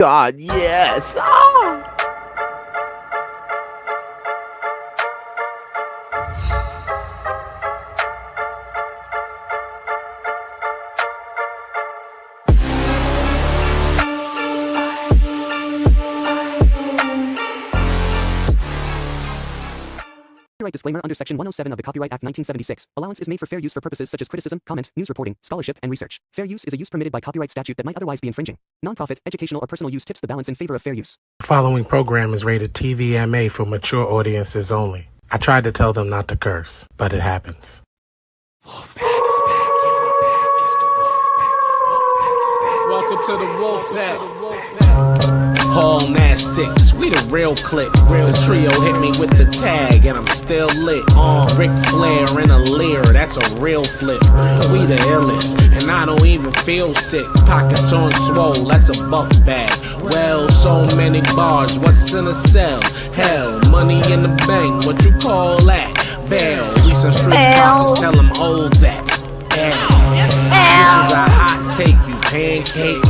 God, yes. Ah! Copyright disclaimer under Section 107 of the Copyright Act 1976. Allowance is made for fair use for purposes such as criticism, comment, news reporting, scholarship, and research. Fair use is a use permitted by copyright statute that might otherwise be infringing. Nonprofit, educational, or personal use tips the balance in favor of fair use. The following program is rated TVMA for mature audiences only. I tried to tell them not to curse, but it happens. Wolfpack is back, yeah, we back. It's the Wolfpack. Welcome to the Wolfpack. Hall Nash 6, we the real click. Real trio hit me with the tag, and I'm still lit. Ric Flair in a leer, that's a real flip. We the illest, and I don't even feel sick. Pockets on swole, that's a buff bag. Well, so many bars, what's in a cell? Hell, money in the bank, what you call that? Bail, we some street pockets, tell them hold that. This is a hot take, you pancake.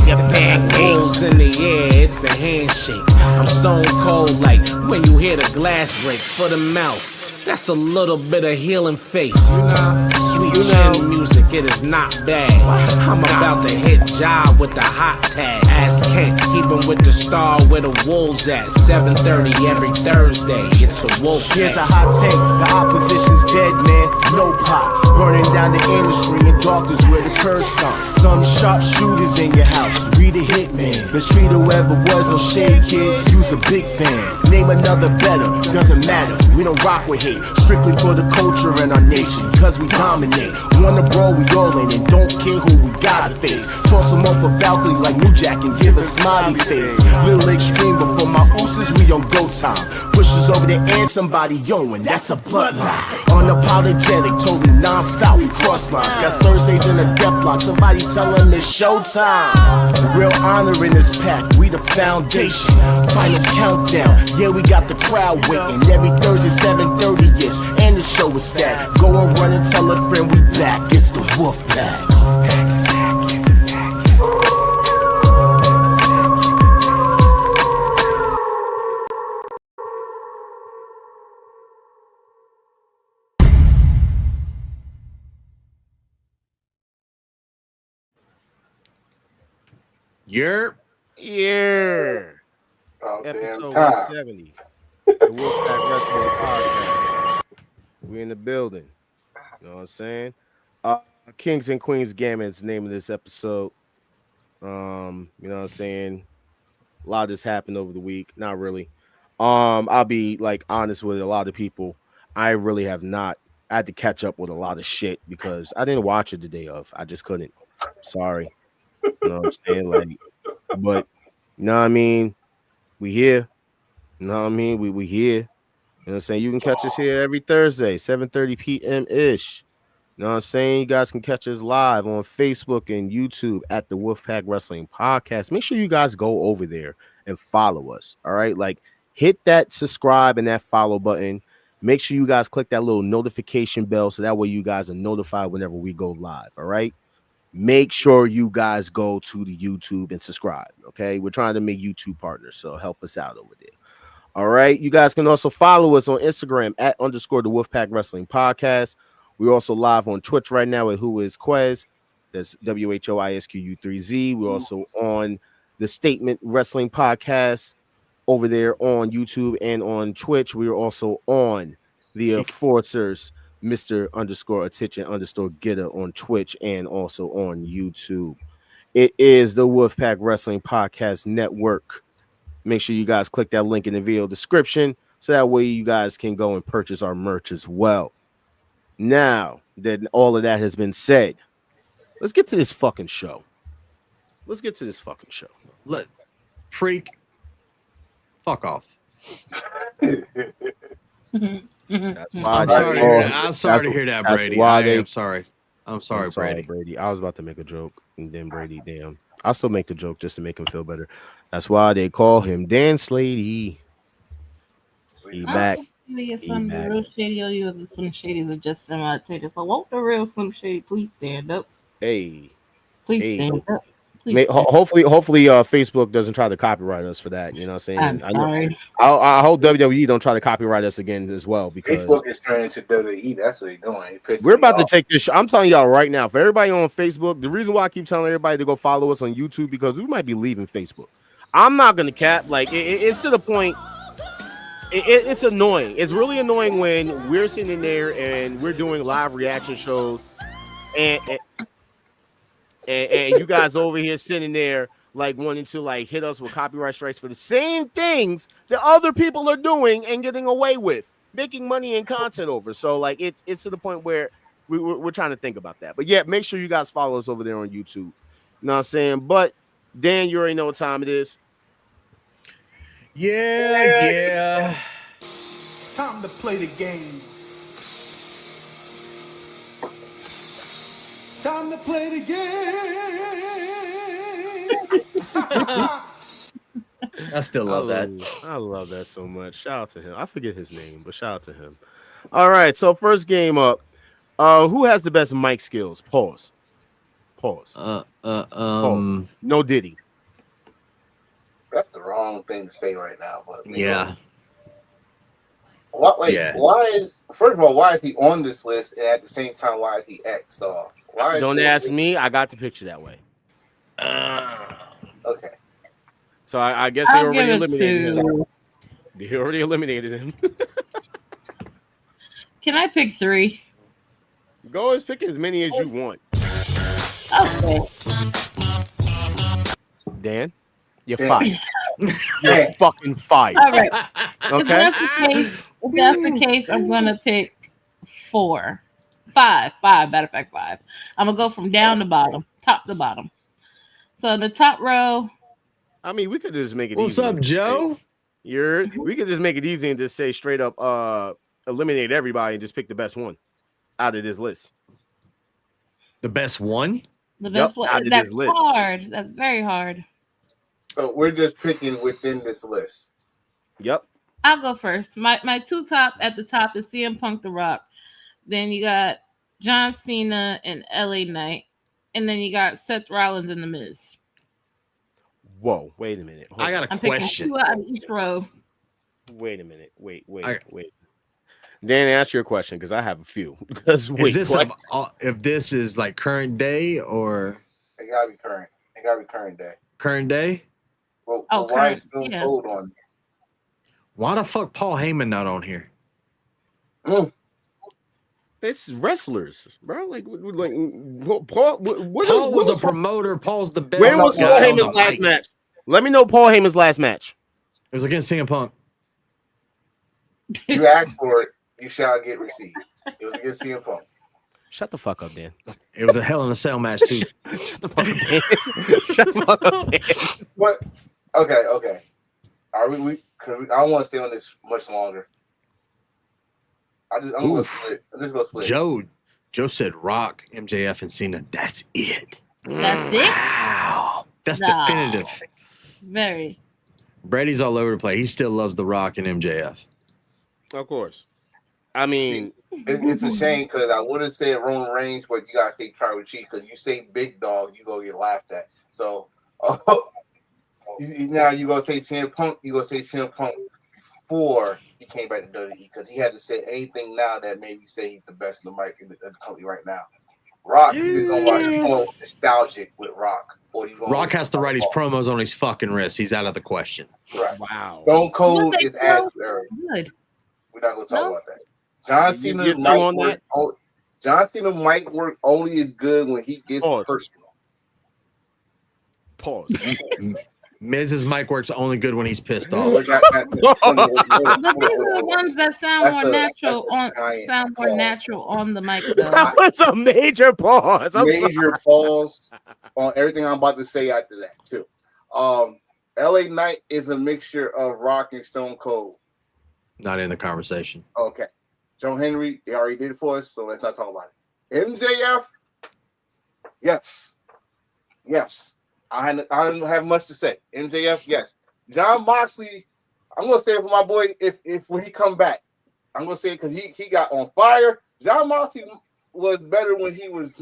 Rolls in the air, it's the handshake. I'm stone cold like when you hear the glass break for the mouth. That's a little bit of healing face. Sweet chin music, it is not bad. I'm about to hit job with the hot tag. Ask Kent, keep him with the star where the wolves at. 7:30 every Thursday, it's the wolf. Here's a hot take, the opposition's dead, man, no pop. Burning down the industry in darkness where the curb stops. Some sharp shooters in your house, we the hitman. Let's treat whoever was no shade kid, you's a big fan. Name another better, doesn't matter, we don't rock with hate. Strictly for the culture and our nation, cause we dominate. Wanna brawl, we all in, and don't care who we gotta face. Toss them off a balcony like New Jack and give a smiley face. Little extreme, but for my ooses, we on go time. Pushes over the end, somebody yoing, that's a bloodline. Unapologetic, totally non-stop, we cross lines. Got Thursdays in a death lock, somebody tell them it's showtime. Real honor in this pack, we the foundation. Final countdown, yeah, we got the crowd waiting. Every Thursday, 7:30-ish, and the show is stacked. Go and run and tell a friend we back, it's the Wolfpack. Wolfpack is back, yeah, we back. It's the Yeah. Episode 170. The Wolfpack Wrestling Podcast. We in the building. You know what I'm saying? Kings and Queens Gambit is the name of this episode. You know what I'm saying? A lot of this happened over the week. Not really. I'll be like honest with a lot of people. I really have not. I had to catch up with a lot of shit because I didn't watch it the day of. I just couldn't. Sorry. You know what I'm saying? Like, but you know what I mean? We here. You know what I mean? We here. You know what I'm saying? You can catch us here every Thursday, 7:30 p.m. ish. You know what I'm saying? You guys can catch us live on Facebook and YouTube at the Wolfpack Wrestling Podcast. Make sure you guys go over there and follow us. All right. Like, hit that subscribe and that follow button. Make sure you guys click that little notification bell so that way you guys are notified whenever we go live. All right. Make sure you guys go to the YouTube and subscribe. Okay. We're trying to make YouTube partners. So help us out over there. All right. You guys can also follow us on Instagram at _ the Wolfpack Wrestling Podcast. We're also live on Twitch right now at Who Is Quez. That's WHOISQU3Z. We're also on the Statement Wrestling Podcast over there on YouTube and on Twitch. We're also on the Enforcers, Mr. _ Attention _ Getter on Twitch and also on YouTube. It is the Wolfpack Wrestling Podcast Network. Make sure you guys click that link in the video description so that way you guys can go and purchase our merch as well. Now that all of that has been said, let's get to this fucking show. Let freak fuck off. That's why I'm sorry to hear that, Brady. I'm sorry. I'm sorry, Brady. I was about to make a joke, and then Brady, damn. I'll still make the joke just to make him feel better. That's why they call him Dan Slady. He back. Get some real shady, or you get some shadies are just semi-tated. So won't the real Slim Shady please stand up? Hey. Please stand up. Hopefully, Facebook doesn't try to copyright us for that. You know what I'm saying? I hope WWE don't try to copyright us again as well, because Facebook is turning into WWE. That's what they're doing. We're about to take this. I'm telling y'all right now, for everybody on Facebook, the reason why I keep telling everybody to go follow us on YouTube, because we might be leaving Facebook. I'm not gonna cap. Like it's to the point. It's annoying. It's really annoying when we're sitting there and we're doing live reaction shows, and you guys over here sitting there like wanting to like hit us with copyright strikes for the same things that other people are doing and getting away with, making money and content over. So like it's to the point where we're trying to think about that. But yeah, make sure you guys follow us over there on YouTube. You know what I'm saying? But Dan, you already know what time it is. Yeah. It's time to play the game. Time to play the game. I still love that. I love that so much. Shout out to him. I forget his name, but shout out to him. All right, so first game up. Who has the best mic skills? Pause. Pause. No Diddy. That's the wrong thing to say right now, but yeah. Why is he on this list, and at the same time, why is he X'd off? Don't ask me. I got the picture that way. Okay. So I guess they already eliminated him. They already eliminated him. Can I pick 3? Go and pick as many as you want. Okay. Dan, you're fired. You're fucking fired. All right. Okay. If that's the case, I'm gonna pick 4. 5. Matter of fact, 5. I'm gonna go from down to bottom, top to bottom. So the top row. I mean, we could just make it What's easy. up, Joe? We could just make it easy and just say straight up eliminate everybody and just pick the best one out of this list. The best one? The best one. That's hard. That's very hard. So we're just picking within this list. Yep. I'll go first. My 2 top at the top is CM Punk, The Rock. Then you got John Cena and LA Knight. And then you got Seth Rollins and The Miz. Whoa, wait a minute. I got a question. Picking 2 out of each row. Wait a minute. Wait. Dan, ask your question because I have a few. Because if this is like current day or it gotta be current. It gotta be current day. Current day? Well, why is Stone Cold on? Why the fuck Paul Heyman not on here? It's wrestlers, bro. Like Paul. Paul was a promoter. Paul's the best. Where was Paul Heyman's last match? Let me know Paul Heyman's last match. It was against CM Punk. You asked for it, you shall get received. It was against CM Punk. Shut the fuck up, Dan. It was a Hell in a Cell match too. Shut the fuck up, Dan. Shut the fuck up, Dan. What? Okay. Are we? Cause I don't want to stay on this much longer. I'm gonna split. Joe said Rock, MJF, and Cena. That's it. That's it? Wow. That's definitive. Very. Brady's all over the place. He still loves The Rock and MJF. Of course. I mean, it's a shame because I would have said Roman Reigns, but you gotta say Tribal Chief because you say Big Dog, you go get laughed at. So now you go say CM Punk. You go say CM Punk before he came back to WWE because he had to say anything now that made me say he's the best in the mic in the company right now. Rock, you just going nostalgic with Rock. Rock has to write his promos on his fucking wrist. He's out of the question. Right. Wow. Stone Cold is ass good. We're not gonna talk about that. John Cena mic work only is good when he gets personal. Pause. Miz's mic works only good when he's pissed off. But these are the ones that sound more natural on the mic. That was a major pause. Major pause on everything I'm about to say after that too. LA Knight is a mixture of Rock and Stone Cold. Not in the conversation. Okay. Joe Henry, they already did it for us, so let's not talk about it. MJF, yes. I don't have much to say. MJF, yes. John Moxley, I'm gonna say it for my boy if when he come back. I'm gonna say it because he got on fire. John Moxley was better when he was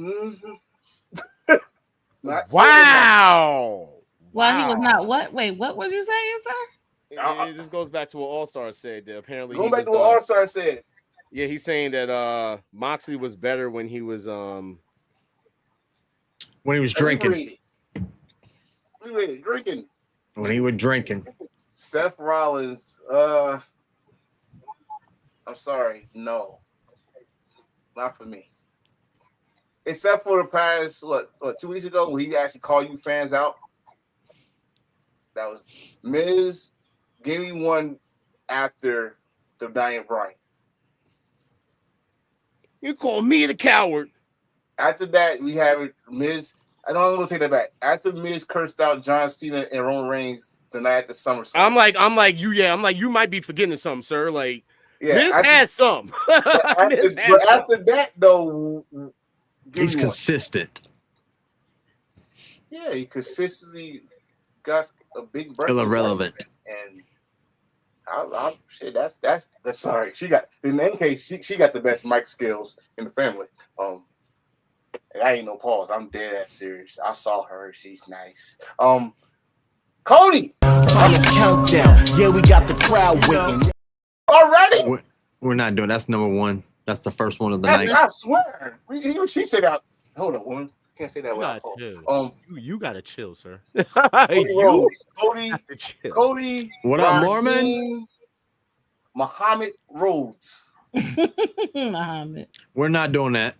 Wow. Well, he was not what? Wait, what was you saying, sir? This goes back to what All Star said. That apparently, going back to what All Star said. Yeah, he's saying that Moxley was better when he was drinking. Drinking. When he was drinking. Seth Rollins. I'm sorry, no, not for me. Except for the past 2 weeks ago when he actually called you fans out. That was Miz. Give me one after the Daniel Bryan. You call me the coward. After that, we have Miz. I'm gonna take that back. After Miz cursed out John Cena and Roman Reigns the night after SummerSlam. I'm like you might be forgetting something, sir. Like Miz has some. But after that, though, he's consistent. Yeah, he consistently got a big breath. Still irrelevant. And shit, that's sorry. She got in that case, she got the best mic skills in the family. And I ain't no pause. I'm dead ass serious. I saw her. She's nice. Cody. On the countdown. Yeah, we got the crowd waiting. Already? We're not doing that's number one. That's the first one of the night. I swear. She said that. Hold on, woman. Can't say that without pause. You gotta chill, sir. Cody. What up, Mormon? Muhammad Rhodes. Muhammad. We're not doing that.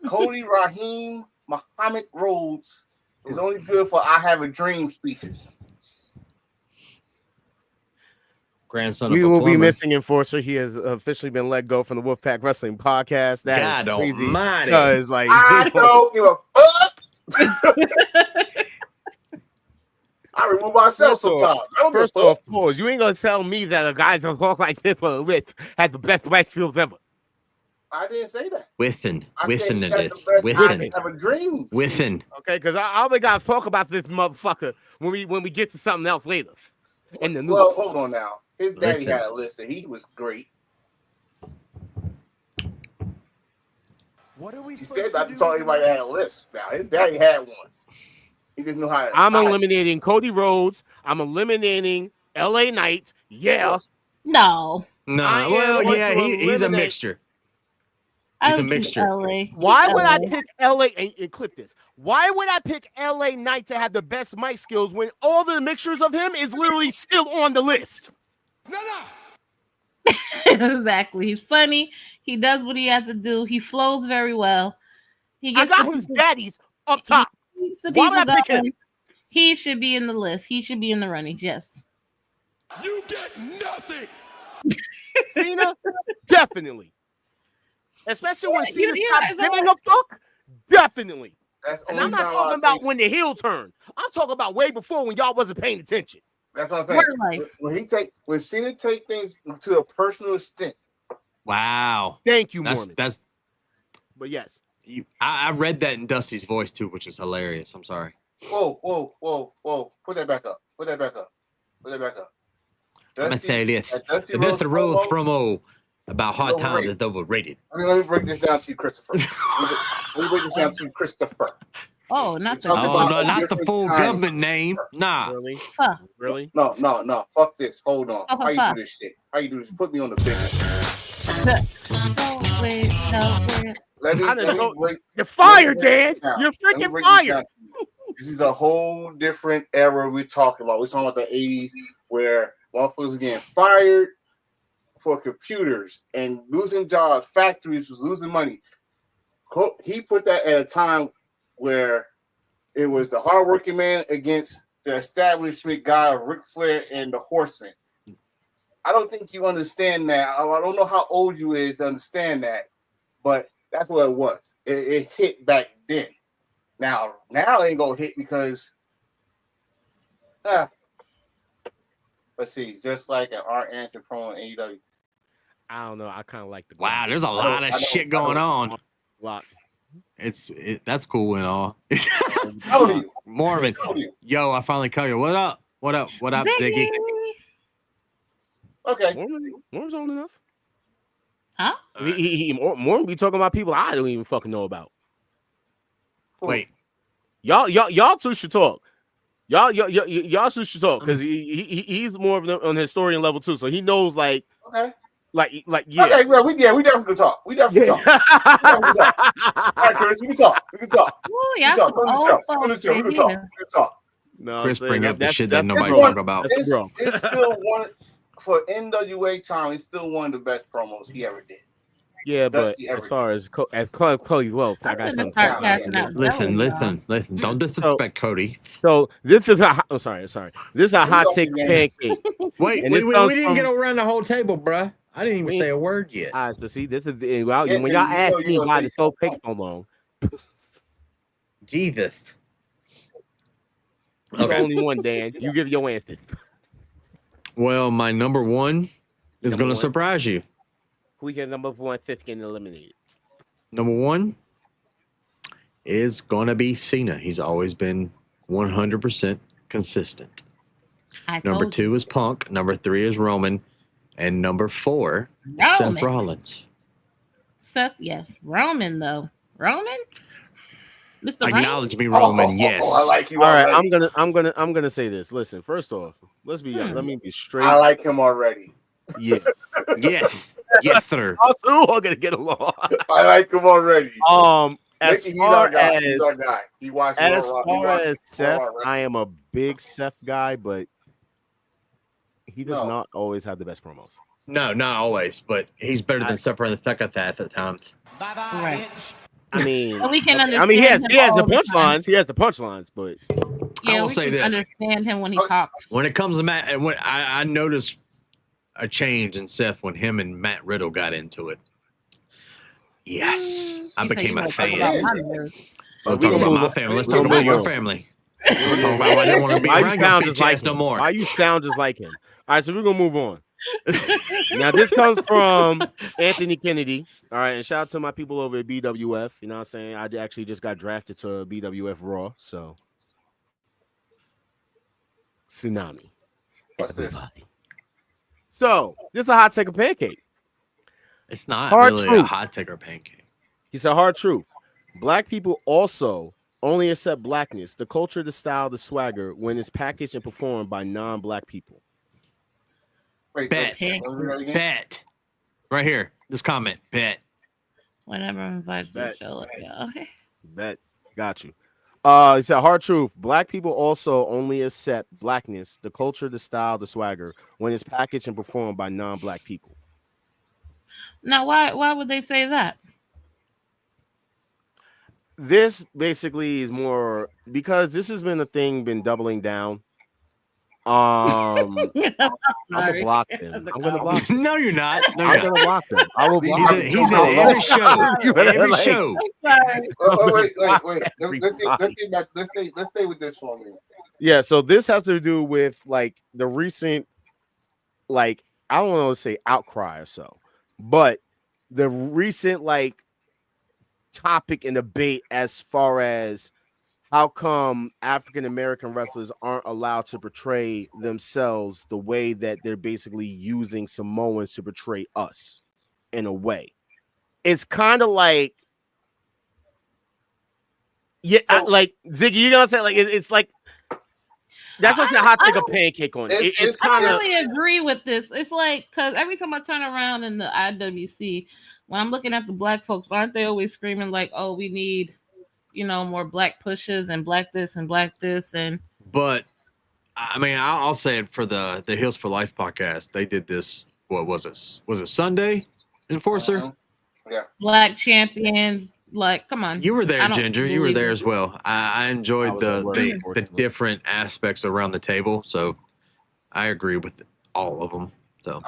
Cody Raheem Muhammad Rhodes is only good for I Have a Dream speeches. Grandson. We will be missing Enforcer. He has officially been let go from the Wolfpack Wrestling Podcast. That is crazy. Because I don't give a fuck. I remove myself sometimes. First off, pause. You ain't gonna tell me that a guy that talk like this for a list has the best life skills ever. I didn't say that. Within Have a dream. Within. Okay, because I only gotta talk about this motherfucker when we get to something else later. In the news. Well, hold on now. His daddy had a list and he was great. What are we supposed to do? I told anybody that had a list. Now his daddy had one. He didn't know how to. I'm eliminating Cody Rhodes. I'm eliminating LA Knight. Yeah. No. Well, yeah, he's a mixture. He's a mixture. Why would I pick LA and clip this? Why would I pick LA Knight to have the best mic skills when all the mixtures of him is literally still on the list? No. Exactly. He's funny. He does what he has to do. He flows very well. I got his daddies up top. Why would I pick him? He should be in the list. He should be in the running. Yes. You get nothing. Cena, definitely. Especially when Cena stopped giving a fuck. Definitely. And I'm not talking about when the heel turned. I'm talking about way before when y'all wasn't paying attention. That's what I'm saying. When Cena take things to a personal extent. Wow. Thank you, Mormon. But yes. I read that in Dusty's voice too, which is hilarious. I'm sorry. Whoa. Put that back up. I'm gonna say this. This Rose promo about hard times is overrated. Let me break this down to you, Christopher. Oh, not the full government name. Nah. Really? No. Fuck this. Hold on. How you do this shit? How you do this? Put me on the big one. You're fired, Dan. You're freaking fired. This is a whole different era we're talking about. We're talking about the 80s where motherfuckers were getting fired for computers and losing jobs. Factories was losing money. He put that at a time where it was the hardworking man against the establishment guy of Ric Flair and the Horseman. I don't think you understand that. I don't know how old you is to understand that, but that's what it was. It hit back then. Now it ain't gonna hit because let's see, just like an art answer promo in AEW. I don't know. I kind of like the there's a lot of shit going on. Lot. That's cool and all. Mormon. Yo, I finally caught you. What up, Ziggy? Okay. Mormon's old enough. Huh? Mormon be talking about people I don't even fucking know about. Wait. Y'all two should talk. Y'all two should talk because he's more of on the historian level too, so he knows like Okay. Like yeah. Okay, well, we definitely talk. We definitely talk. All right, Chris, we can talk. We can talk. Oh, yeah. Come on the show. We can talk. We can talk. No, Chris bring up the shit that nobody one, talk about. It's still one for NWA time. It's still one of the best promos he ever did. Yeah, but as far as Cody, well, I got something. Listen. Don't disrespect Cody. So this is I'm sorry. This is a hot take pancake. Wait, we didn't get around the whole table, bruh. I didn't even say a word yet. So see, this is when y'all ask me why the show takes so long. Jesus. Okay. Only one, Dan. You give your answer. Well, my number one is going to surprise you. Who get number one fifth getting eliminated? Number one is going to be Cena. He's always been 100% consistent. Number two is Punk. Number three is Roman. And number four, Seth Rollins. Seth, yes. Roman, though. Roman? Mr. Acknowledge me, Roman. Yes. I like you. All right, I'm gonna say this. Listen, first off, let me be straight. I like him already. Yeah. Yes, sir. Also, we're gonna get along. I like him already. As he's far our guy. as He's our guy. He watched as far as Seth, I am a big Seth guy, but he does not always have the best promos. No, not always, but he's better than Seth and the Theckath at times. Right. I mean, we can understand. I mean, he has the punchlines. He has the punchlines, but yeah, I will we say can this: understand him when he talks. When it comes to Matt, and when I noticed a change in Seth when him and Matt Riddle got into it. Yes, I became a fan. Don't talk about my family. Let's talk about your family. Let's talk about why I didn't want to be around your bitch ass no more. Why you sound just like him? All right, so we're gonna move on. Now this comes from Anthony Kennedy. All right, and shout out to my people over at BWF. You know what I'm saying? I actually just got drafted to BWF Raw, so tsunami. What's this? So this is a hot take or pancake. It's not hard really truth. A hot take or pancake. He said hard truth. Black people also only accept blackness, the culture, the style, the swagger when it's packaged and performed by non-black people. Wait, bet. Right here. This comment. Bet. Whenever I'm invited to the show. Yeah, okay. Bet. Got you. He said hard truth. Black people also only accept blackness, the culture, the style, the swagger when it's packaged and performed by non-black people. Now, why would they say that? This basically is more because this has been a thing, been doubling down. I'm gonna block them. I'm gonna block them. No, you're not. No, I'm gonna block them. I will block them. He's in every show. Every show. Wait. Let's stay with this for a minute. Yeah, so this has to do with like the recent, like I don't want to say outcry or so, but the recent like topic and debate as far as how come African American wrestlers aren't allowed to portray themselves the way that they're basically using Samoans to portray us in a way. It's kind of like, yeah, like Ziggy, you know what I'm saying? Like it's like that's what's a hot take of pancake on it. It's kind of. I really agree with this. It's like because every time I turn around in the IWC, when I'm looking at the black folks, aren't they always screaming like, "Oh, we need." More black pushes and black this and black this and. But I mean, I'll say it for the Heels for Life podcast. They did this. What was it? Was it Sunday? Enforcer. Yeah. Black champions. Like, come on. You were there, Ginger. You were there as well. I enjoyed the different aspects around the table. So I agree with all of them. So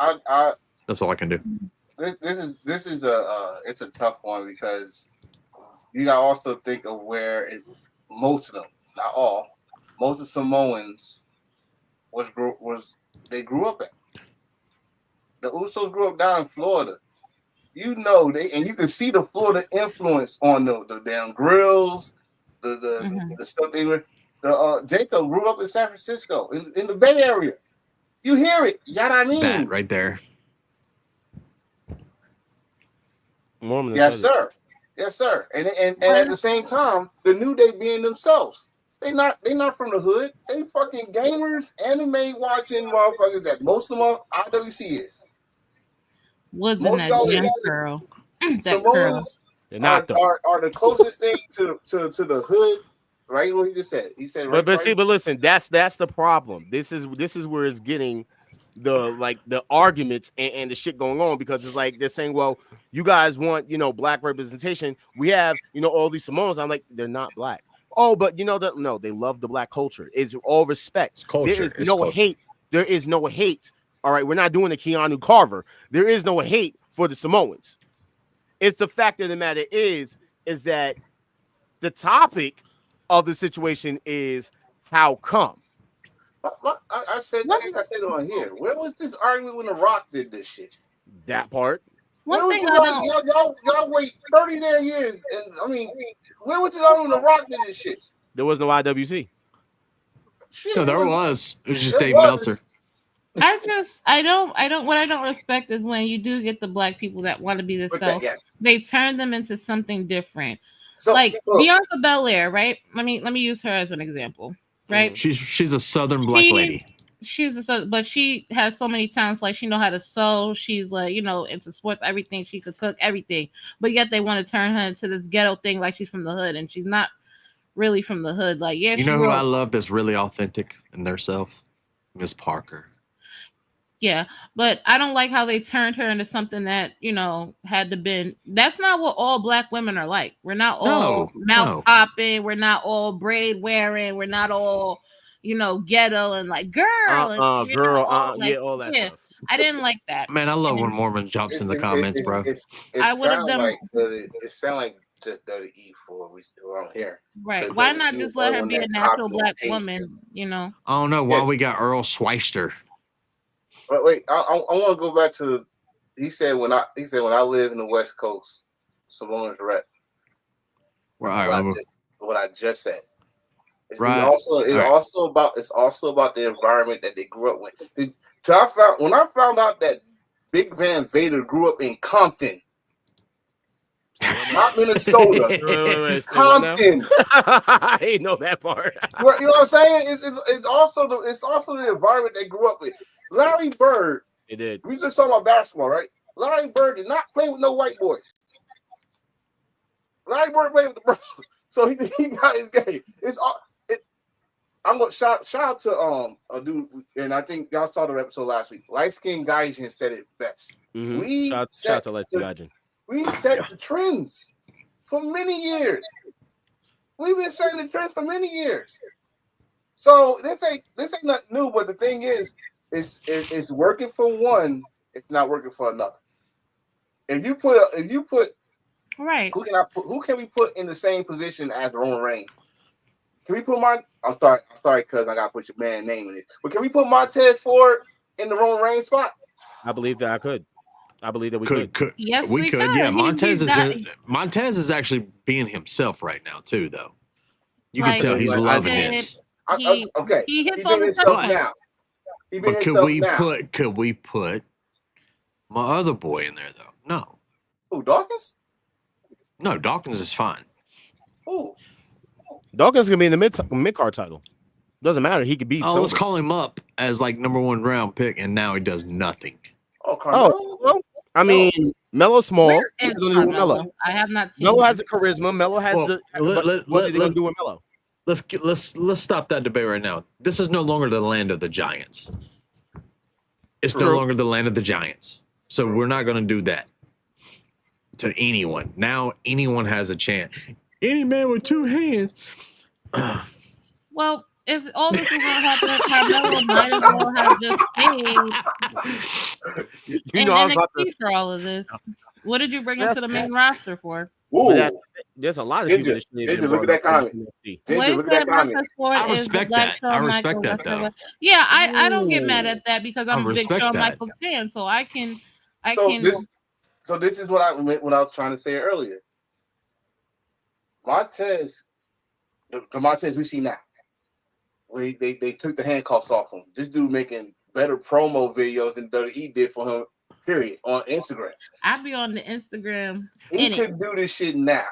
that's all I can do. This is it's a tough one because. You gotta also think of where most of them, not all, most of Samoans they grew up at. The Usos grew up down in Florida. You can see the Florida influence on the damn grills, the stuff they were. Jacob grew up in San Francisco, in the Bay Area. You hear it, you know what I mean? That right there. Mormon yes, sir. Yes, sir. And at the same time, the New Day being themselves. They not from the hood. They fucking gamers, anime watching motherfuckers that most of them IWC is. Woods in that damn curl. That curl. Are the closest thing to the hood, right? What he just said. He said right. But listen, that's the problem. This is where it's getting the arguments and the shit going on, because it's like they're saying, well, you guys want black representation. We have all these Samoans. I'm like, they're not black. Oh, but no, they love the black culture. It's all respect. It's culture. There is no hate. There is no hate. All right, we're not doing the Keanu Carver. There is no hate for the Samoans. It's the fact of the matter is that the topic of the situation is how come. I said it on here. Where was this argument when The Rock did this shit? That part. One thing y'all wait 30 damn years, and I mean, where was this argument when The Rock did this shit? There was no IWC. Shit, no, there was. It was just Dave Meltzer. I don't respect is when you do get the black people that want to be themselves. Yes. They turn them into something different. So, like Bianca Belair, right? Let me use her as an example, right? She's a Southern black lady. But she has so many talents. Like she know how to sew. She's like into sports, everything. She could cook, everything. But yet they want to turn her into this ghetto thing, like she's from the hood, and she's not really from the hood. Like who I love that's really authentic in their self? Miss Parker. Yeah, but I don't like how they turned her into something that, had to been. That's not what all black women are like. We're not all mouth popping. We're not all braid wearing. We're not all, ghetto and like girl. All that stuff. I didn't like that. Man, I love when Mormon jumps in the comments, bro. I would have done. It sounds like just WWE for what I'm hearing. Right. So why not just let her be a natural black woman, I don't know why we got Earl Schweister. But wait, I want to go back to. He said when I live in the West Coast, Samoans rep. Right. What I just said. It's right. also about the environment that they grew up with. When I found out that Big Van Vader grew up in Compton, not Minnesota, wait, Compton. I didn't know that part. You know what I'm saying? It's also the environment they grew up with. Larry Bird. It did. We just talking about basketball, right? Larry Bird did not play with no white boys. Larry Bird played with the brothers, so he got his game. I'm gonna shout out to a dude, and I think y'all saw the episode last week. Light Skin Gaijin said it best. Mm-hmm. Shout out to Light Skin Gaijin. We set the trends for many years. We've been setting the trends for many years. So this ain't nothing new. But the thing is, it's working for one. It's not working for another. If you put right, who can we put in the same position as Roman Reigns? Can we put I'm sorry, cuz I gotta put your man name in it. But can we put Montez Ford in the Roman Reigns spot? I believe that I could. I believe that we could. Yes, we could. Yeah, Montez is actually being himself right now too, though. You can tell he's loving this. Okay, he hits all the stuff now. But could we put my other boy in there though? No. Who, Dawkins? No, Dawkins is fine. Who? Dawkins gonna be in the mid card title. Doesn't matter. He could beat. Let's call him up as like #1 round pick, and now he does nothing. Well, I mean, Melo's small. Melo? I have not seen. Melo has a charisma. Melo has what are they gonna do with Melo? Let's stop that debate right now. This is no longer the land of the Giants. It's no longer the land of the Giants. So we're not going to do that to anyone. Now anyone has a chance. Any man with two hands. Well, if all this is going to happen, Cargill might as well have just paid NXT for all of this. What did you bring him to the main roster for? There's a lot of people that need to look at that comment. Look at that comment. I respect that. I respect that, though. Yeah, I don't get mad at that because I'm a big Shawn Michaels fan, so I can. So this is what I was trying to say earlier. The Montez we see now. They took the handcuffs off him. This dude making better promo videos than WWE did for him Period. On Instagram. I be on the Instagram. He could do this shit now.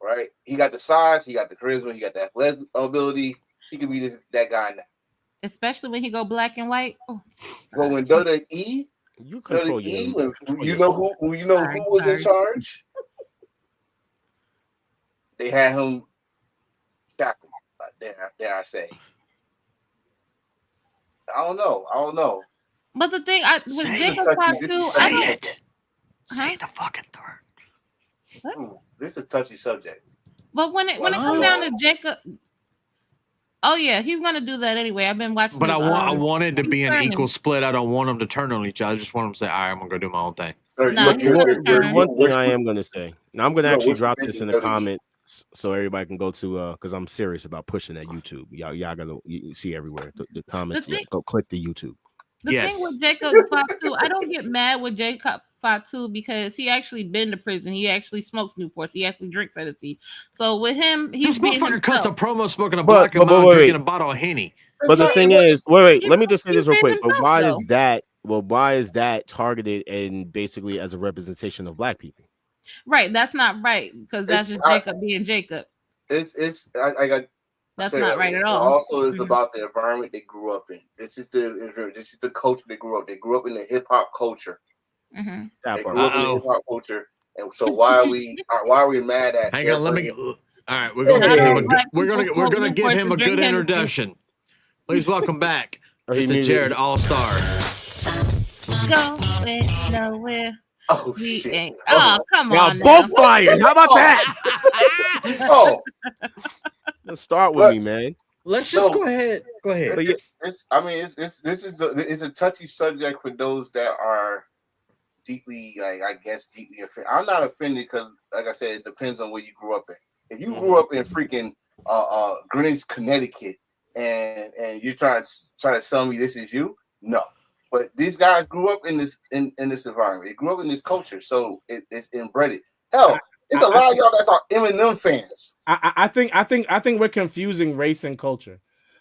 Right? He got the size, he got the charisma, he got the athletic ability. He could be that guy now. Especially when he go black and white. Oh. Well, when WWE, you control WWE, you know who was in charge? They had him shackled. Dare I say? I don't know. But the thing, with Jacob Fatu, say it. Say the fucking third. This is a touchy subject. But when it comes down to Jacob, oh yeah, he's gonna do that anyway. I've been watching. But I want it to be an equal split. I don't want them to turn on each other. I just want them to say, "All right, I'm gonna go do my own thing." One thing I am gonna say. Now I'm gonna actually drop this in the comments so everybody can go to because I'm serious about pushing that YouTube. Y'all gotta see everywhere the comments. Go click the YouTube. The thing with Jacob Fatu, I don't get mad with Jacob Fatu because he actually been to prison. He actually smokes Newports. He actually drinks at a tea. So with him, he's this motherfucker cuts a promo smoking a black and mild drinking a bottle of Henny. But the thing is, wait, let me just say this real quick. But why is that? Well, why is that targeted and basically as a representation of black people? Right, that's not right because that's just Jacob being Jacob. I got. That's not right at all. Also, it's about the environment they grew up in. This is the culture they grew up. They grew up in the hip hop culture. Mm-hmm. They grew up in the hip hop culture, and so why are we mad at? Hang on, let me. All right, we're gonna give him a good introduction. Please welcome back Mr. Jared All-Star. Going nowhere. Oh shit! Come y'all on! Both fired. How about that? Let's start with me, man. Let's just go ahead. Go ahead. It's a touchy subject for those that are deeply, deeply offended. I'm not offended because, like I said, it depends on where you grew up in. If you grew up in freaking Greenwich, Connecticut, and you're trying to sell me this is you, no. But these guys grew up in this environment. They grew up in this culture, so it's inbred. Hell, there's a lot of y'all that are Eminem fans. I think we're confusing race and culture.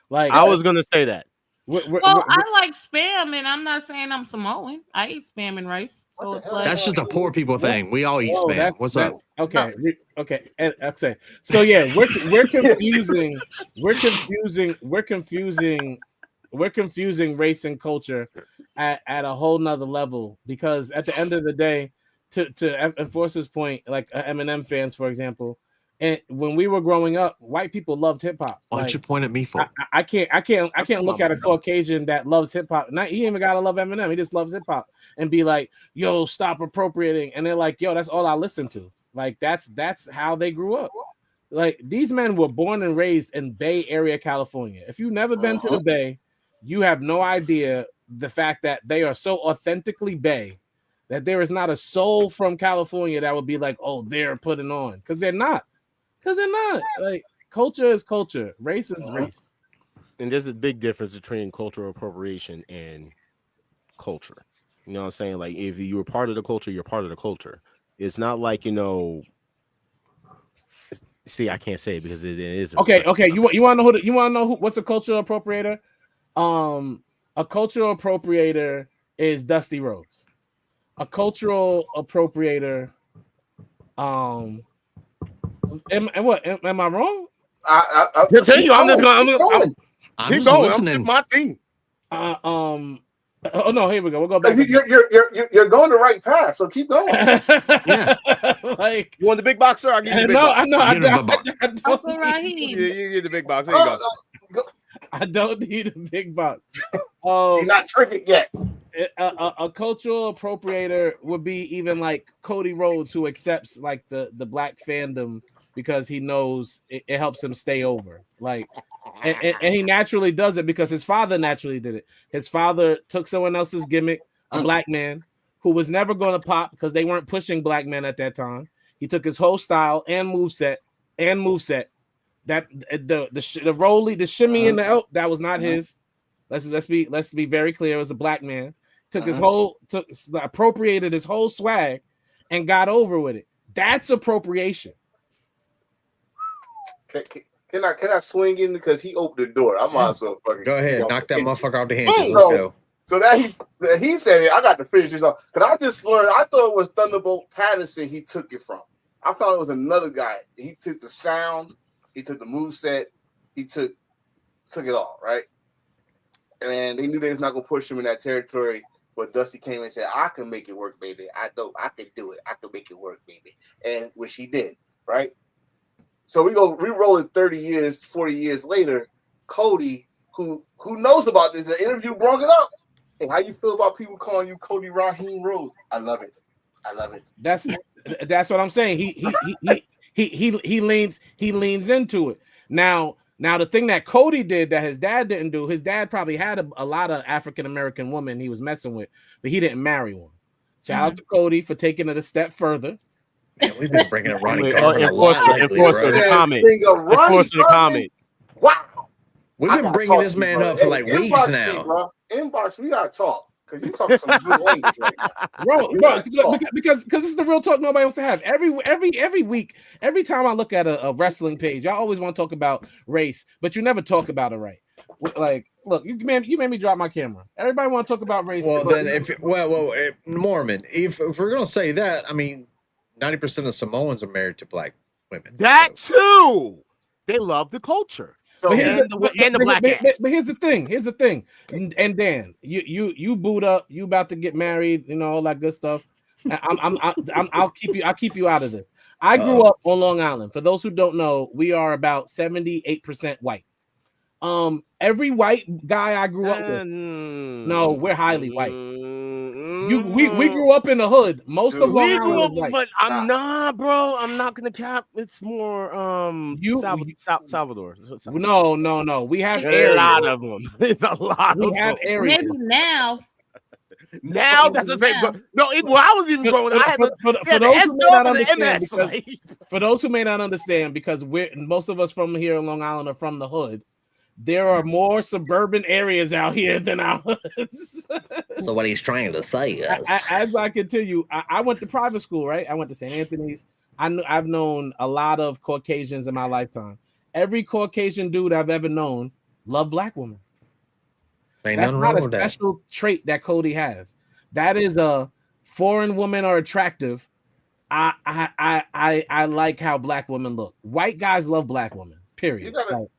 Like I was gonna say that. I like Spam, and I'm not saying I'm Samoan. I eat Spam and rice, so it's like that's just a poor people thing. We all eat Spam. What's up? Okay, okay. So yeah, we're confusing race and culture at a whole nother level, because at the end of the day, to enforce this point, like Eminem fans, for example, and when we were growing up, white people loved hip hop. Why don't you point at me for? I can't look at a Caucasian that loves hip hop. Not he even gotta love Eminem. He just loves hip hop and be like, "Yo, stop appropriating." And they're like, "Yo, that's all I listen to." Like that's how they grew up. Like these men were born and raised in Bay Area, California. If you've never been to the Bay, you have no idea the fact that they are so authentically Bay that there is not a soul from California that would be like, "Oh, they're putting on," because they're not. Like culture is culture, race is race. And there's a big difference between cultural appropriation and culture. You know what I'm saying? Like if you were part of the culture, you're part of the culture. It's not like, see, I can't say it because it is okay. You want to know what's a cultural appropriator? A cultural appropriator is Dusty Rhodes. A cultural appropriator, Am I wrong? I continue. I'm just going. Keep going. I'm my team. Oh no, here we go. We'll go back. You're going the right path, so keep going. Yeah. Like you want the big box, sir? I'll give you the big box. I don't. You get the big box. There you go. I don't need a big box. You're not triggered yet. A cultural appropriator would be even like Cody Rhodes, who accepts like the black fandom because he knows it helps him stay over. Like, and he naturally does it because his father naturally did it. His father took someone else's gimmick, a black man who was never going to pop because they weren't pushing black men at that time. He took his whole style and moveset. That the rolly, the shimmy in the elk, that was not his. Let's be very clear. It was a black man. Took his appropriated his whole swag and got over with it. That's appropriation. Can I swing in because he opened the door? I might as well fucking go ahead, knock that motherfucker off the hinges. Let's go. So that he said it. I got to finish this off because I just learned. I thought it was Thunderbolt Patterson. He took it from. I thought it was another guy. He took the sound. He took the moveset. He took it all, right? And they knew they was not gonna push him in that territory. But Dusty came and said, "I can make it work, baby. I can do it. I can make it work, baby." And which he did, right? So we roll it 30 years, 40 years later. Cody, who knows about this, the interview brought it up. Hey, how you feel about people calling you Cody Raheem Rhodes? I love it. That's what I'm saying. He leans into it. Now the thing that Cody did that his dad didn't do, his dad probably had a lot of African American women he was messing with, but he didn't marry one. Shout out to Cody for taking it a step further. Man, we've been bringing up Ronnie Garvin Garvin a lot lately, bro. comment. Wow. We've been bringing this man up for like weeks now. Bro. Inbox, we gotta talk because you talking some good language right now, bro. Because this is the real talk nobody wants to have. Every week, every time I look at a wrestling page, y'all always want to talk about race, but you never talk about it right. Like, look, you made me drop my camera. Everybody want to talk about race. Well, then Mormon, if we're gonna say that, I mean, 90% of Samoans are married to black women. That too. They love the culture. So and the black ass. But here's the thing. And Dan, you boot up, you about to get married, you know, all that good stuff. I'll keep you out of this. I grew up on Long Island. For those who don't know, we are about 78% white. Every white guy I grew up with. No, we're highly white. We grew up in the hood. Most of Long Island was white. But I'm not, bro. I'm not gonna cap. It's more Salvador. No. We have a lot of them. It's a lot. We have areas. Maybe now. Now that's the thing. No, when I was even growing, I had for those who may not understand, because most of us from here in Long Island are from the hood. There are more suburban areas out here than our hoods. So what he's trying to say is, as I continue, I went to private school, right? I went to St. Anthony's. I've known a lot of Caucasians in my lifetime. Every Caucasian dude I've ever known loved black women. That's not a special trait that Cody has. That is a foreign women are attractive. I like how black women look. White guys love black women. Period.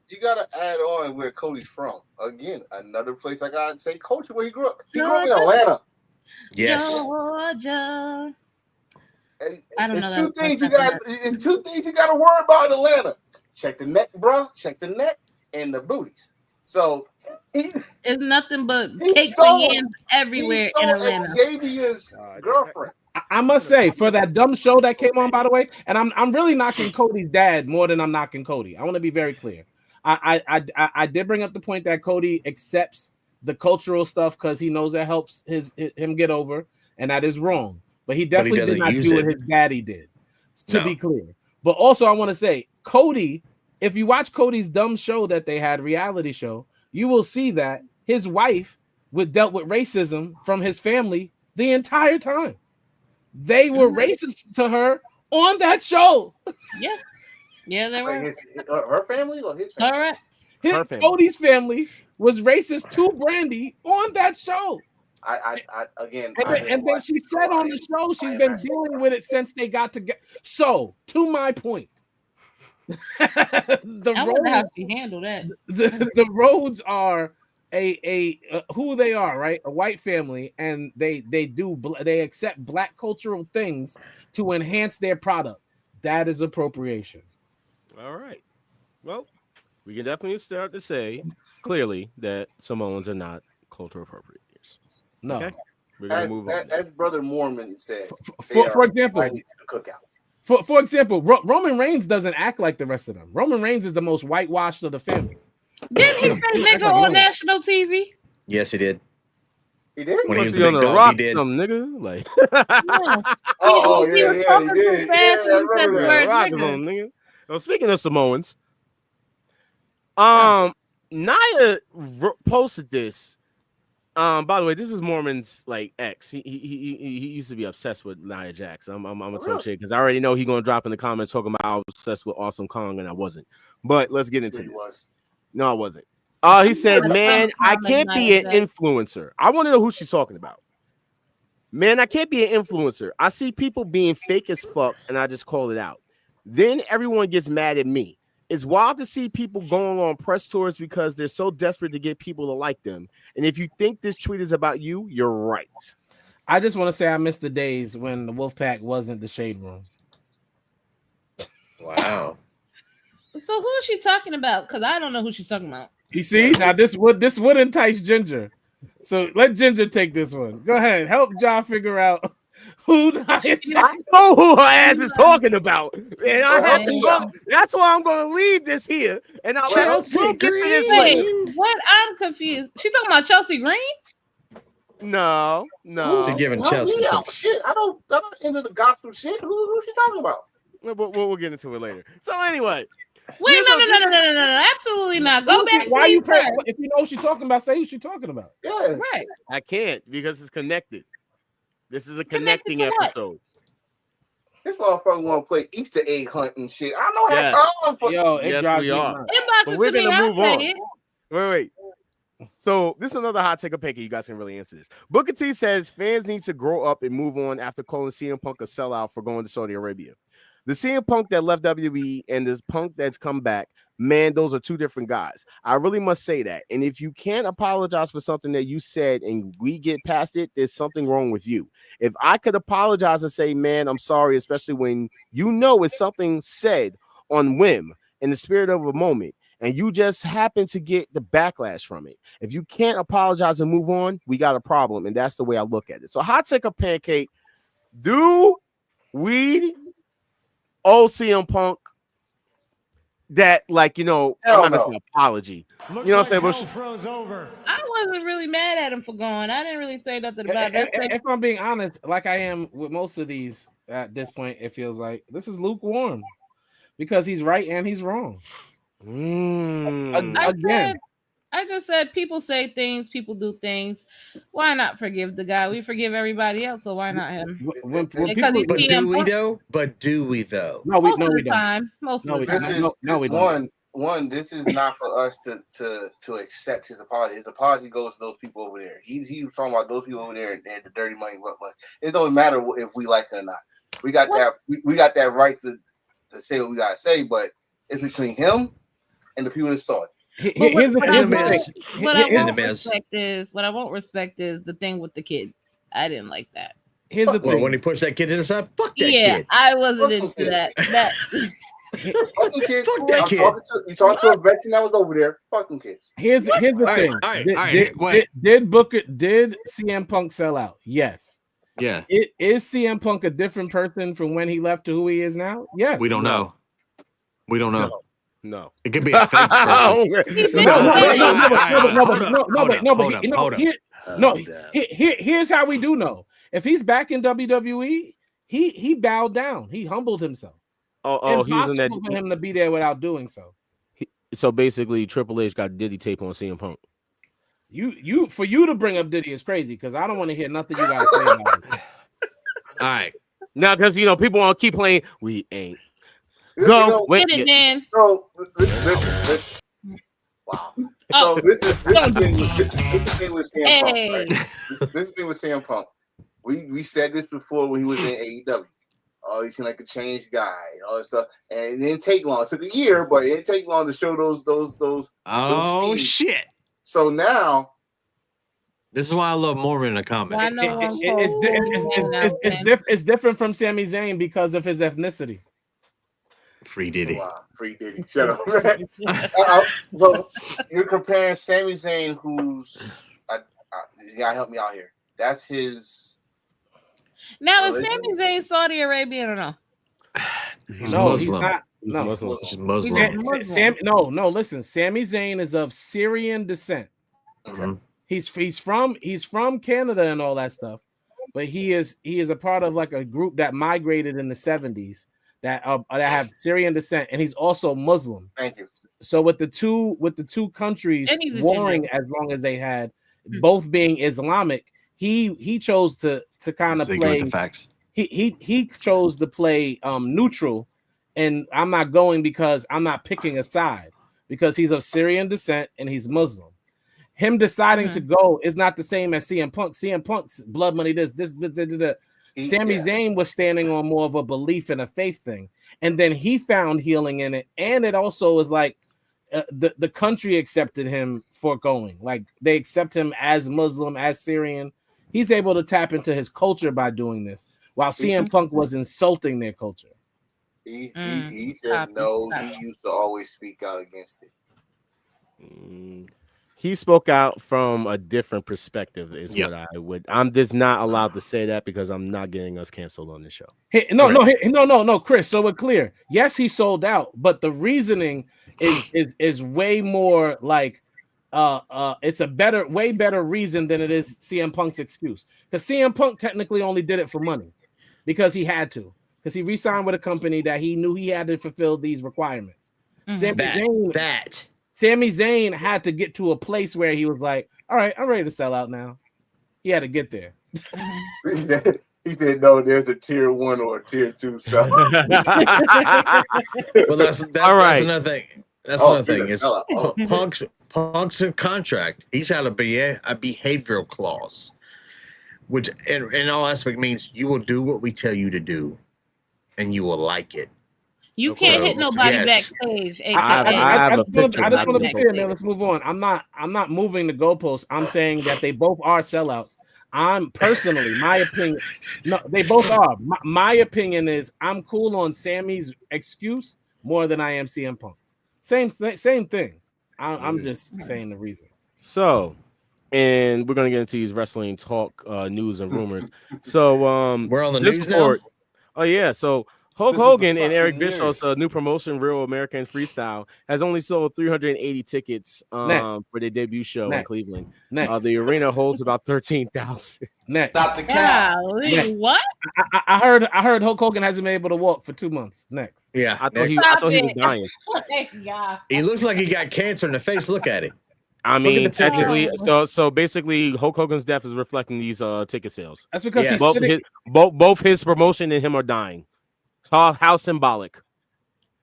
You gotta add on where Cody's from. Again, another place I gotta say culture where he grew up. He grew up in Atlanta. Yes. Georgia. I don't know. It's two things you gotta worry about in Atlanta. Check the neck, bro. Check the neck and the booties. So it's nothing but cakes and yams everywhere in Atlanta. Xavier's girlfriend. I must say, for that dumb show that came on, by the way, and I'm really knocking Cody's dad more than I'm knocking Cody. I want to be very clear. I did bring up the point that Cody accepts the cultural stuff because he knows that helps him get over, and that is wrong. But he definitely did not do what his daddy did, to be clear. But also, I want to say, Cody, if you watch Cody's dumb show that they had, reality show, you will see that his wife dealt with racism from his family the entire time. They were racist to her on that show. Yeah, they were. Her family or his family? Correct. Cody's family was racist to Brandy on that show. And then she said on the show she's been dealing with it since they got together. So, to my point, I wonder how she handled that. The Rhodes are who they are, right? A white family, and they accept black cultural things to enhance their product. That is appropriation. All right. Well, we can definitely start to say clearly that Samoans are not cultural appropriators. No. Okay? We're gonna move on. As Brother Mormon said, for example, cookout. For example, Roman Reigns doesn't act like the rest of them. Roman Reigns is the most whitewashed of the family. Didn't he say nigga on national TV? Yes, he did. He did? When he was on the rock, he did. Some nigga like. He did. Rock is on, nigga. Well, speaking of Samoans, Nia posted this. By the way, this is Mormon's like ex. He used to be obsessed with Nia Jax. I'm gonna talk shit because I already know he's gonna drop in the comments talking about I was obsessed with Awesome Kong and I wasn't. But let's get into this. No, I wasn't. He said, man, I can't be an influencer. I want to know who she's talking about. Man, I can't be an influencer. I see people being fake as fuck, and I just call it out. Then everyone gets mad at me. It's wild to see people going on press tours because they're so desperate to get people to like them. And if you think this tweet is about you, you're right. I just want to say I miss the days when the Wolfpack wasn't the shade room. Wow. So who is she talking about? Because I don't know who she's talking about. You see, now this would entice Ginger. So let Ginger take this one. Go ahead, help John figure out who I know who her ass is talking about, and I have to go. That's why I'm going to leave this here, and I'll get to this later. What? I'm confused. She talking about Chelsea Green? No. She's giving Chelsea some shit. I don't into the gospel shit. Who she talking about? We'll get into it later. So anyway. Wait, no, absolutely not. Go back. Why you pray? If you know what she's talking about, say who she's talking about. Yeah, right. I can't because it's connected. This is a connecting episode. This motherfucker want to play Easter egg hunt and shit. I don't have time for. Yo, yes, we are. But we're gonna move on. Wait. So this is another hot take of Peggy. You guys can really answer this. Booker T says fans need to grow up and move on after calling CM Punk a sellout for going to Saudi Arabia. The CM Punk that left WWE and this Punk that's come back, man, those are two different guys. I really must say that. And if you can't apologize for something that you said and we get past it, there's something wrong with you. If I could apologize and say, man, I'm sorry, especially when you know it's something said on whim in the spirit of a moment, and you just happen to get the backlash from it. If you can't apologize and move on, we got a problem. And that's the way I look at it. So hot take a pancake. Do we owe CM Punk that, like, I'm not gonna say apology. Looks you know what I'm like saying? froze over. I wasn't really mad at him for going. I didn't really say nothing about it. If I'm being honest, like I am with most of these at this point, it feels like this is lukewarm because he's right and he's wrong. Again. I just said people say things, people do things. Why not forgive the guy? We forgive everybody else, so why not him? But do we though? No, we most of the time. Most of the time. One, this is not for us to accept his apology. His apology goes to those people over there. He was talking about those people over there and the dirty money. But it don't matter if we like it or not. We got that. We got that right to say what we gotta say. But it's between him and the people that saw it. What I won't respect is the thing with the kid. I didn't like that. Here's the thing. When he pushed that kid to the side, fuck that kid. Yeah, I wasn't into that. Fucking kids. You talking to a veteran that was over there. Fucking kids. Here's the thing. Did CM Punk sell out? Yes. Yeah. Is CM Punk a different person from when he left to who he is now? Yes. We don't know. We don't know. No. It could be a fake Here's how we do know. If he's back in WWE, he bowed down. He humbled himself. He was in that for him to be there without doing so. So basically, Triple H got Diddy tape on CM Punk. You for you to bring up Diddy is crazy because I don't want to hear nothing you got to say about it. All right, now because people want to keep playing. We ain't. Go. Get it, Dan. So listen. Wow. So this is the thing with CM Punk. Right? This is the thing with CM Punk. We said this before when he was in AEW. Oh, he seemed like a changed guy, all that stuff, and it didn't take long. It took a year, but it didn't take long to show those. Oh shit! So now, this is why I love Mormon in the comments. It's different from Sami Zayn because of his ethnicity. Free Diddy. Wow, free Diddy. Shut up, man. So you're comparing Sami Zayn, who's you gotta help me out here. That's his. Now is Sami Zayn Saudi Arabian or no? He's Muslim. He's Muslim. Listen, Sami Zayn is of Syrian descent. Okay. He's from Canada and all that stuff, but he is a part of like a group that migrated in the 70s that have Syrian descent, and he's also Muslim. Thank you. So with the two countries warring as long as they had, both being Islamic, he chose to kind of play the facts. He chose to play neutral, and I'm not going because I'm not picking a side because he's of Syrian descent and he's Muslim. Him deciding to go is not the same as CM Punk. CM Punk's blood money. Sami Zayn was standing on more of a belief and a faith thing, and then he found healing in it. And it also was like the country accepted him for going. Like they accept him as Muslim, as Syrian. He's able to tap into his culture by doing this, while CM Punk was insulting their culture. He said no. He used to always speak out against it. He spoke out from a different perspective, is what I would. I'm just not allowed to say that because I'm not getting us canceled on the show. No, Chris. So we're clear. Yes, he sold out, but the reasoning is way more like it's a way better reason than it is CM Punk's excuse. Because CM Punk technically only did it for money because he had to, because he re-signed with a company that he knew he had to fulfill these requirements. Sami Zayn had to get to a place where he was like, all right, I'm ready to sell out now. He had to get there. He said, no, there's a tier 1 or a tier 2 seller. Well, that's all right. That's another thing. That's another thing. It's Punk's in contract. He's had a behavioral clause, which in all aspect means you will do what we tell you to do, and you will like it. You can't hit nobody backstage. I just want to be clear, man. Let's move on. I'm not moving the goalposts. I'm saying that they both are sellouts. I'm personally, my opinion. No, they both are. My opinion is I'm cool on Sammy's excuse more than I am CM Punk. Same thing. I'm just saying the reason. So, and we're gonna get into these wrestling talk, news and rumors. So, we're on the news now. Oh yeah. So Hulk Hogan and Eric Bischoff's new promotion, Real American Freestyle, has only sold 380 tickets for their debut show in Cleveland. The arena holds about 13,000. Stop the count. What? I heard Hulk Hogan hasn't been able to walk for 2 months. Next. Yeah, I thought he was dying. He looks like he got cancer in the face. Look at it. I mean, technically, so basically, Hulk Hogan's death is reflecting these ticket sales. That's because both his promotion and him are dying. How symbolic.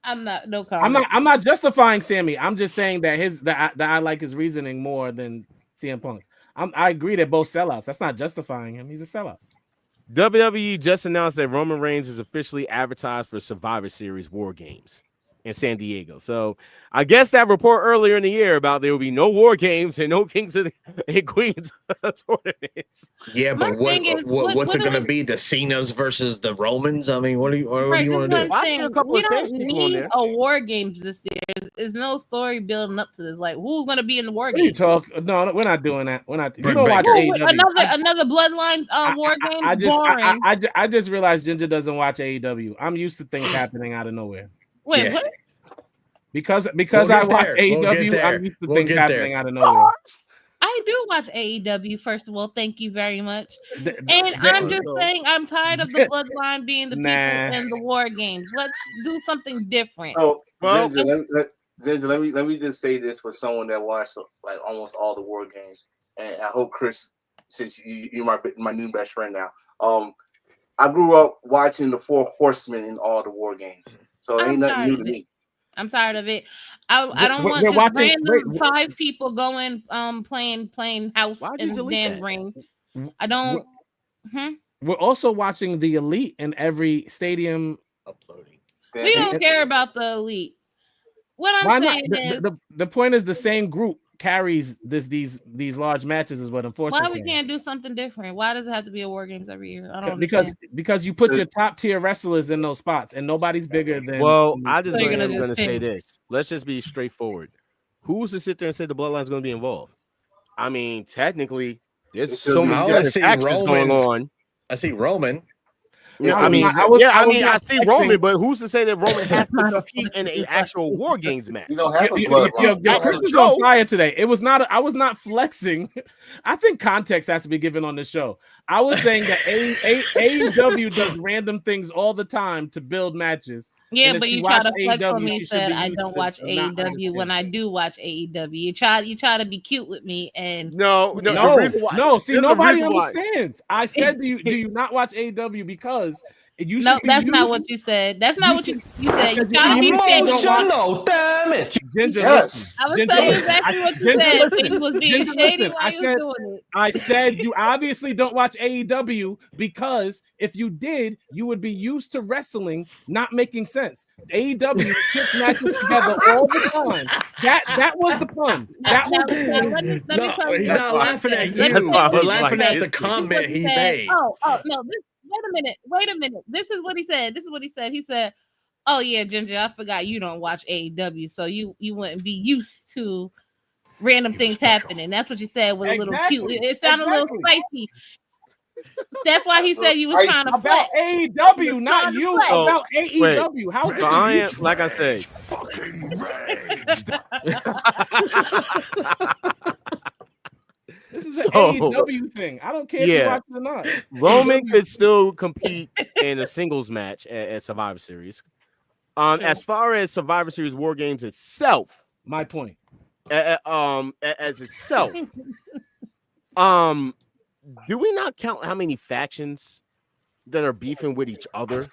I'm not justifying Sammy. I'm just saying that I like his reasoning more than CM Punk's. I agree they're both sellouts. That's not justifying him. He's a sellout. WWE just announced that Roman Reigns is officially advertised for Survivor Series War Games in San Diego. So I guess that report earlier in the year about there will be no War Games and no Kings and Queens tournaments. Yeah, but what's it going to be? The Cenas versus the Romans? I mean, what do you want to do? We don't need a War Games this year. There's no story building up to this. Like, who's going to be in the War Games? No, we're not doing that. We're not. You don't watch AEW. Another Bloodline War Game. I just realized Ginger doesn't watch AEW. I'm used to things happening out of nowhere. Wait, what? Because I watch AEW, I'm used to things happening out of nowhere. I do watch AEW, first of all. Thank you very much. I'm just saying I'm tired of the Bloodline being the people in the War Games. Let's do something different. Oh, Ginger, let me just say this for someone that watched like almost all the War Games, and I hope Chris, since you're my new best friend now, I grew up watching the Four Horsemen in all the War Games. So it ain't nothing new to me. I'm tired of it. I don't want just random 5 people going playing house in the damn ring. I don't. We're also watching the Elite in every stadium uploading. We don't care about the Elite. What I'm saying is the point is the same group carries these large matches is what unfortunately. Why we can't do something different? Why does it have to be a War Games every year? I don't because you put your top tier wrestlers in those spots and nobody's bigger than. Well, I just going to say this. Let's just be straightforward. Who's to sit there and say the Bloodline's going to be involved? I mean, technically, there's so many actions going on. I see Roman. Yeah, I see Roman, but who's to say that Roman has to compete in an actual War Games match? You don't have a Chris is on fire today. It was not. I was not flexing. I think context has to be given on the show. I was saying that AEW does random things all the time to build matches. Yeah, but you try to flex on me that I don't watch AEW when I do watch AEW. You try to be cute with me and no. See, nobody understands. I said, do you not watch AEW because You No, should be that's not using- what you said. That's not what you said. You Because found me saying- Emotional damage. Ginger, Yes. listen. I was Ginger, telling you listen. exactly what you Ginger, said. listen. And you was being Ginger, shady listen. while you was doing it. I said you obviously don't watch AEW because if you did, you would be used to wrestling not making sense. AEW puts matches together all the time. That was the pun. That was the Now, pun. let me No, tell you he's what not I laughing said. at Let you. me That's tell why I you was what laughing like, at the this- comment he said. made. Oh no! Wait a minute. This is what he said. He said, "Oh yeah, Ginger, I forgot you don't watch AEW, so you wouldn't be used to random things happening." That's what you said with a little cute. It sounded a little spicy. That's why he said you was trying to about play. AEW, not you. play. About AEW. How is So this? I am, like I said, This is an So, AEW thing. I don't care if you yeah. watch it or not. Roman could still compete in a singles match at Survivor Series. As far as Survivor Series War Games itself, My point. as itself, do we not count how many factions that are beefing with each other?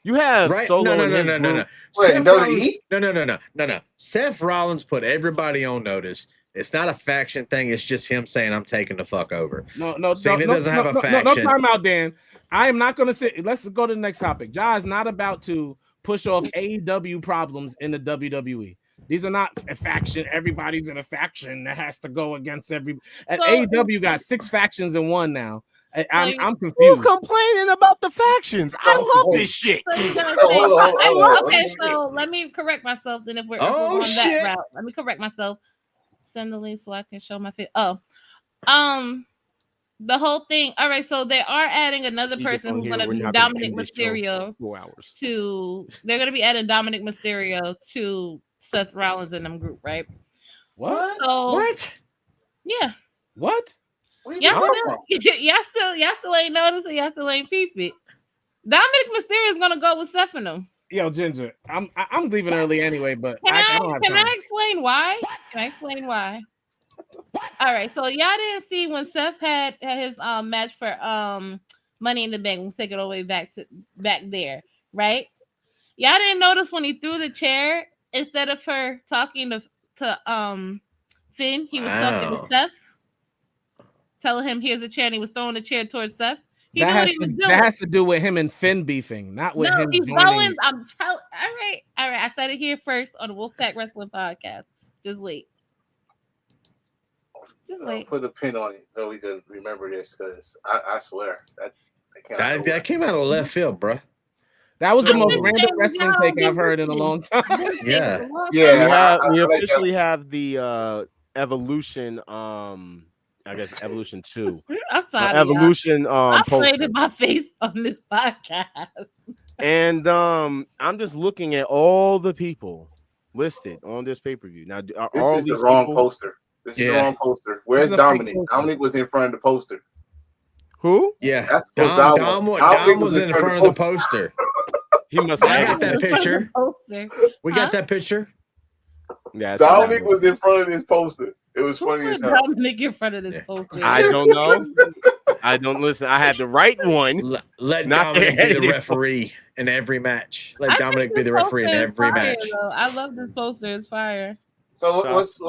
You have Right? Solo No. and his Wait, group. in WWE? No. Seth Rollins put everybody on notice. It's not a faction thing. It's just him saying, "I'm taking the fuck over." No, Cena no, doesn't have a no, faction. No, time out, Dan. I am not going to say. Let's go to the next topic. Ja is not about to push off AEW problems in the WWE. These are not a faction. Everybody's in a faction that has to go against every. At AEW got 6 factions in one now. I'm Who's confused. complaining about the factions? I love this shit. So you're gonna Hold on. okay, so let me correct myself. Then if we're on that route, let me correct myself. Send the link so I can show my face. Oh, the whole thing. All right, so they are adding another person who's gonna be Dominic Mysterio to. They're gonna be adding Dominic Mysterio to Seth Rollins in them group, right? What? So What? Yeah. What? Y'all still ain't noticing. Y'all still ain't peep it. Dominic Mysterio is gonna go with Seth and them. Yo, Ginger, I'm leaving early anyway, but Can I don't have Can time. I explain why? All right, so y'all didn't see when Seth had his match for Money in the Bank. We'll take it all the way back there, right? Y'all didn't notice when he threw the chair instead of her talking to Finn, he was talking to Seth, telling him here's a chair, and he was throwing the chair towards Seth. That has to do with him and Finn beefing, not with him he's joining. going. I'm telling. All right. I said it here first on the Wolfpack Wrestling Podcast. Just wait. Put a pin on it so we can remember this, because I swear that came out of left field, bro. That was the most random wrestling take I've heard in a long time. Yeah. We officially have the Evolution. I guess Evolution 2. I'm sorry. Evolution. I poster. played my face on this podcast. And I'm just looking at all the people listed on this pay-per-view. Now, are all this these is the wrong people... poster. This is the wrong poster. Where's Dominic? Dominic was in front of the poster. Who? Yeah. That's Dom was in front of the poster. He must I have got that picture. We got that picture. Yeah, Dominic was in front of this poster. It was funny as hell. Dominic in front of this poster. I don't know. I don't listen. I had the right one. Let Dominic be the referee in every match. Let Dominic be the referee in every match. Though. I love this poster. It's fire. So what's the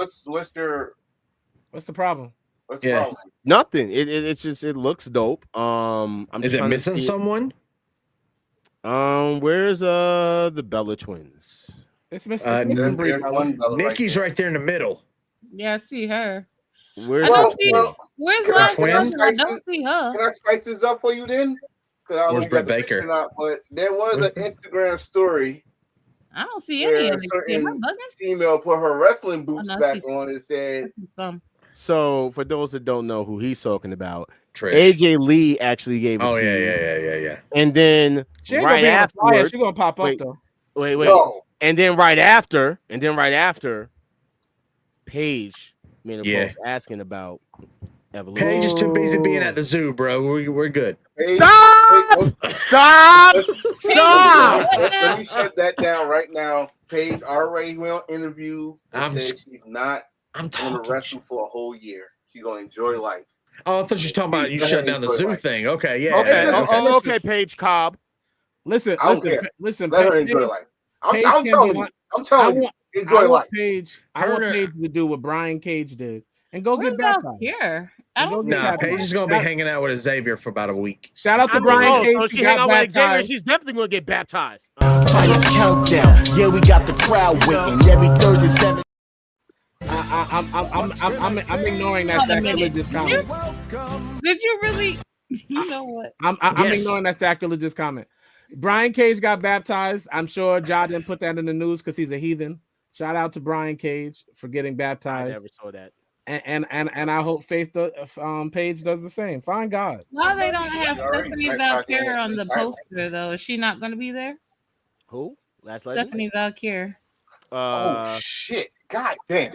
problem? What's the problem? Nothing. It's just it looks dope. Is it missing someone? Where's the Bella twins? It's missing Nikki's right there in the middle. Yeah, I see her. Where's Where's last person? I don't see her. Can I spice this up for you then? Where's Britt Baker? But there was an Instagram story. I don't see any of certain female put her wrestling boots back on and said. So, for those that don't know who he's talking about, AJ Lee actually gave it to you. Yeah. And then right after, she's gonna pop up though. Wait. No. And then right after, Paige made a post asking about Evolution. Paige is too busy being at the zoo, bro. We're good. Stop! Let me shut that down right now. Paige already went on interview and said she's not going to wrestle for a whole year. She's going to enjoy life. Oh, I thought you were talking about you shut down the zoo thing. Okay, yeah. Okay, Paige Cobb. Listen, I don't care. listen. Let her enjoy life. I'm telling you. Enjoy life. I want Paige to do what Brian Cage did and go get baptized. Here, Paige is gonna be hanging out with Xavier for about a week. Shout out to Brian Cage. So she hang out with Xavier. She's definitely gonna get baptized. Final countdown. Yeah, we got the crowd waiting every Thursday 7. I'm ignoring that sacrilegious comment. Did you really? You know what? I'm ignoring that sacrilegious comment. Brian Cage got baptized. I'm sure Ja didn't put that in the news because he's a heathen. Shout out to Brian Cage for getting baptized. I never saw that. And I hope Paige does the same. Find God. Why they don't have Stephanie Valkyrie on the poster though? Is she not going to be there? Who? Last Stephanie legend? Valkyrie. Oh shit! God damn.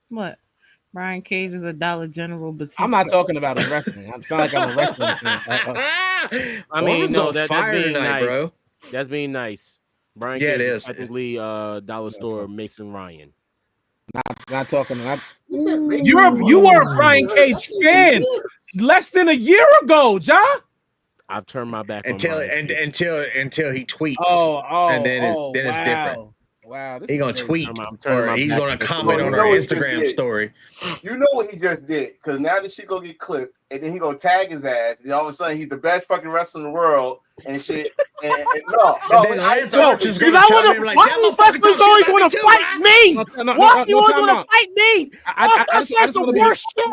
What? Brian Cage is a Dollar General Batista. I'm not talking about a wrestling. I'm sound like I'm a wrestling fan. I mean, no, that's being tonight, nice, bro. That's being nice. Brian Yeah, Cage it is is. technically Dollar Store Mason Ryan. Not talking. You were a Brian Cage fan less than a year ago, Ja. I've turned my back until on Brian until he tweets. And then it's different. Wow, he's gonna tweet or he's gonna comment on our Instagram story. You know what he just did? Because now this shit gonna get clipped, and then he gonna tag his ass, and all of a sudden he's the best fucking wrestler in the world, and shit. And no, because why do wrestlers always want to fight me? Why do you always want to fight me? That's the worst shit.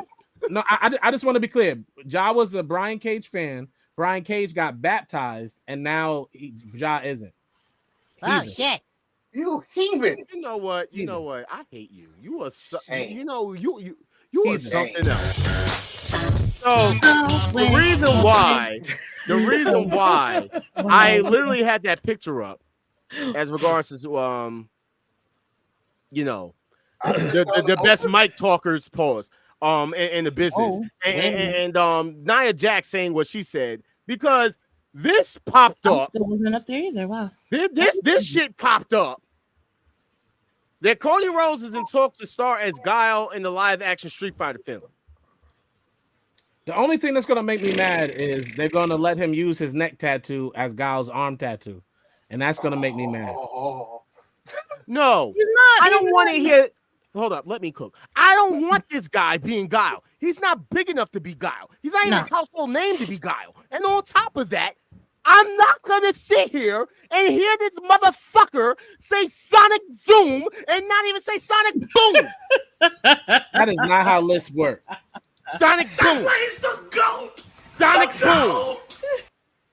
No, I just want to be clear. Ja was a Brian Cage fan. Brian Cage got baptized, and now Ja isn't. Oh shit. You heathen. You know what? You know what? I hate you. You are so, Shame. you know, you are something Shame. else. So the reason why I literally had that picture up as regards to you know, the best mic talkers pause in the business. And Nia Jax saying what she said because this popped up. It wasn't up there either. Wow. This shit popped up. That Cody Rhodes is in talks to star as Guile in the live-action Street Fighter film. The only thing that's gonna make me mad is they're gonna let him use his neck tattoo as Guile's arm tattoo, and that's gonna make me mad. No, I don't want to hear. Hold up, let me cook. I don't want this guy being Guile. He's not big enough to be Guile. He's not even a household name to be Guile. And on top of that, I'm not gonna sit here and hear this motherfucker say Sonic Zoom and not even say Sonic Boom. That is not how lists work. Sonic Boom. That's why he's the GOAT. Sonic Boom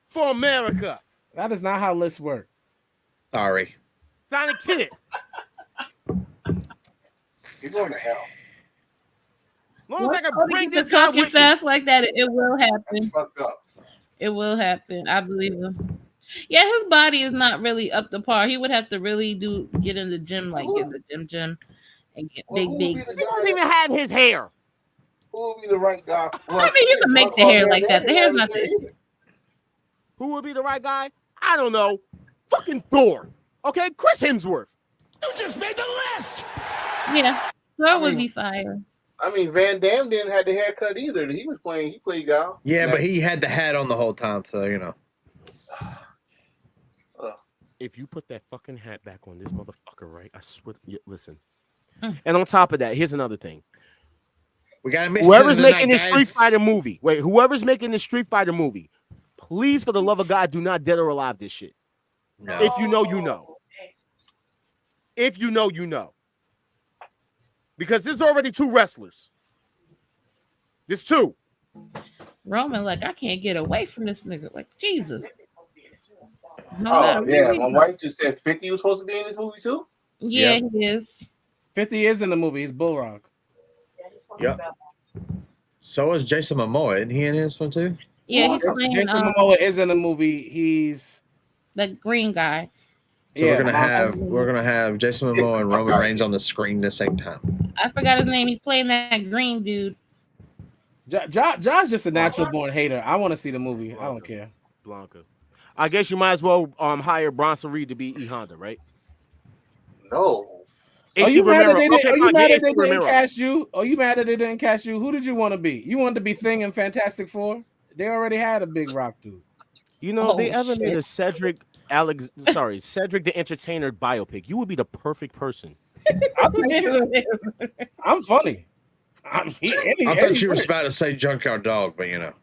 for America. That is not how lists work. Sorry. Sonic Kid. He's going to hell. As long as I can bring Cody this guy talking with fast like that, it will happen. That's fucked up. It will happen. I believe him. Yeah, his body is not really up to par. He would have to really get in the gym, like get the gym, and get big. He doesn't even have his hair. Who will be the right guy? I mean, you can make the hair like that. The hair's not the issue. Who would be the right guy? I don't know. Fucking Thor. Okay, Chris Hemsworth. You just made the list. Yeah, Thor would be fire. I mean, Van Damme didn't have the haircut either. He played Guile. Yeah, but he had the hat on the whole time, so you know. If you put that fucking hat back on this motherfucker, right? I swear. Listen. And on top of that, here's another thing. We gotta miss whoever's making this Street Fighter movie. Wait, whoever's making this Street Fighter movie, please, for the love of God, do not dead or alive this shit. No. If you know, you know. If you know, you know. Because there's already 2 wrestlers. There's 2. Roman, like, I can't get away from this nigga. Like, Jesus. No, yeah. My wife just said 50 was supposed to be in this movie too. Yeah, he is. 50 is in the movie. He's Bullrock. Yep. So is Jason Momoa. Isn't he in this one too? Yeah, he's playing. Jason Momoa is in the movie. He's the green guy. So we're gonna have Jason Momoa and Roman Reigns on the screen at the same time. I forgot his name. He's playing that green dude. John's just a natural born hater. I want to see the movie. I don't care. Blanca. I guess you might as well hire Bronson Reed to be E Honda, right? No. Are you mad that they didn't cast you? Are you mad that they didn't cast you? Who did you want to be? You wanted to be Thing in Fantastic Four? They already had a big rock dude. You know, they ever made a Cedric Cedric the Entertainer biopic. You would be the perfect person. I'm funny. I thought you were about to say Junkyard Dog, but you know.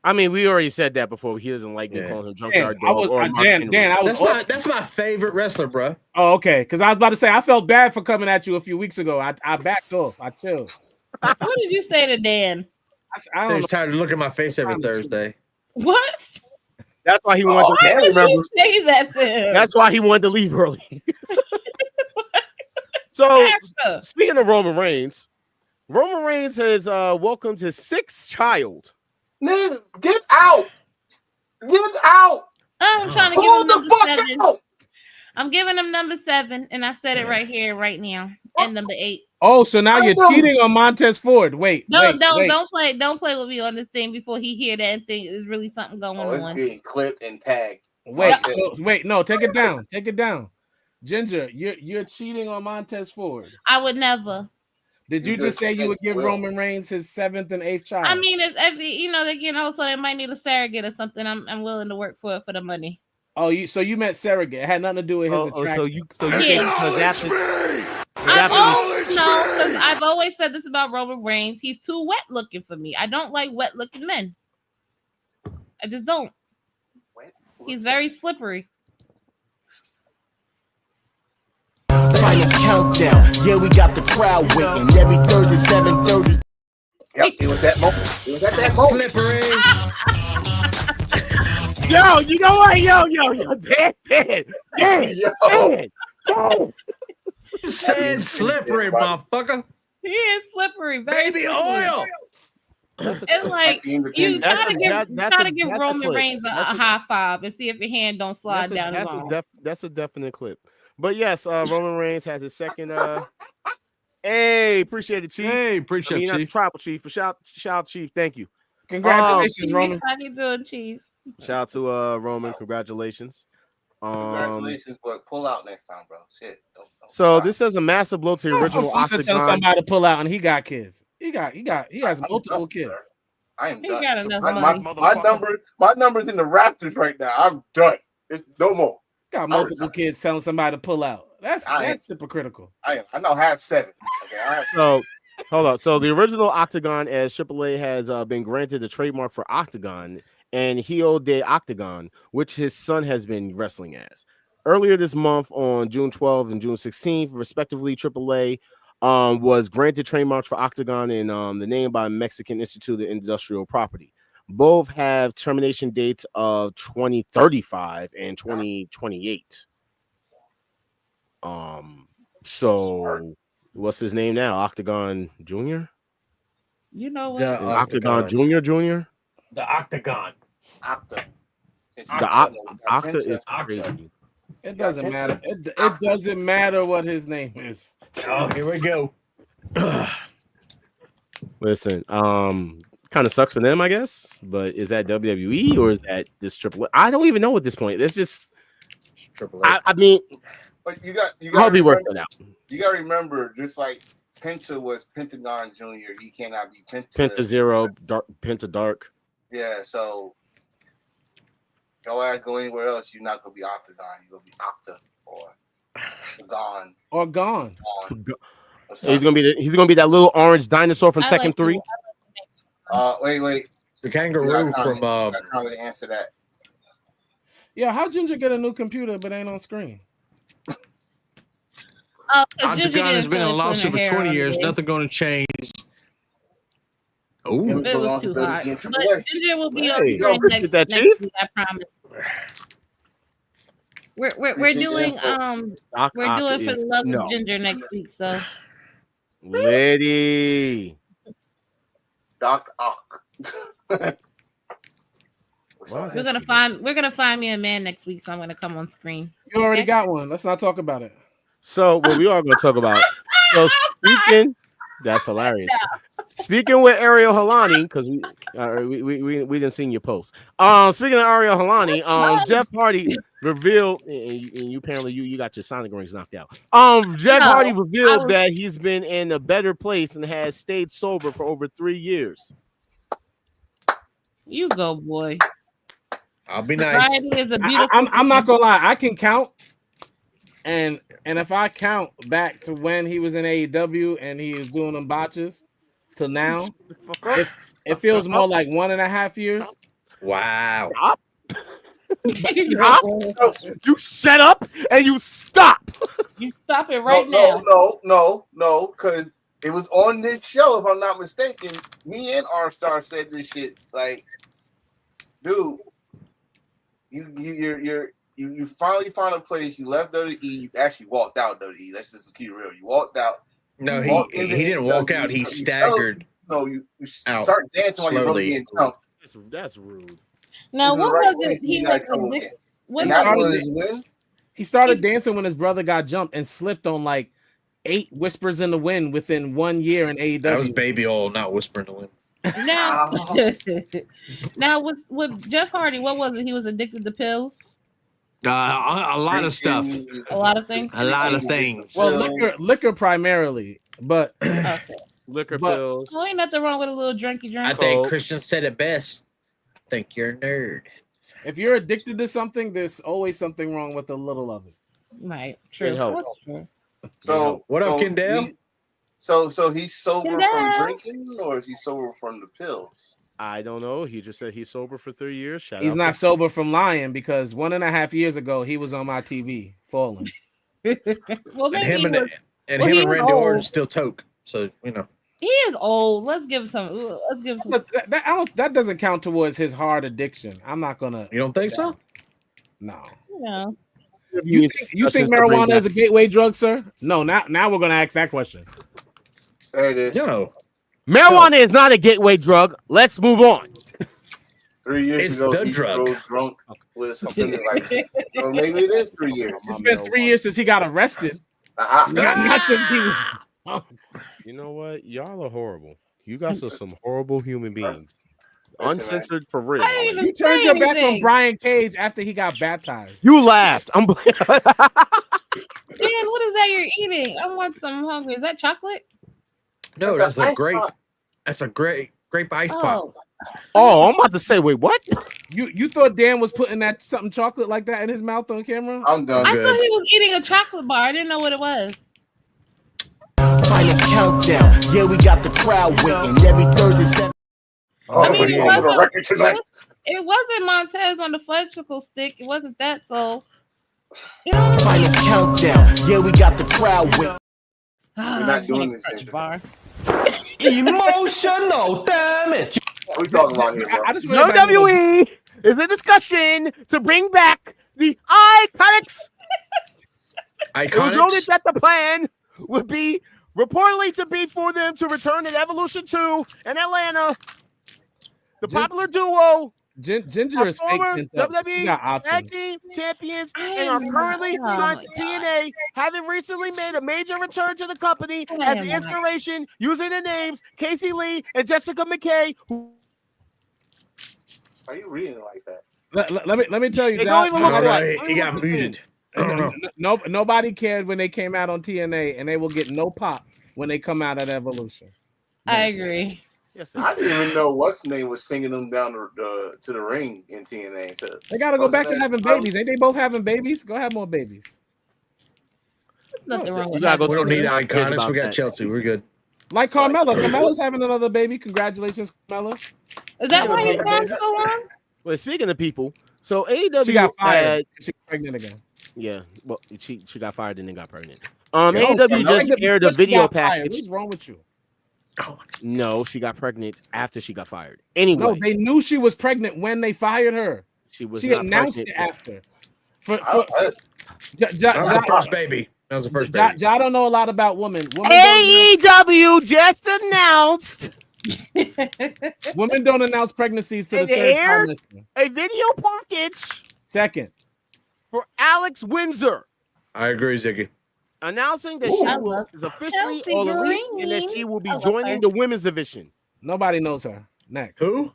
I mean, we already said that before. He doesn't like me calling him Junkyard Dog. That's my favorite wrestler, bro. Oh, okay. Because I was about to say I felt bad for coming at you a few weeks ago. I backed off. I chilled. What did you say to Dan? I was tired of looking at my face every Thursday. What? That's why he wanted to you say that to him? That's why he wanted to leave early. So, speaking of Roman Reigns has welcomed his 6th child. Nigga, get out! Get out! I'm trying to give him number 7. Out. I'm giving him number 7, and I said it right here, right now, and number 8. Oh, so now you're cheating on Montez Ford. Wait, don't play with me on this thing before he hear that and think there's really something going on. It's being clipped and tagged. Wait, no, take it down. Take it down. Ginger, you're cheating on Montez Ford. I would never. Did you just say you would give Roman Reigns his 7th and 8th child? I mean, if so they might need a surrogate or something. I'm willing to work for it for the money. Oh, you meant surrogate. It had nothing to do with his attraction. Because I've always said this about Roman Reigns. He's too wet looking for me. I don't like wet looking men. I just don't. He's very slippery. Final countdown. Yeah, we got the crowd waiting. Every Thursday, 7:30. Yep, it was that moment. It was at that moment. Slippery. Yo, you know what? Yo, Dan. Said slippery, motherfucker. He is slippery, very baby slippery. oil. It's like you try to give Roman Reigns a high five and see if your hand don't slide down his arm. That's a definite clip. But yes, Roman Reigns had his 2nd. Hey, appreciate it, Chief. Hey, appreciate it, Chief. Tribal Chief. Shout out, Chief. Thank you. Congratulations, Roman. How you doing, Chief? Shout out to Roman. Congratulations. Congratulations, but pull out next time, bro. Shit. Don't this is a massive blow to the original Octagon. Tell somebody to pull out, and he got kids. He has multiple kids. I am he done. Got enough money. My number's in the Raptors right now. I'm done. It's no more. Got multiple kids telling somebody to pull out. That's hypocritical. I know have 7. Okay, so hold up. So the original Octagon, as AAA has been granted the trademark for Octagon and Heel de Octagon, which his son has been wrestling as. Earlier this month, on June 12th and June 16th, respectively, AAA was granted trademarks for Octagon and the name by Mexican Institute of Industrial Property. Both have termination dates of 2035 and 2028. So what's his name now? Octagon Junior? You know what? Octagon Junior? The Octagon. Octa. The Octa is crazy. It doesn't matter. It doesn't matter what his name is. Oh, here we go. Listen, kind of sucks for them, I guess. But is that WWE or is that this AAA? I don't even know at this point. It's just AAA. I mean, but you got probably work that out. You got to remember, just like Penta was Pentagon Junior, he cannot be Penta Zero, Penta Dark. Yeah, so your ass go anywhere else, you're not gonna be Octagon. You're gonna be Octa or Gone. He's gonna be that little orange dinosaur from Tekken 3. Wait. The kangaroo from I can't really answer that. Yeah, how Ginger get a new computer but ain't on screen? Octagon has been in a lawsuit for 20 years. Nothing going to change. Oh, it was too hot. But Ginger will be on next week, I promise. We're doing we're doing for the love of Ginger next week. So, lady, Doc Ock. We're gonna find me a man next week. So I'm gonna come on screen. You already got one. Let's not talk about it. So what we are going to talk about. So speaking, that's hilarious. Speaking with Ariel Helwani, because we didn't see your post. Speaking of Ariel Helwani, Jeff Hardy revealed, and you apparently you got your sonic rings knocked out. Jeff Hardy revealed that he's been in a better place and has stayed sober for over 3 years. You go, boy. I'll be nice. Variety is a beautiful. I'm not gonna lie. I can count, and if I count back to when he was in AEW and he was doing them botches to now, it feels more like 1.5 years. Wow. Stop. You shut up and you stop. You stop it right now. No, because it was on this show, if I'm not mistaken. Me and R-Star said this shit. Like, dude, you finally found a place. You left WWE. You actually walked out WWE. Let's just keep it real. You walked out. No, he didn't walk out. He staggered. You start dancing while you're really getting jumped. That's rude. Now, what was it? He was He started dancing when his brother got jumped and slipped on like 8 whispers in the wind within 1 year in AEW. That was baby oil, not whispering the wind. Now with Jeff Hardy, what was it? He was addicted to pills. A lot of stuff. A lot of things. A lot of things. Well, liquor primarily, but liquor pills. Well, ain't nothing wrong with a little drinky drink. I think Christian said it best. I think you're a nerd. If you're addicted to something, there's always something wrong with a little of it. Right. True. True. So what up, Kendall? So he's sober from drinking, or is he sober from the pills? I don't know. He just said he's sober for 3 years. He's not sober from lying because 1.5 years ago he was on my TV falling. Well, and him and Randy Orton still toke. So you know. He is old. Let's give some. That doesn't count towards his hard addiction. I'm not gonna. You don't think so? No. No. You think marijuana is a gateway drug, sir? No. Now we're gonna ask that question. There it is. No. Marijuana is not a gateway drug. Let's move on. 3 years It's ago, the he drug. rode drunk with something like, or maybe it is 3 years. It's been 3 years since he got arrested. Not since he was. You know what? Y'all are horrible. You guys are some horrible human beings. Uncensored for real. You turned your back on Brian Cage after he got baptized. You laughed. Dan, what is that you're eating? I want some hungry. Is that chocolate? No, that's a grape. That's a grape ice pop. Oh, I'm about to say, wait, what? You thought Dan was putting that something chocolate like that in his mouth on camera? I'm done. I thought he was eating a chocolate bar. I didn't know what it was. Final countdown. Yeah, we got the crowd waiting every Thursday. 7. I mean, it wasn't Montez on the flexible stick. It wasn't that. So, you know. Final countdown. Yeah, we got the crowd waiting. We're not doing this. Bar. Emotional damage. What are we talking about here, bro? WWE is a discussion to bring back the Iconics. It was noted that the plan would be reportedly to be for them to return in Evolution 2 in Atlanta. The popular duo Ginger is former fake. WWE Tag Team Champions and are currently signed to TNA, having recently made a major return to the company as an inspiration using the names Casey Lee and Jessica McKay. Are you reading it like that? Let me tell you, They don't even look alike. He got muted. Nobody cared when they came out on TNA, and they will get no pop when they come out at Evolution. I agree. Yes, I didn't even know what's name was singing them down to the ring in TNA. They got to go back to having babies. Ain't they both having babies? Go have more babies. Nothing wrong We with that. don't need Iconics. We got Chelsea. We're good. Like Carmella. Carmella's having another baby. Congratulations, Carmella. Is that why he's gone so long? Well, speaking of people, so AEW She got fired. She's pregnant again. Yeah, well, she got fired and then got pregnant. AEW just aired a video package. What's wrong with you? No, she got pregnant after she got fired. Anyway, No, they knew she was pregnant when they fired her. She announced it after. That was the first baby. That was the first baby. I don't know a lot about women. AEW just announced Women don't announce pregnancies to the They third aired trimester. a video package Second. for Alex Windsor, I agree, Ziggy. announcing that she is officially Chelsea all elite Green. and that she will be I love joining her. the women's division. Nobody knows her. Next. Who?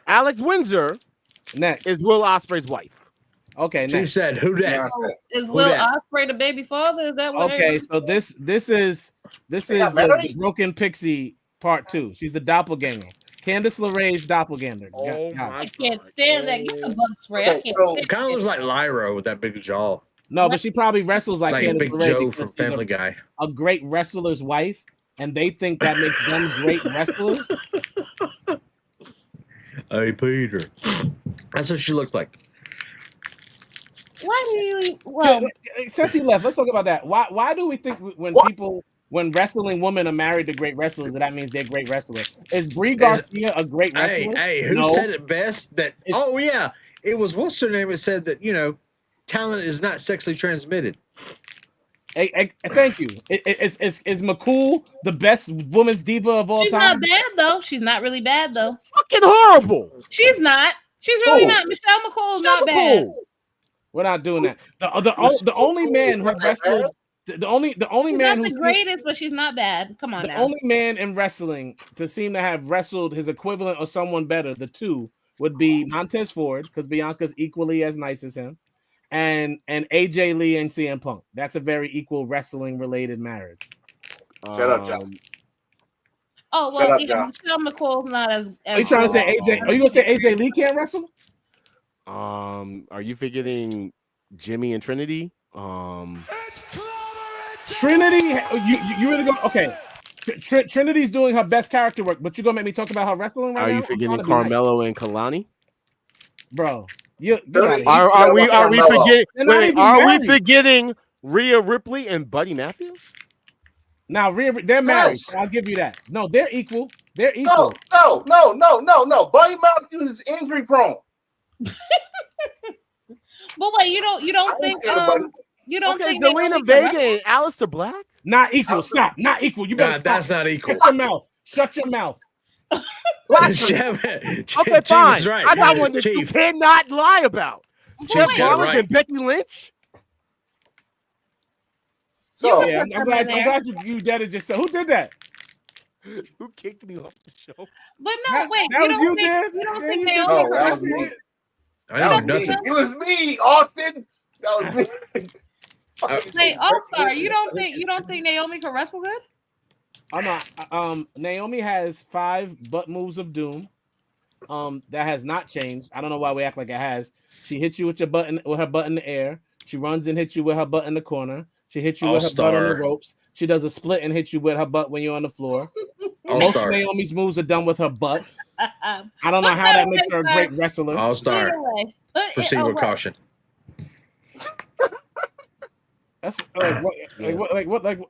Alex Windsor Next. is Will Ospreay's wife. Okay, She next. said, "Who that?" Is Will dat? Ospreay the baby father? Is that what? Okay, so this is got the married? Broken Pixie part 2. She's the doppelganger. Candice LeRae's doppelganger. I can't stand that. Get the bug spray. I can't stand It kind of looks like Lyra with that big jaw. No, but she probably wrestles like Candice Big LeRae Joe because from Family Guy. A great wrestler's wife, and they think that makes them great wrestlers. Hey, Peter. That's what she looks like. Why do you? Well, since he left, let's talk about that. Why do we think when wrestling women are married to great wrestlers, that means they're great wrestlers? Is Brie Garcia a great wrestler? Hey, who said it best? That it was what's her name? It said that talent is not sexually transmitted. Thank you. Is McCool the best women's diva of all time? She's not bad though. She's not really bad though. She's fucking horrible. She's not. She's really not. Michelle McCool is not bad. We're not doing that. The only man who wrestled. The only man who's the greatest, but she's not bad. Come on, the only man in wrestling to seem to have wrestled his equivalent or someone better, the two would be Montez Ford, because Bianca's equally as nice as him, and AJ Lee and CM Punk. That's a very equal wrestling related marriage. Shut up, John. Oh well, Michelle McCool's not as. Are you trying to say AJ? Are you gonna say AJ Lee can't wrestle? Are you forgetting Jimmy and Trinity? Trinity, you really go okay. Trinity's doing her best character work, but you're gonna make me talk about her wrestling right now? Are you forgetting Carmelo and Kalani? Bro, are we forgetting? Wait, are we forgetting Rhea Ripley and Buddy Matthews? Now they're married. So I'll give you that. No, they're equal. They're equal. No. Buddy Matthews is injury prone. But wait, you don't think you don't think Zelina Vega and Aleister Black? Not equal. Stop. Not equal. You better stop. That's not equal. Shut your mouth. Okay, fine. Right. I got one that you cannot lie about. Seth Rollins and Becky Lynch. So yeah, I'm glad you did it just so. Who did that? Who kicked me off the show? But no, wait. You don't think Naomi? No, that was me. That was me. It was me, Austin. That was me. Wait, All-Star, you don't think Naomi can wrestle good? I'm not. Naomi has 5 butt moves of doom. That has not changed. I don't know why we act like it has. She hits you with her butt in the air. She runs and hits you with her butt in the corner. She hits you with her butt on the ropes. She does a split and hits you with her butt when you're on the floor. Most of Naomi's moves are done with her butt. I don't know how that makes her a great wrestler. All-Star. Proceed with caution. That's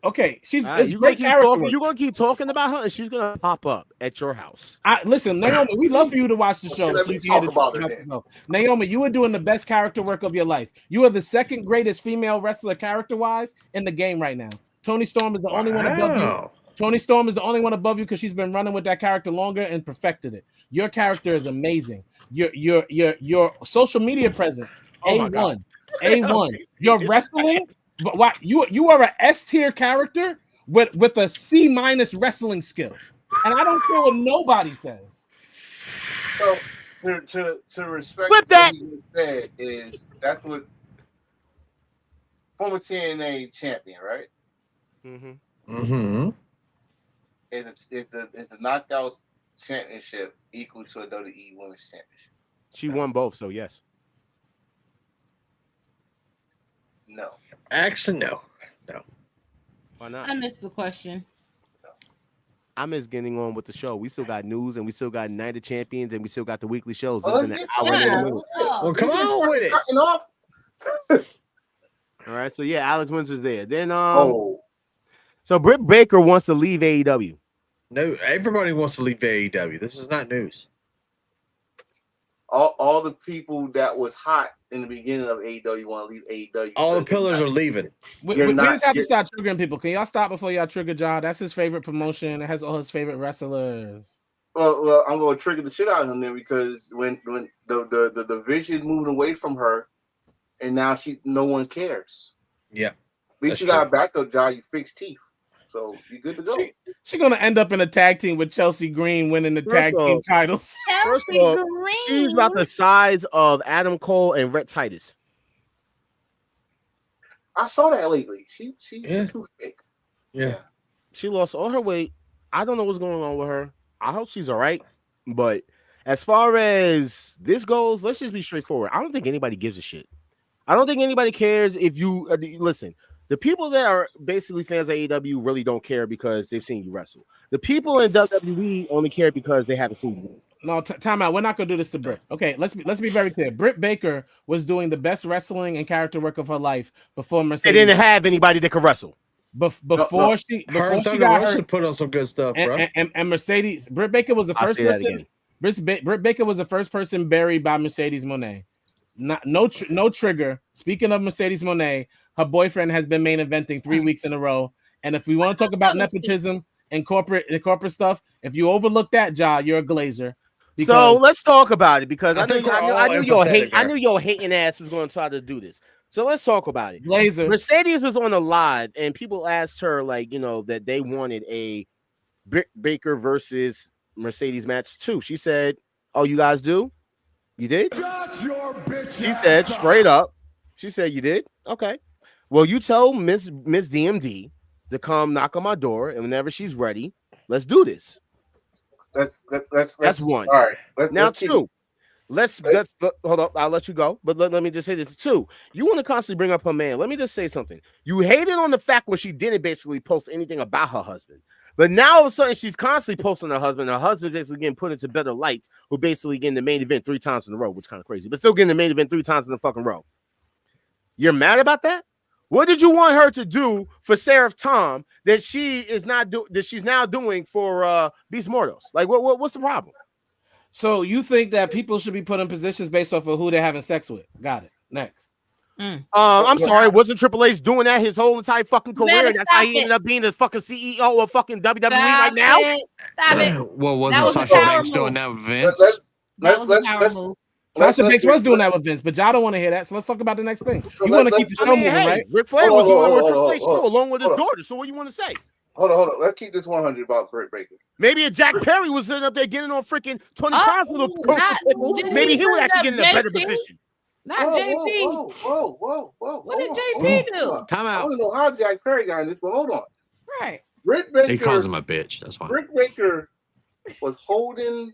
okay. She's you great character. You're gonna keep talking about her, and she's gonna pop up at your house. Listen, Naomi, we love for you to watch the show. So you can talk about her. Naomi, you are doing the best character work of your life. You are the second greatest female wrestler character-wise in the game right now. Toni Storm is the only one above you. Toni Storm is the only one above you because she's been running with that character longer and perfected it. Your character is amazing. Your social media presence, A1. A1. Your wrestling. But why you are an S tier character with a C- wrestling skill, and I don't care what nobody says. So to respect what that said is that's what former TNA champion, right? Is the Knockouts championship equal to a WWE Women's Championship? She won both, so yes. No. Actually, no. Why not? I missed the question. I miss getting on with the show. We still got news, and we still got Night of Champions, and we still got the weekly shows. Well, come on with it. All right, so yeah, Alex Windsor's there. Then so Britt Baker wants to leave AEW. No, everybody wants to leave AEW. This is not news. All the people that was hot in the beginning of AEW want to leave AEW. All the pillars are leaving. We just have to start triggering people. Can y'all stop before y'all trigger John? That's his favorite promotion. It has all his favorite wrestlers. Well, I'm going to trigger the shit out of him then because when the division moving away from her, and now no one cares. Yeah, at least you got a backup job. You fix teeth, so you good to go. She's gonna end up in a tag team with Chelsea Green winning the tag team titles. First of all, she's about the size of Adam Cole and Rhett Titus. I saw that lately. She's too thick. Yeah, she lost all her weight. I don't know what's going on with her. I hope she's all right. But as far as this goes, let's just be straightforward. I don't think anybody gives a shit. I don't think anybody cares if you listen. The people that are basically fans of AEW really don't care because they've seen you wrestle. The people in WWE only care because they haven't seen you. No, time out. We're not gonna do this to Britt. Okay, let's be very clear. Britt Baker was doing the best wrestling and character work of her life before Mercedes. They didn't have anybody that could wrestle. Before she got hurt, put on some good stuff, bro. And Mercedes, Britt Baker was the first person. Britt Baker was the first person buried by Mercedes Moné. No trigger. Speaking of Mercedes Moné, her boyfriend has been main eventing 3 weeks in a row. And if we want to talk about nepotism and corporate stuff, if you overlook that, Ja, you're a glazer. So let's talk about it because I knew your hating ass was going to try to do this. So let's talk about it. Glazer. Mercedes was on a live and people asked her that they wanted a Britt Baker versus Mercedes match too. She said, "Oh, you guys do? You did?" She said straight up. She said, "You did? Okay. Well, you tell Miss DMD to come knock on my door, and whenever she's ready, let's do this." That's one. All right. Now two. Let's hold up. I'll let you go, but let me just say this too. You want to constantly bring up her man. Let me just say something. You hated on the fact when she didn't basically post anything about her husband, but now all of a sudden she's constantly posting her husband. Her husband basically getting put into better lights. Who basically getting the main event 3 times in a row, which is kind of crazy, but still getting the main event 3 times in a fucking row. You're mad about that? What did you want her to do for Seraph Tom that she is not that she's now doing for Beast Mortals? Like what's the problem? So you think that people should be put in positions based off of who they're having sex with? Got it. Next. I'm sorry, wasn't Triple H doing that his whole entire fucking career? That's how he ended up being the fucking CEO of fucking WWE right now. Stop it. Well, wasn't Sasha Banks doing that with Vince? Sasha Banks was doing that with Vince, but y'all don't want to hear that. So let's talk about the next thing. You want to keep the show moving, right? Ric Flair was doing it with Triple H too, along with his daughter. So what do you want to say? Hold on. Let's keep this 100 about Britt Baker. Maybe if Jack Perry was sitting up there getting on freaking Tony Khan's little maybe he would actually get in a better position. Not JP. Whoa. What did JP do? Time out. I don't know how Jack Perry got in this, but hold on. Right. Britt Baker. He calls him a bitch. That's why. Britt Baker was holding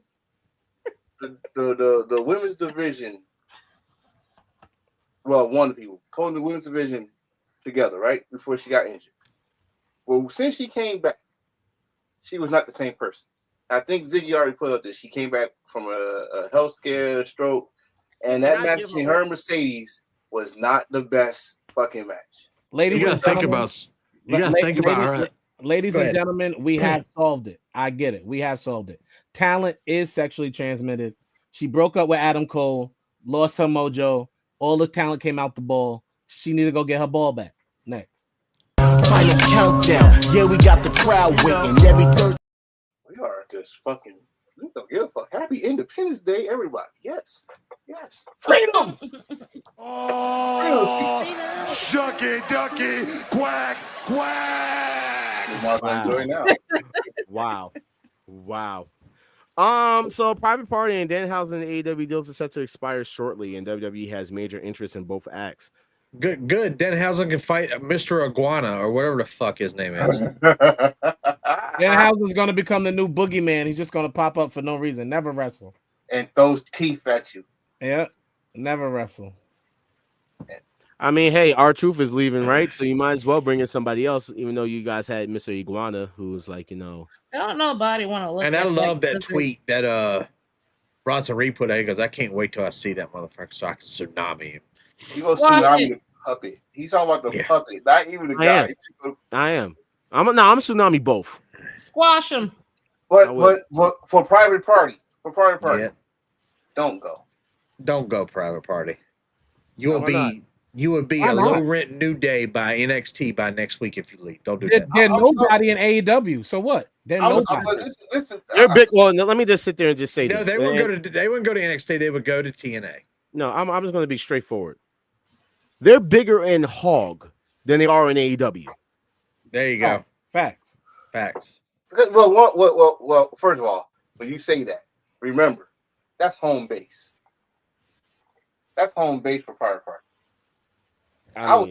the women's division. Well, one of the people holding the women's division together, right? Before she got injured. Well, since she came back, she was not the same person. I think Ziggy already put up this. She came back from a health scare, a stroke, and that match between her and Mercedes was not the best fucking match. Ladies, you gotta think about her. Ladies and gentlemen, we have solved it. I get it. We have solved it. Talent is sexually transmitted. She broke up with Adam Cole, lost her mojo. All the talent came out the ball. She need to go get her ball back. Next. Final countdown. Yeah, we got the crowd waiting every Thursday. We are just fucking. We don't give a fuck. Happy Independence Day, everybody. Yes. Freedom. Oh, shucky ducky, quack. Wow. So Private Party and Danhausen and AEW deals are set to expire shortly, and WWE has major interest in both acts. Good. Danhausen can fight Mr. Iguana or whatever the fuck his name is. Danhausen's gonna become the new boogeyman. He's just gonna pop up for no reason, never wrestle, and throws teeth at you. Yeah, never wrestle. I mean, hey, R-Truth is leaving, right? So you might as well bring in somebody else, even though you guys had Mr. Iguana, who's like, I don't know nobody want to look. And I love that tweet that Bronson Reed put out because I can't wait till I see that motherfucker so I can tsunami him. You gonna tsunami the puppet? He's talking about the puppet, not even the guy. I am. I'm tsunami both. Squash him. But for Private Party, don't go. Don't go Private Party. You will be a low rent New Day by NXT by next week if you leave. Don't do that. There's nobody in AEW. So what? They're big. Well, let me just sit there and just say this. They wouldn't go to NXT. They would go to TNA. No, I'm just going to be straightforward. They're bigger in Hog than they are in AEW. There you go. Facts. Well, first of all, when you say that, remember, that's home base. That's home base for Private Party. I'm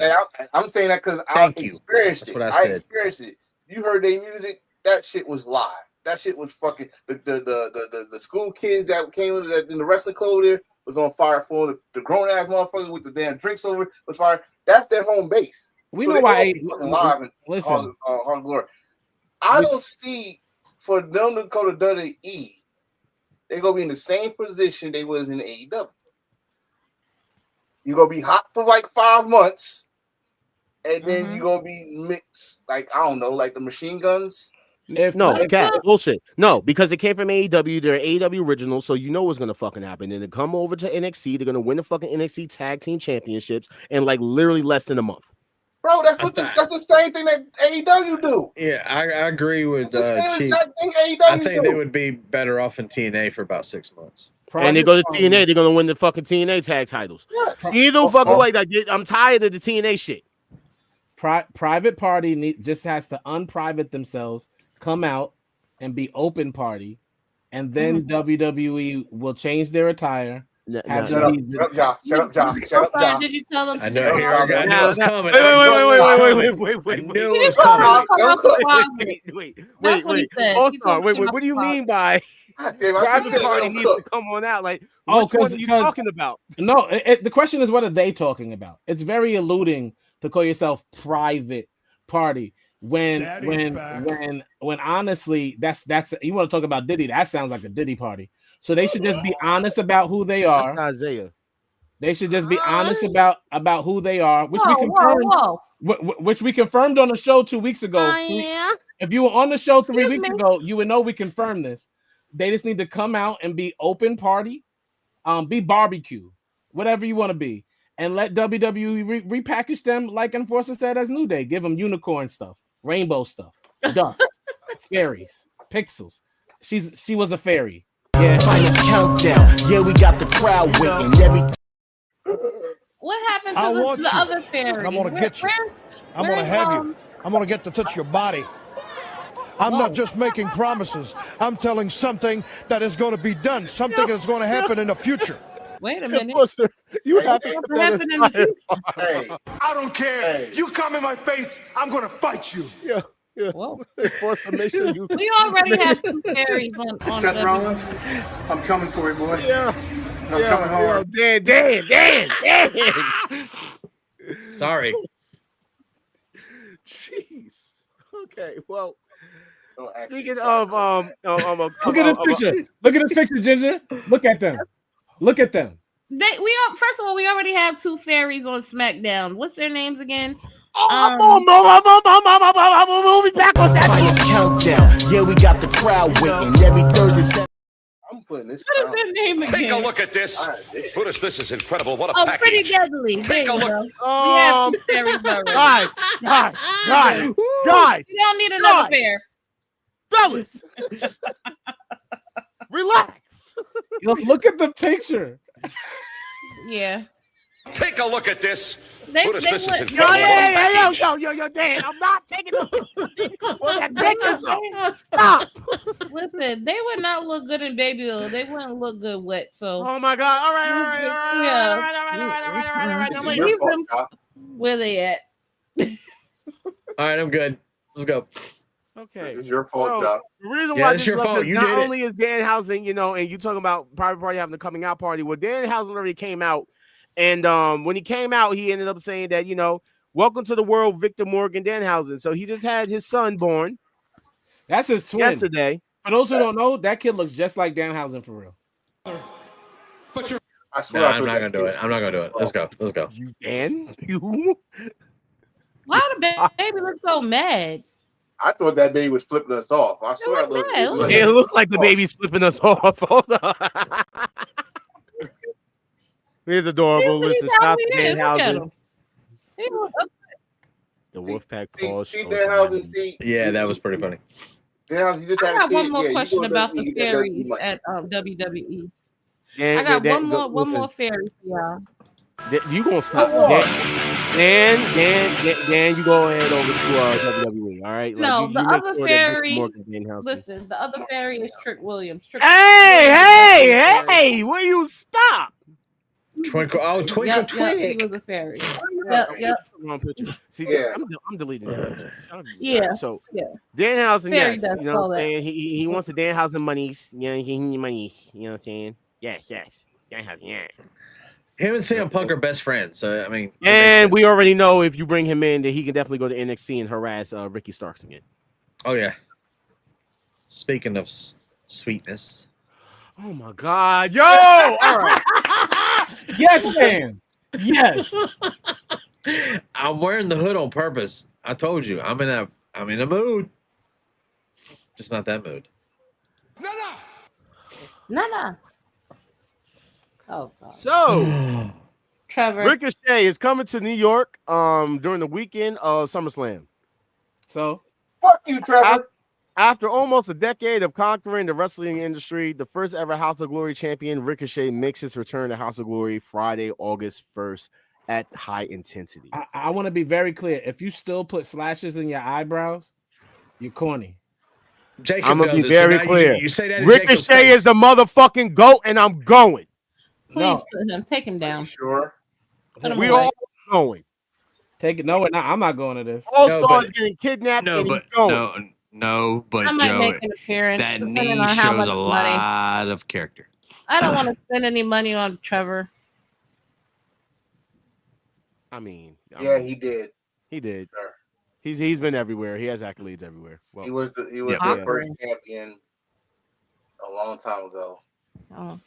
saying that because I experienced it. I experienced it. You heard their music. That shit was live. That shit was fucking the school kids that came in the wrestling clothes there was on fire for them. The grown ass motherfuckers with the damn drinks over was fire. That's their home base. We know why. Live and Listen, Hard Glory. I don't see for them to go to WWE. They're gonna be in the same position they was in AEW. You're gonna be hot for like 5 months, and then you're gonna be mixed, like I don't know, like the Machine Guns. Bullshit. No, because it came from AEW, they're AEW original, so you know what's gonna fucking happen. Then they come over to NXT, they're gonna win the fucking NXT Tag Team Championships in like literally less than a month. Bro, that's the same thing that AEW do. Yeah, I agree with the same Chief. exact thing AEW I think do. they would be better off in TNA for about 6 months. And they go to TNA, they're gonna win the fucking TNA tag titles. Either fucking way, like I'm tired of the TNA shit. Private Party just has to unprivate themselves, come out and be open party, and then WWE will change their attire. Shut up, John. Did you tell them? I know I knew it was coming. Wait. What do you mean by private party needs to come on out? Like, what are you talking about? No, the question is, what are they talking about? It's very eluding to call yourself private party when honestly that's you want to talk about Diddy. That sounds like a Diddy party. So they should just be honest about who they are. That's Isaiah. They should just be honest about who they are, which we confirmed. Which we confirmed on the show 2 weeks ago. If you were on the show 3 weeks ago, you would know we confirmed this. They just need to come out and be open party, be barbecue, whatever you want to be, and let WWE repackage them like Enforcer said as New Day. Give them unicorn stuff, rainbow stuff, dust, fairies, pixels. She was a fairy. Yeah, final countdown. Yeah, we got the crowd waiting. What happened to the other fairy? I'm gonna get you. I'm gonna have you. I'm gonna get to touch your body. I'm not just making promises. I'm telling something that is going to be done. Something that's going to happen in the future. Wait a minute. You have to happen in the future. Hey, I don't care. Hey. You come in my face, I'm going to fight you. Yeah. Whoa. We already have 2 fairies on Seth Rollins, I'm coming for you, boy. Yeah. I'm coming hard. Dan. Sorry. Jeez. Okay, well, speaking of look at this picture. Look at this picture, Ginger. Look at them. First of all, we already have 2 fairies on SmackDown. What's their names again? We'll be back on that final countdown. Yeah, we got the crowd waiting every Thursday. I'm putting this. What is their name again? Take a look at this. Brutus, this is incredible. What a package. Pretty Deadly. Take a look. We have 2 fairies already. Guys. You don't need another fair. Fellas. Relax. Look at the picture. Yeah. Take a look at this. Brutus, this is incredible. Yo, Dan, I'm not taking that picture. Stop. Listen, they would not look good in baby oil. They wouldn't look good wet. So. Oh my God! All right. Leave them. Where they at? All right, I'm good. Let's go. Okay. This is your fault, John. The reason why this your fault. You not did only is Danhausen, and you talking about private party having a coming out party. Well, Danhausen already came out, and when he came out, he ended up saying that welcome to the world, Victor Morgan Danhausen. So he just had his son born. That's his twin. Yesterday. For those who don't know, that kid looks just like Danhausen for real. But you're. I swear. I'm not gonna do it. Let's go. You Dan? You? Why the baby look so mad? I thought that baby was flipping us off. I swear. It looks like the baby's flipping us off. Hold on. He's adorable. Listen, shout out to Danhausen. The Wolfpack calls. Yeah, that was pretty funny. I got one more question about the fairies at WWE. I got one more fairy for y'all. You gonna stop? Dan, you go ahead over to WWE. All right. No, the other fairy. Listen, the other fairy is Trick Williams. Hey! Will you stop? Twinkle. Oh, Twinkle He Twig. was a fairy. Yep. Wrong picture. See, I'm deleting that picture. Yeah. So yeah. Danhausen, Fairy yes, does you know all what I'm that. saying. He wants the Danhausen money. You know, he need money. You know what I'm saying. Yes. Danhausen, yeah. Him and CM Punk are best friends. So I mean, and we already know if you bring him in, that he can definitely go to NXT and harass Ricky Starks again. Oh yeah. Speaking of sweetness. Oh my God, yo! All right. Yes, man. Yes. I'm wearing the hood on purpose. I told you, I'm in a mood. Just not that mood. No. Oh God. So, Trevor Ricochet is coming to New York during the weekend of SummerSlam. So, fuck you, Trevor. After almost a decade of conquering the wrestling industry, the first ever House of Glory champion, Ricochet, makes his return to House of Glory Friday, August 1st at High Intensity. I want to be very clear. If you still put slashes in your eyebrows, you're corny. I'm going to be very clear. You say that Ricochet is the motherfucking GOAT, and I'm going. Please put him. Take him down. Sure. We all going. Take it. No, I'm not going to this. All-Star is getting kidnapped, and he's going. No, but I might Joe, make an appearance. that depending knee on how shows much a money. lot of character. I don't want to spend any money on Trevor. I mean, Yeah, he did. He did. Sure. He's been everywhere. He has accolades everywhere. Well, He was the first champion a long time ago. Oh.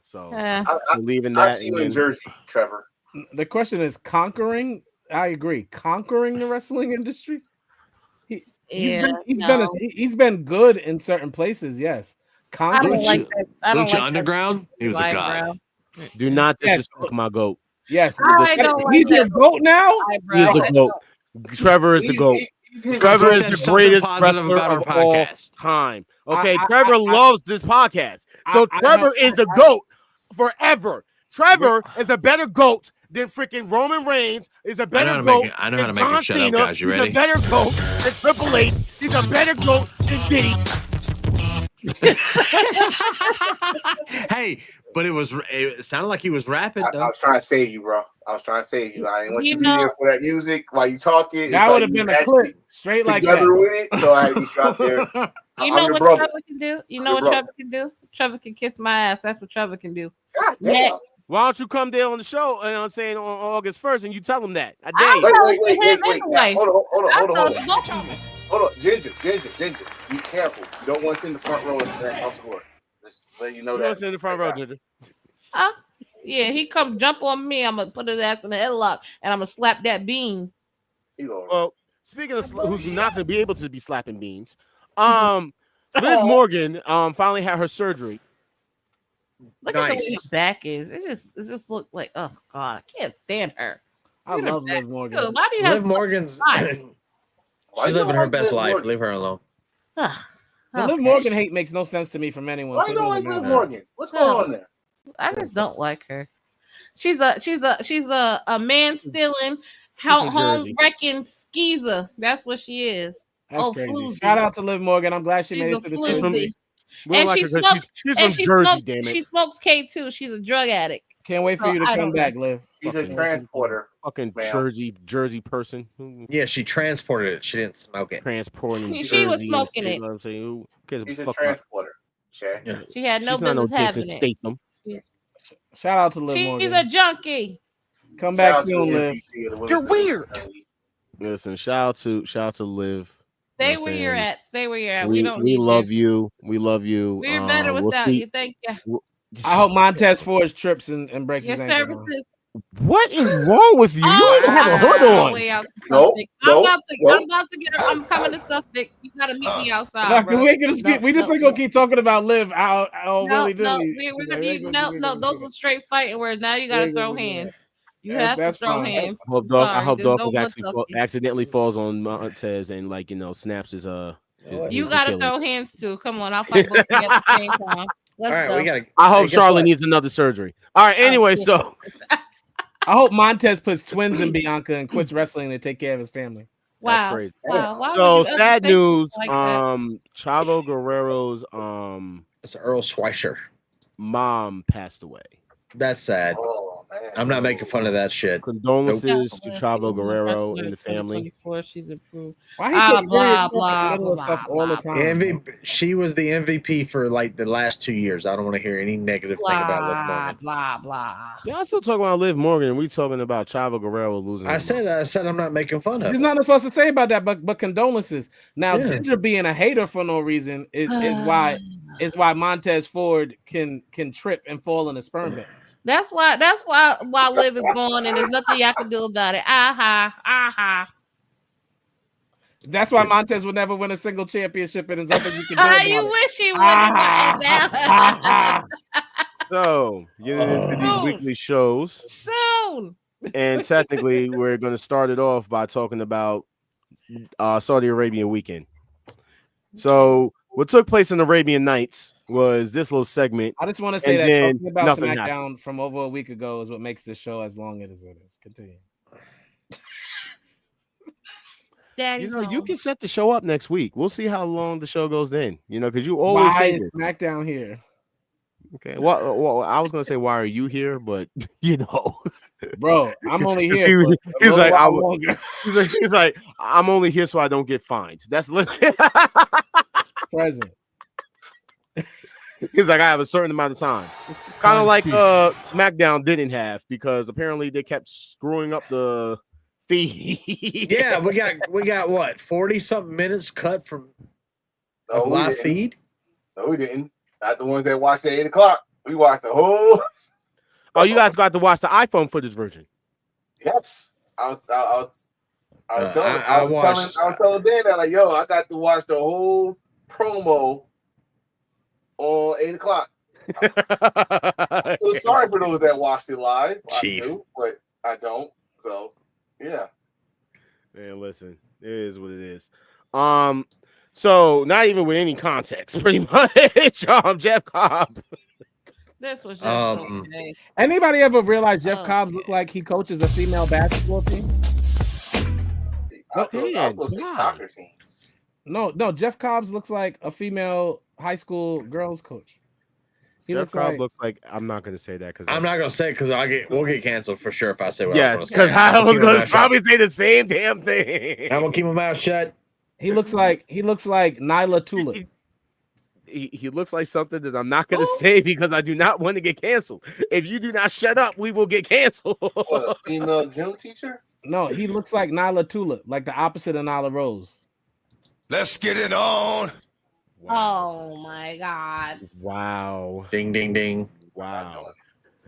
So I believe in I that. see you in Jersey, Trevor. The question is conquering. I agree. Conquering the wrestling industry. He's been good in certain places. Yes. I don't like that. I don't Lucha like Underground. He was a god. Do not disrespect my GOAT. Yes. I don't like He's your GOAT now. He is the GOAT. Trevor is the GOAT. Trevor is the greatest wrestler of all time. Okay, Trevor loves this podcast. So Trevor is the GOAT forever. Trevor is a better GOAT than freaking Roman Reigns. Is a better GOAT I know how than to make John it shut up, Cena. guys. You He's ready? a better GOAT than Triple H. He's a better GOAT than Diddy. Hey, but it sounded like he was rapping. I was trying to save you, bro. I was trying to save you. I didn't want you to be know- there for that music while you talking. That would have been a clip straight like that. Together with it, so I had you out there. You know what Trevor can do? You know what Trevor can do? Trevor can kiss my ass. That's what Trevor can do. God damn. Why don't you come there on the show? You know what I'm saying, on August 1st, and you tell him that. I I'll dare you. Wait. Anyway. Hold on. Hold on. Ginger. Be careful. You don't want to sit in the front row of that House of Glory. Just let you know You that. want to sit in the front row, Ginger? Huh? Yeah, he come jump on me. I'm gonna put his ass in the headlock and I'm gonna slap that bean. Well, speaking of who's not going to be able to be slapping beans, Liv Morgan finally had her surgery. Look at the way her back is. It just looks like, oh God, I can't stand her. I love Liv Morgan. Dude, why do you have Liv Morgan's she's living her best life. Leave her alone. The Liv Morgan hate makes no sense to me from anyone. Why you don't like Liv Morgan? What's going on there? I just don't like her. She's a man stealing, home wrecking skeezer. That's what she is. That's crazy. Floozy. Shout out to Liv Morgan. I'm glad she made it to the season. And she smokes. She's from Jersey, damn it. She smokes K too. She's a drug addict. Can't wait for you to come back, Liv. She's a transporter. Fucking Jersey person. Yeah, she transported it. She didn't smoke it. Transporting. She was smoking it. You know what I'm saying? Who cares? She's a transporter. Okay. Yeah. She had no She's not business having Jason it. Statham. Shout out to Liv Morgan. She's a junkie. Come back soon, Liv. You're weird. Listen, shout out to Liv. Stay where you're at. Stay where you're at. We don't we need love you. We love you. We're better without you. Thank you. I hope Montez Ford trips and breaks Your his ankle. services. What is wrong with you? You don't even have a hood on. I'm about to get her. I'm coming to Suffolk. You gotta meet me outside. No, we just ain't gonna keep talking about Liv out willy dilly. No, those are straight fighting words. Now you gotta throw hands. You have to throw hands. I hope Dawkins accidentally falls on Montez and snaps his You gotta throw hands too. Come on, I'll fight both of you at the same time. Let's go. I hope Charlotte needs another surgery. All right. Anyway, so I hope Montez puts twins in Bianca and quits wrestling to take care of his family. Wow. That's crazy. Wow. So sad news. Chavo Guerrero's it's Earl Schweitzer. Mom passed away. That's sad. Oh man. I'm not making fun of that shit. Condolences to Chavo Guerrero and the family. She's approved. Why he Blah put blah Brie in the middle of blah stuff all the time? MVP, she was the MVP for like the last 2 years. I don't want to hear any negative thing about Liv Morgan. Blah blah. Y'all still talking about Liv Morgan, and we talking about Chavo Guerrero losing. I said I'm not making fun of. There's her. nothing supposed to say about that, but condolences. Now, Yeah. Ginger being a hater for no reason is why Montez Ford can trip and fall in a sperm bank. That's why Liv is gone, and there's nothing y'all can do about it. That's why Montez would never win a single championship, and there's nothing you can do about You it. wish he would have gotten So, getting into these weekly shows. soon. And technically, we're going to start it off by talking about Saudi Arabian weekend. So, what took place in Arabian Nights was this little segment. I just want to say and that then talking about nothing SmackDown happened. from over a week ago is what makes this show as long as it is. Continue. Daddy's You know, you home. can set the show up next week. We'll see how long the show goes then. You know, because you always Why say is this. SmackDown here? Okay. Well, I was gonna say, why are you here? But you know, Bro, I'm only here. He was for a like, little while longer. he's like, I'm only here so I don't get fined. That's literally. Present. He's like, I have a certain amount of time. Kind of like SmackDown didn't have, because apparently they kept screwing up the feed. Yeah, we got what 40-something minutes cut from No, we live didn't. feed. No, we didn't. Not the ones that watched at 8 o'clock. We watched the whole. Oh, you guys got to watch the iPhone footage version. Yes, I was I telling Dan that, like, yo, I got to watch the whole promo on 8 o'clock. I'm so sorry for those that watched it live. Chief. I do, but I don't. So yeah. Man, listen, it is what it is. So not even with any context, pretty much. Jeff Cobb. This was just okay. Anybody ever realize Jeff Oh, Cobbs look like he coaches a female basketball team? I'll go say soccer team. No, Jeff Cobbs looks like a female high school girls coach. He Jeff looks Cobb like looks like, I'm not going to say that because I'm not gonna say because we'll get canceled for sure if I say what yes, I was because gonna say. I was Keep my going mouth to shut. probably say the same damn thing. I'm gonna keep my mouth shut. he looks like Nyla Tulip. He looks like something that I'm not going to say because I do not want to get canceled. If you do not shut up, we will get canceled. What, a female gym teacher? No, he looks like Nyla Tulip, like the opposite of Nyla Rose. Let's get it on. Oh my God. Wow. Ding ding ding. Wow.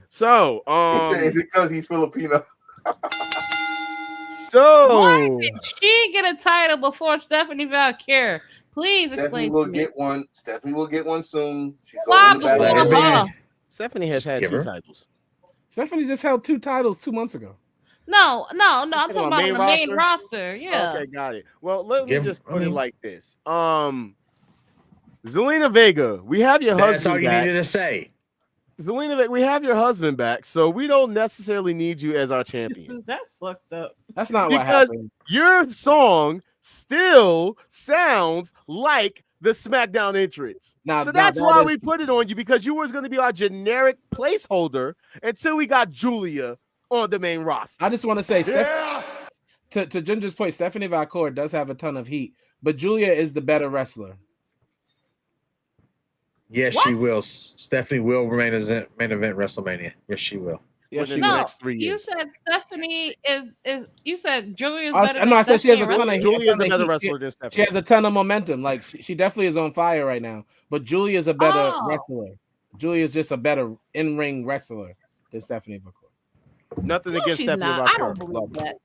So, because he's Filipino. Why did she get a title before Stephanie Valkyrie? Please Stephanie explain will to me. get one. Stephanie will get one soon. She's Why going before to her? Stephanie has had 2 titles. Stephanie just held 2 titles 2 months ago. No. I'm talking about main the main roster. Yeah. Okay, got it. Well, let me just put it like this. Zelina Vega, we have your husband. That's all you back. needed to say. Zelina Vega, we have your husband back, so we don't necessarily need you as our champion. That's fucked up. That's not what Because happened. your song still sounds like the SmackDown entrance. Now, So now that's that why is- we put it on you, because you was going to be our generic placeholder until we got Julia on the main roster. I just want to say, to Ginger's point, Stephanie Valkyrie does have a ton of heat, but Julia is the better wrestler. Yes, she will. Stephanie will remain as main event WrestleMania. Yes, she will. Yes, she No, will. you said Stephanie is. You said Julia's I better. said she has a Stephanie ton of heat. Julia's a She- better wrestler than Stephanie. She has a ton of momentum. Like she definitely is on fire right now. But Julia's a better Oh. wrestler. Julia's just a better in-ring wrestler than Stephanie Valkyrie. Nothing No, against she's Stephanie not. I Valkyrie. don't believe that.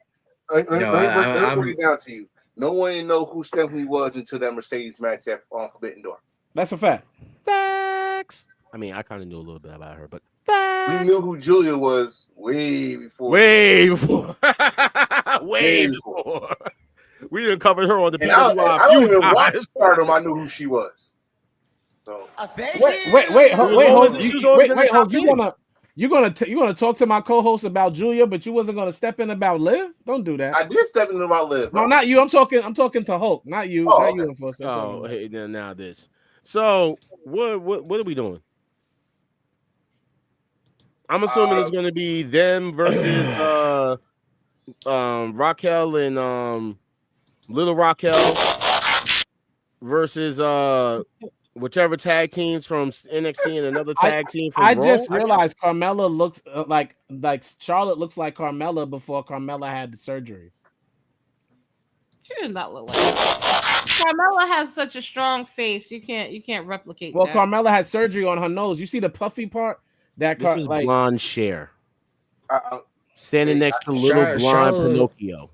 Let me No, break it down to you. No one know who Stephanie was until that Mercedes match on Forbidden Door. That's a fact. Facts. I mean, I kind of knew a little bit about her, but We knew who Julia was way before. way before. way before. We didn't cover her on the And I PWI don't few even watch times. Stardom. I knew who she was. So Wait, hold. She was always in the top You gonna talk to my co-host about Julia, but you wasn't gonna step in about Liv? Don't do that. I did step in about Liv. No, not you. I'm talking to Hulk, not you. Oh, not okay. you, Enforcer. Oh, hey, now this. So what are we doing? I'm assuming it's gonna be them versus Raquel and Little Raquel versus whichever tag teams from NXT and another tag team from I Raw. just realized Carmella looks like Charlotte looks like Carmella before Carmella had the surgeries. She does not look like that. Carmella has such a strong face. You can't replicate Well, that. Carmella had surgery on her nose. You see the puffy part? This is blonde Cher. Standing next to little blonde Charlotte- Pinocchio.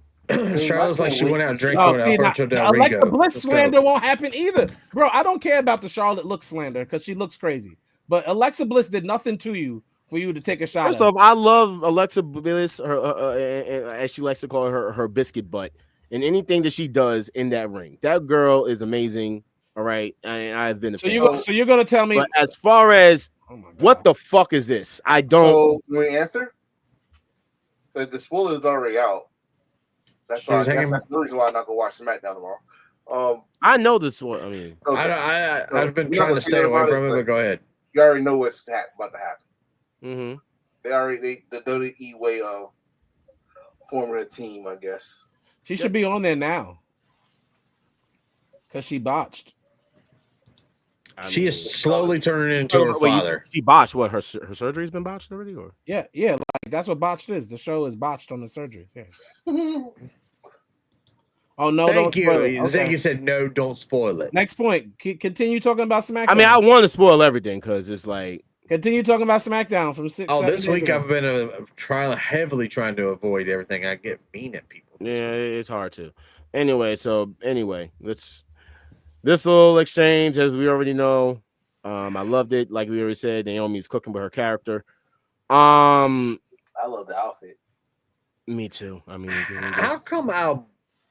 Charlotte's like she went out drinking with see, Alberto Del Alexa Rico. Bliss Let's go. slander won't happen either, bro. I don't care about the Charlotte look slander because she looks crazy. But Alexa Bliss did nothing to you for you to take a shot. First off, I love Alexa Bliss, as she likes to call her biscuit butt, and anything that she does in that ring. That girl is amazing. All right, I've been a fan. So you're gonna tell me? But as far as what the fuck is this? I don't. So you want to answer? Because the spoiler is already out. That's why. That's the reason why I'm not gonna watch SmackDown tomorrow. I know this one. I mean, I've been trying to stay away from it, but go ahead. You already know what's about to happen. Mm-hmm. The WWE way of forming a team, I guess. She should be on there now because she botched. She is slowly turning into her father. She botched what? Her surgery's been botched already, or Yeah, like that's what botched is. The show is botched on the surgeries. Yeah. Oh no! Thank don't you. spoil it. Okay. Ziggy said no. Don't spoil it. Next point. Continue talking about SmackDown. I mean, I want to spoil everything because it's like continue talking about SmackDown from 6. This week I've been heavily trying to avoid everything. I get mean at people. Yeah, it's hard to. Anyway, this little exchange, as we already know, I loved it. Like we already said, Naomi's cooking with her character. I love the outfit. Me too. I mean,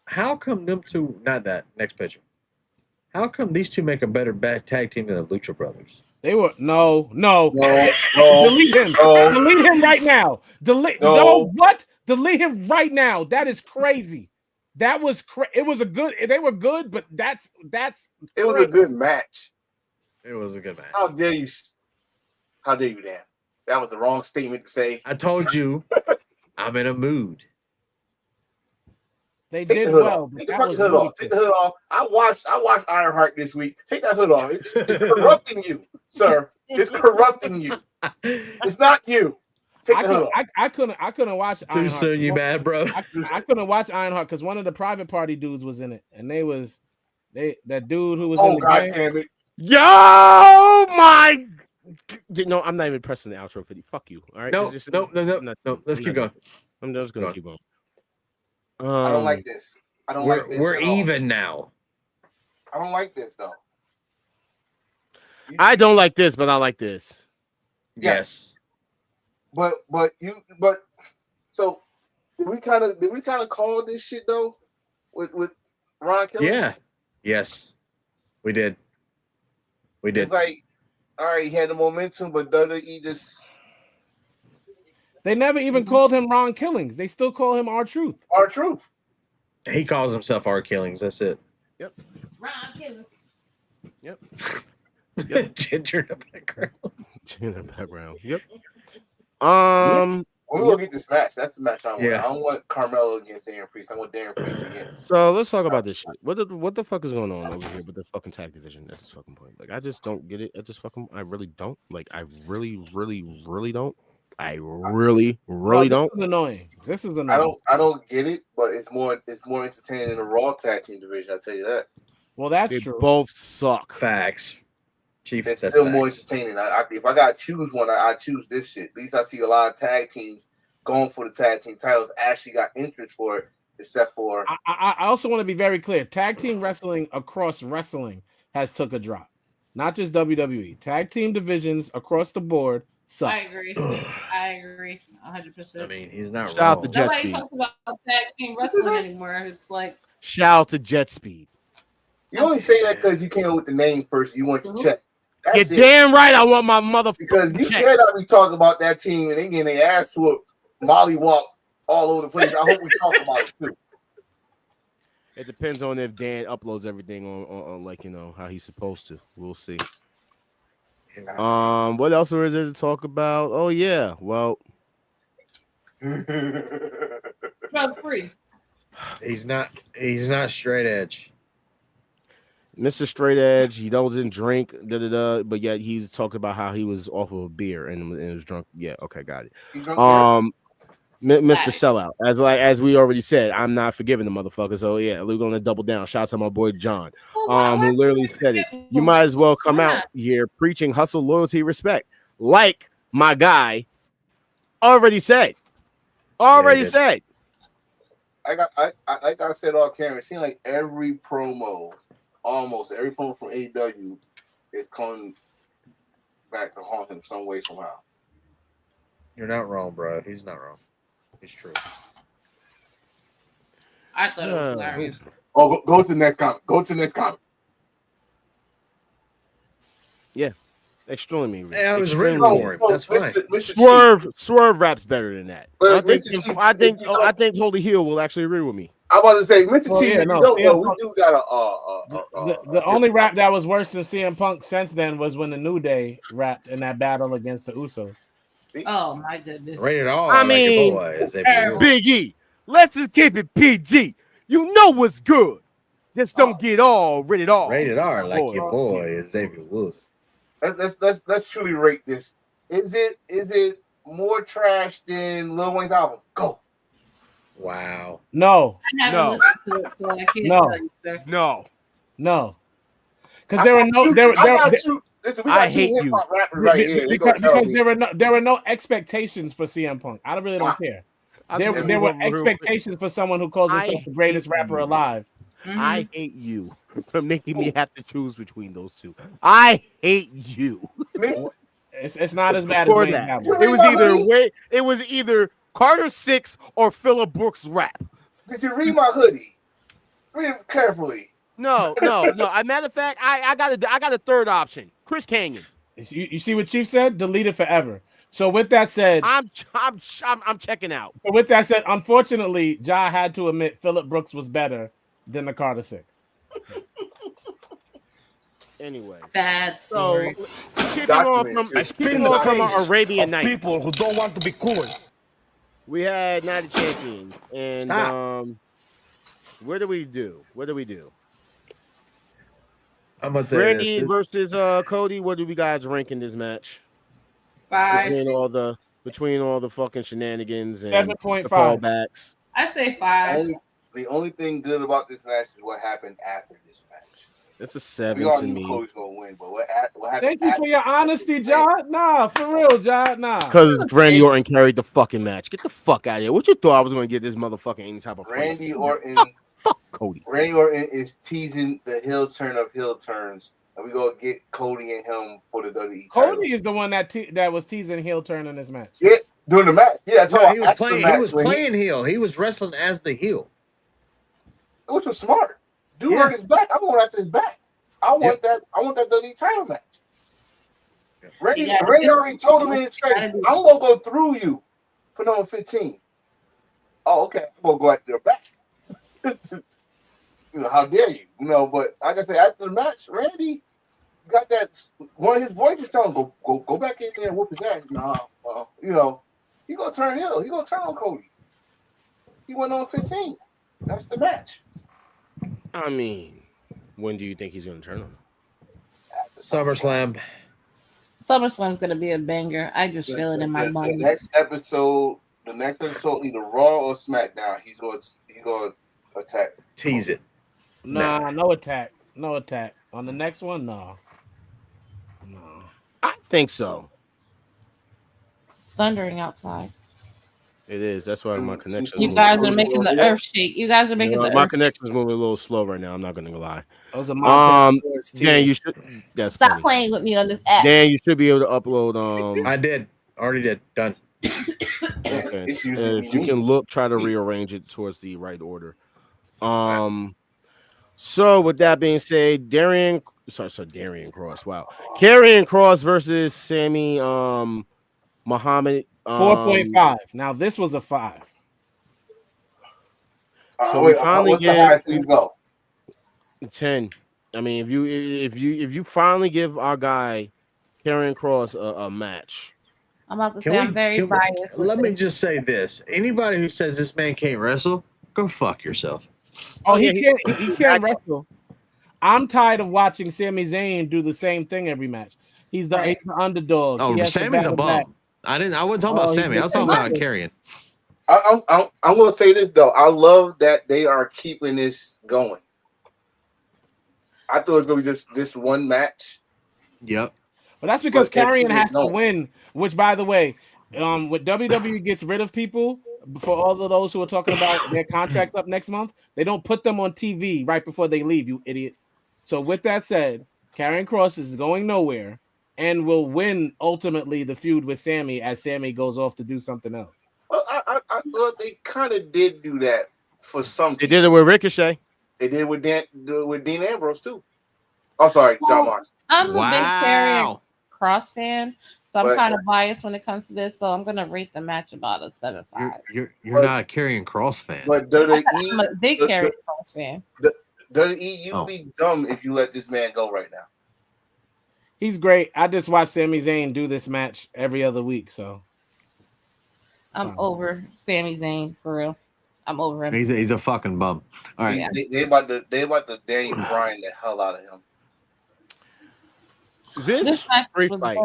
how come them two? Not that next picture. How come these two make a better tag team than the Lucha Brothers? They were no. Delete him. Delete him right now. Delete him right now. That is crazy. That was it was a good. They were good, but that's. It was a good match. It was a good match. How dare you? How dare you, Dan? That was the wrong statement to say. I told you, I'm in a mood. They Take did the hood well. off. Take the fucking hood off. Take the hood off. I watched Ironheart this week. Take that hood off. It's corrupting you, sir. It's corrupting you. It's not you. Take the hood off. I couldn't watch Too Ironheart. soon, you mad, bro? I couldn't watch Ironheart because one of the private party dudes was in it, and that dude who was in the God game. damn it. Yo, my. No, I'm not even pressing the outro for you. Fuck you. All right. No. Let's keep going. I'm just gonna keep going. I don't like this. I don't like this. We're even now. I don't like this though. I don't like this, but I like this. Yes. But so did we kind of call this shit though with Ron Killings? Yeah. Yes. We did. It's like, all right, he had the momentum, but WWE just. They never even called him Ron Killings. They still call him R-Truth. R-Truth. He calls himself R Killings. That's it. Yep. Ron Killings. Yep. Ginger in the background. Ginger in the background. Yep. We're gonna get this match. That's the match I want. I don't want Carmelo against Darren Priest. I want Darren Priest against. So let's talk about this shit. What the fuck is going on over here with the fucking tag division at this fucking point? Like, I just don't get it. I really don't. Like, I really don't. I really don't. This is annoying. This is annoying. I don't get it, but it's more entertaining than the Raw tag team division. I'll tell you that. Well, that's they true. Both suck. Facts. Chief, it's still more entertaining. If I gotta choose one, I choose this shit. At least I see a lot of tag teams going for the tag team titles. Actually got interest for it, except for. I also want to be very clear. Tag team wrestling across wrestling has took a drop. Not just WWE. Tag team divisions across the board suck. I agree. 100%. I mean, he's not Shout out wrong. to Jet Nobody Speed. talks about tag team wrestling anymore. It's like Shout out to Jet Speed. You only say that because you came up with the name first. You want to check. That's You're damn right. I want my motherfucker. Because you cannot be talking about that team and they getting their ass whooped, mollywopped all over the place. I hope we talk about it too. It depends on if Dan uploads everything on like how he's supposed to. We'll see. What else is there to talk about? Oh yeah, well, Drug free. He's not straight edge. Mr. Straight Edge, he doesn't drink, but yet he's talking about how he was off of a beer and was drunk. Yeah, okay, got it. Mr. Sellout, as we already said, I'm not forgiving the motherfucker. So yeah, we're gonna double down. Shout out to my boy John, who literally said it. You might as well come out here preaching hustle, loyalty, respect, like my guy already said. Said. Like I said off camera, it seems like every promo, almost every promo from AEW is coming back to haunt him some way, somehow. You're not wrong, bro. He's not wrong. It's true. I thought it was hilarious. Oh, go to the next comment. Go to the next comment. Yeah. Extremely. Yeah, I was rooting for him. That's fine. Swerve raps better than that. I think Holy Hill will actually agree with me. I'm about to say, Mr. Chief, we do got the only rap that was worse than CM Punk since then was when the New Day rapped in that battle against the Usos. Oh my goodness! Rated R. I mean, Big E. Let's just keep it PG. You know what's good. Just don't get all rated R. Rated R, like your boy Xavier Woods. Let's truly rate this. Is it more trash than Lil Wayne's album? Go. Wow. No. I haven't listened to it, so I can't tell you, sir. No. Because there were no. Listen, we got two hip-hop rappers right here. Because there were no expectations for CM Punk. I really don't care. There were expectations for someone who calls himself the greatest rapper alive. I hate you for making me have to choose between those two. I hate you. It's not as bad as Wayne's album. It was either Carter 6 or Phillip Brooks rap. Did you read my hoodie? Read it carefully. No. As a matter of fact, I got a third option. Chris Canyon. You see what Chief said? Delete it forever. So with that said, I'm checking out. So with that said, unfortunately, Ja had to admit Phillip Brooks was better than the Carter 6. Anyway, sad story. Keeping on from our Arabian Night. People who don't want to be cool. We had Night of Champions, and what do we do? I'm about Randy versus Cody. What do we guys rank in this match? 5. Between all the fucking shenanigans and 7.5 the callbacks. I say 5. The only thing good about this match is what happened after this match. It's a 7 we all to knew me. Cody's gonna win, but what happened? Thank you for your honesty, John. Nah, for real, John. Nah. Because Randy Orton carried the fucking match. Get the fuck out of here. What you thought I was going to get this motherfucking any type of Randy Orton. Fuck Cody. Randy Orton is teasing the heel turn of heel turns, and we gonna get Cody and him for the WWE title. Cody is the one that was teasing heel turn in this match. Yeah, during the match. Yeah, he was playing. He was playing heel. He was wrestling as the heel, which was smart. Dude hurt his back. I'm going after his back. I want that WWE title match. Randy already told him in his face, I'm gonna go through you for number 15. Oh, okay. I'm gonna go after your back. How dare you? But like I said, after the match, Randy got that one of his boys was telling him, go back in there and whoop his ass. He gonna turn heel. He gonna turn on Cody. He went on 15. That's the match. I mean, when do you think he's gonna turn on? SummerSlam. SummerSlam's gonna be a banger. I just feel it in my bones. The next episode, either Raw or SmackDown, he's going to attack. Tease it. Nah, no attack. No attack. On the next one, no. I think so. It's thundering outside. It is. That's why my connection. You guys are making the earth shake. You guys are making my connection's moving a little slow right now. I'm not gonna lie. Dan, you should. That's stop funny. playing with me on this app. Dan, you should be able to upload. I did. Already did. Done. Okay. If you can try to rearrange it towards the right order. So with that being said, Darian Cross. Wow, Karrion Kross versus Sammy Muhammad. 4.5. Now this was a 5. So we finally get 10. I mean, if you finally give our guy Karrion Kross a match. I'm about to say I'm very biased. Let me just say this: anybody who says this man can't wrestle, go fuck yourself. Oh, he can't wrestle. I'm tired of watching Sami Zayn do the same thing every match. He's the underdog. Oh, Sammy's a bum. I wasn't talking about Sammy. I was talking about Karrion. I'm going to say this though. I love that they are keeping this going. I thought it was going to be just this one match. Yep. But that's because Karrion has to win. Which, by the way, when WWE gets rid of people, for all of those who are talking about their contracts up next month, they don't put them on TV right before they leave, you idiots. So with that said, Karrion Kross is going nowhere and will win ultimately the feud with Sammy as Sammy goes off to do something else. Well, I thought they kind of did do that for some. They did it with Ricochet. They did with Dean Ambrose too. Oh, sorry, John Mox. I'm a big Karrion Kross fan, so I'm kind of biased when it comes to this. So I'm gonna rate the match about a 7.5. You're not a Karrion Kross fan. But I'm a big Karrion Kross fan. You'd be dumb if you let this man go right now. He's great. I just watched Sami Zayn do this match every other week, so I'm over Sami Zayn for real. I'm over him. He's a fucking bum. All right. They about to Daniel Bryan the hell out of him. This free fight,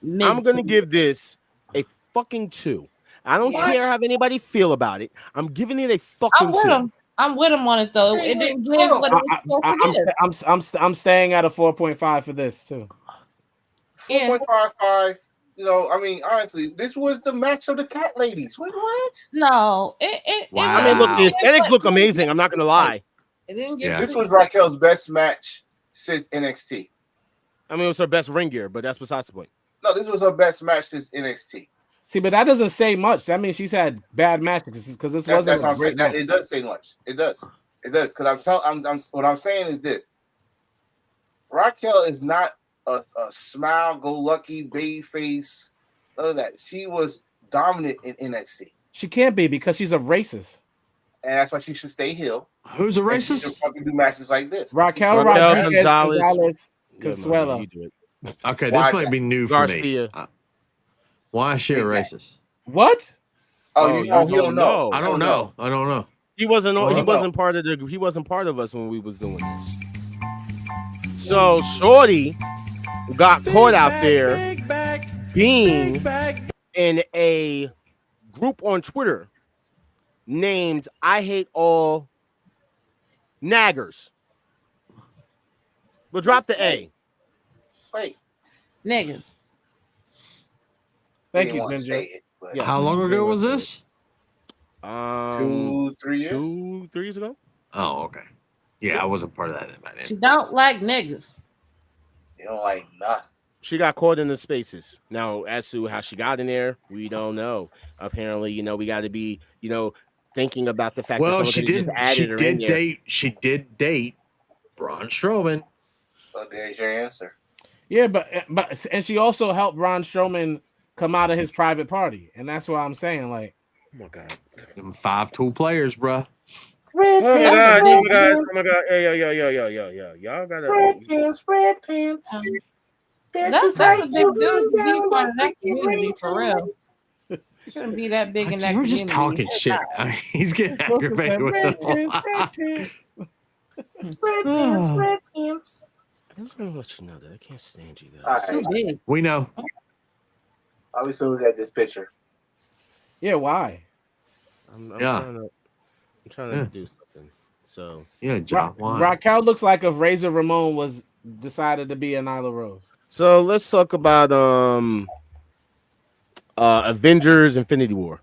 I'm gonna give this a fucking 2. I don't care how anybody feel about it. I'm giving it a fucking 2. I'm with him on it though. It didn't give what it was supposed to give. I'm staying at a 4.5 for this too. 4.55. You know, I mean, honestly, this was the match of the cat ladies. What? No, I mean, look, the aesthetics look amazing. I'm not gonna lie. It didn't give. This was Raquel's best match since NXT. I mean, it was her best ring gear, but that's besides the point. No, this was her best match since NXT. See, but that doesn't say much. That means she's had bad matches because this wasn't a great match. It does say much. It does. Because what I'm saying is this: Raquel is not a smile-go-lucky baby face. None of that. She was dominant in NXT. She can't be because she's a racist, and that's why she should stay heel. Who's a racist? She should fucking do matches like this. Raquel Gonzalez. Consuela. Okay, this might be new for me. Why is she a racist? What? You don't know. I don't know. He wasn't. He wasn't part of the. He wasn't part of us when we was doing this. So Shorty got caught out there being in a group on Twitter named "I Hate All Naggers." We'll drop the A. Wait. Niggas. Thank you, Ninja. How long ago was this? 2-3 years. 2-3 years ago. Oh, okay. Yeah, I wasn't part of that. She don't like niggas. You don't like nothing. She got caught in the spaces. Now, as to how she got in there, we don't know. Apparently, we got to be, thinking about the fact that someone just added her in there. She did date Braun Strowman. So there's your answer. Yeah, but she also helped Braun Strowman come out of his private party, and that's why I'm saying, like, oh my god, them 5-tool players, bro. Oh my god! Yo! Y'all gotta red pants. That's a big dude to be part of that community for real. Shouldn't be that big in that community. We're just talking shit. I mean, he's getting aggravated with the red pants. I just want to let you know that I can't stand you guys. Right. We know. I was looking at this picture. Yeah, why? I'm trying to do something. So yeah, John. Why? Raquel looks like if Razor Ramon was decided to be a Nyla Rose. So let's talk about Avengers Infinity War.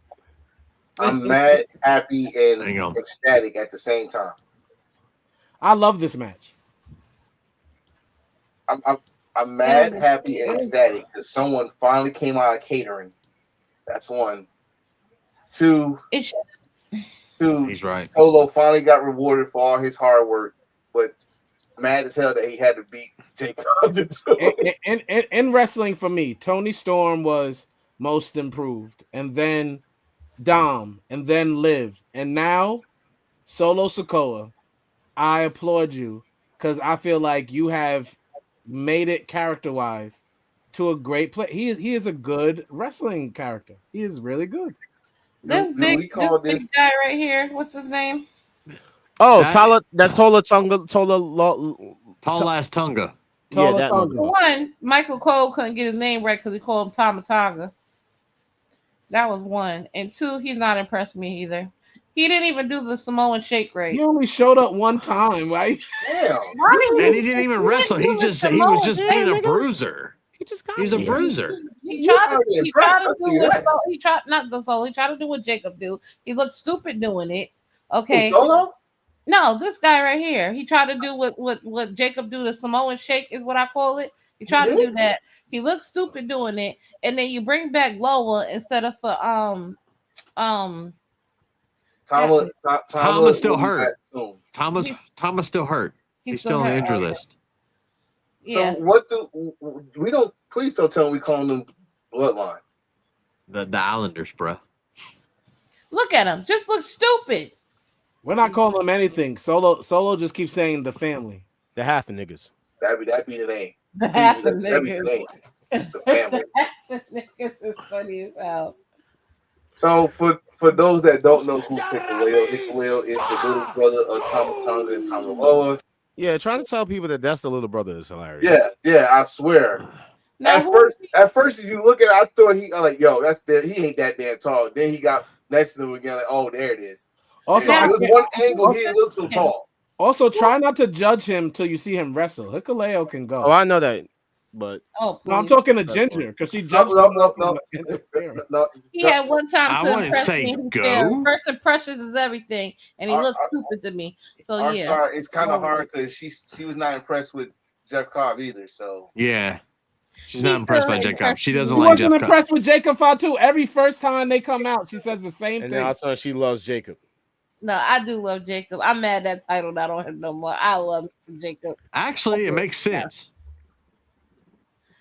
I'm mad, happy, and ecstatic at the same time. I love this match. I'm mad, happy, and ecstatic because someone finally came out of catering. That's one. Two. He's right. Solo finally got rewarded for all his hard work, but mad as hell that he had to beat Jake. In wrestling, for me, Tony Storm was most improved, and then Dom, and then Liv, and now Solo Sikoa. I applaud you because I feel like you have made it character-wise to a great play. He is a good wrestling character. He is really good. This big guy right here. What's his name? Oh, Tala. That's Tala Tonga. Tala Tonga. Yeah, that For one, Michael Cole couldn't get his name right because he called him Tala Tonga. That was one. And two, he's not impressed me either. He didn't even do the Samoan shake right. He only showed up one time, right? Damn. And he didn't even wrestle. He was just being a bruiser. He's a bruiser. He tried to do what Jacob do. He looked stupid doing it. Okay. Solo? No, this guy right here. He tried to do what Jacob do, the Samoan shake is what I call it. He tried to do that. He looked stupid doing it, and then you bring back Loa instead of for Thomas still hurt. Thomas still hurt. He's still on the injury list. Yeah. So what we don't? Please don't tell me we calling them Bloodline. The Islanders, bro. Look at him. Just look stupid. We're not calling them anything. Solo just keeps saying the family. The half of niggas. That'd be the name. The half of niggas. The family. The niggas is funny as hell. So for those that don't know who Hikuleo is the little brother of Tama Tonga and Tamaloa. Yeah, trying to tell people that that's the little brother is hilarious. Yeah, I swear. At first, if you look at it, I thought he like, yo, that's dead. He ain't that damn tall. Then he got next to him again, like, oh, there it is. Also, there was one angle he didn't look so tall. Also, try not to judge him till you see him wrestle. Hikuleo can go. Oh, I know that, but no, I'm talking to Ginger because she judged no. He had one time I to wouldn't impress say me. go. First impressions is everything, and he looked stupid to me. So yeah, sorry, it's kind of hard because she was not impressed with Jeff Cobb either. So yeah. She's not impressed by Jacob. She doesn't she like wasn't Jeff impressed with Jacob Fatu. Every first time they come out, she says the same thing. And now she loves Jacob. No, I do love Jacob. I'm mad that title not on him no more. I love Jacob. Actually, it makes sense.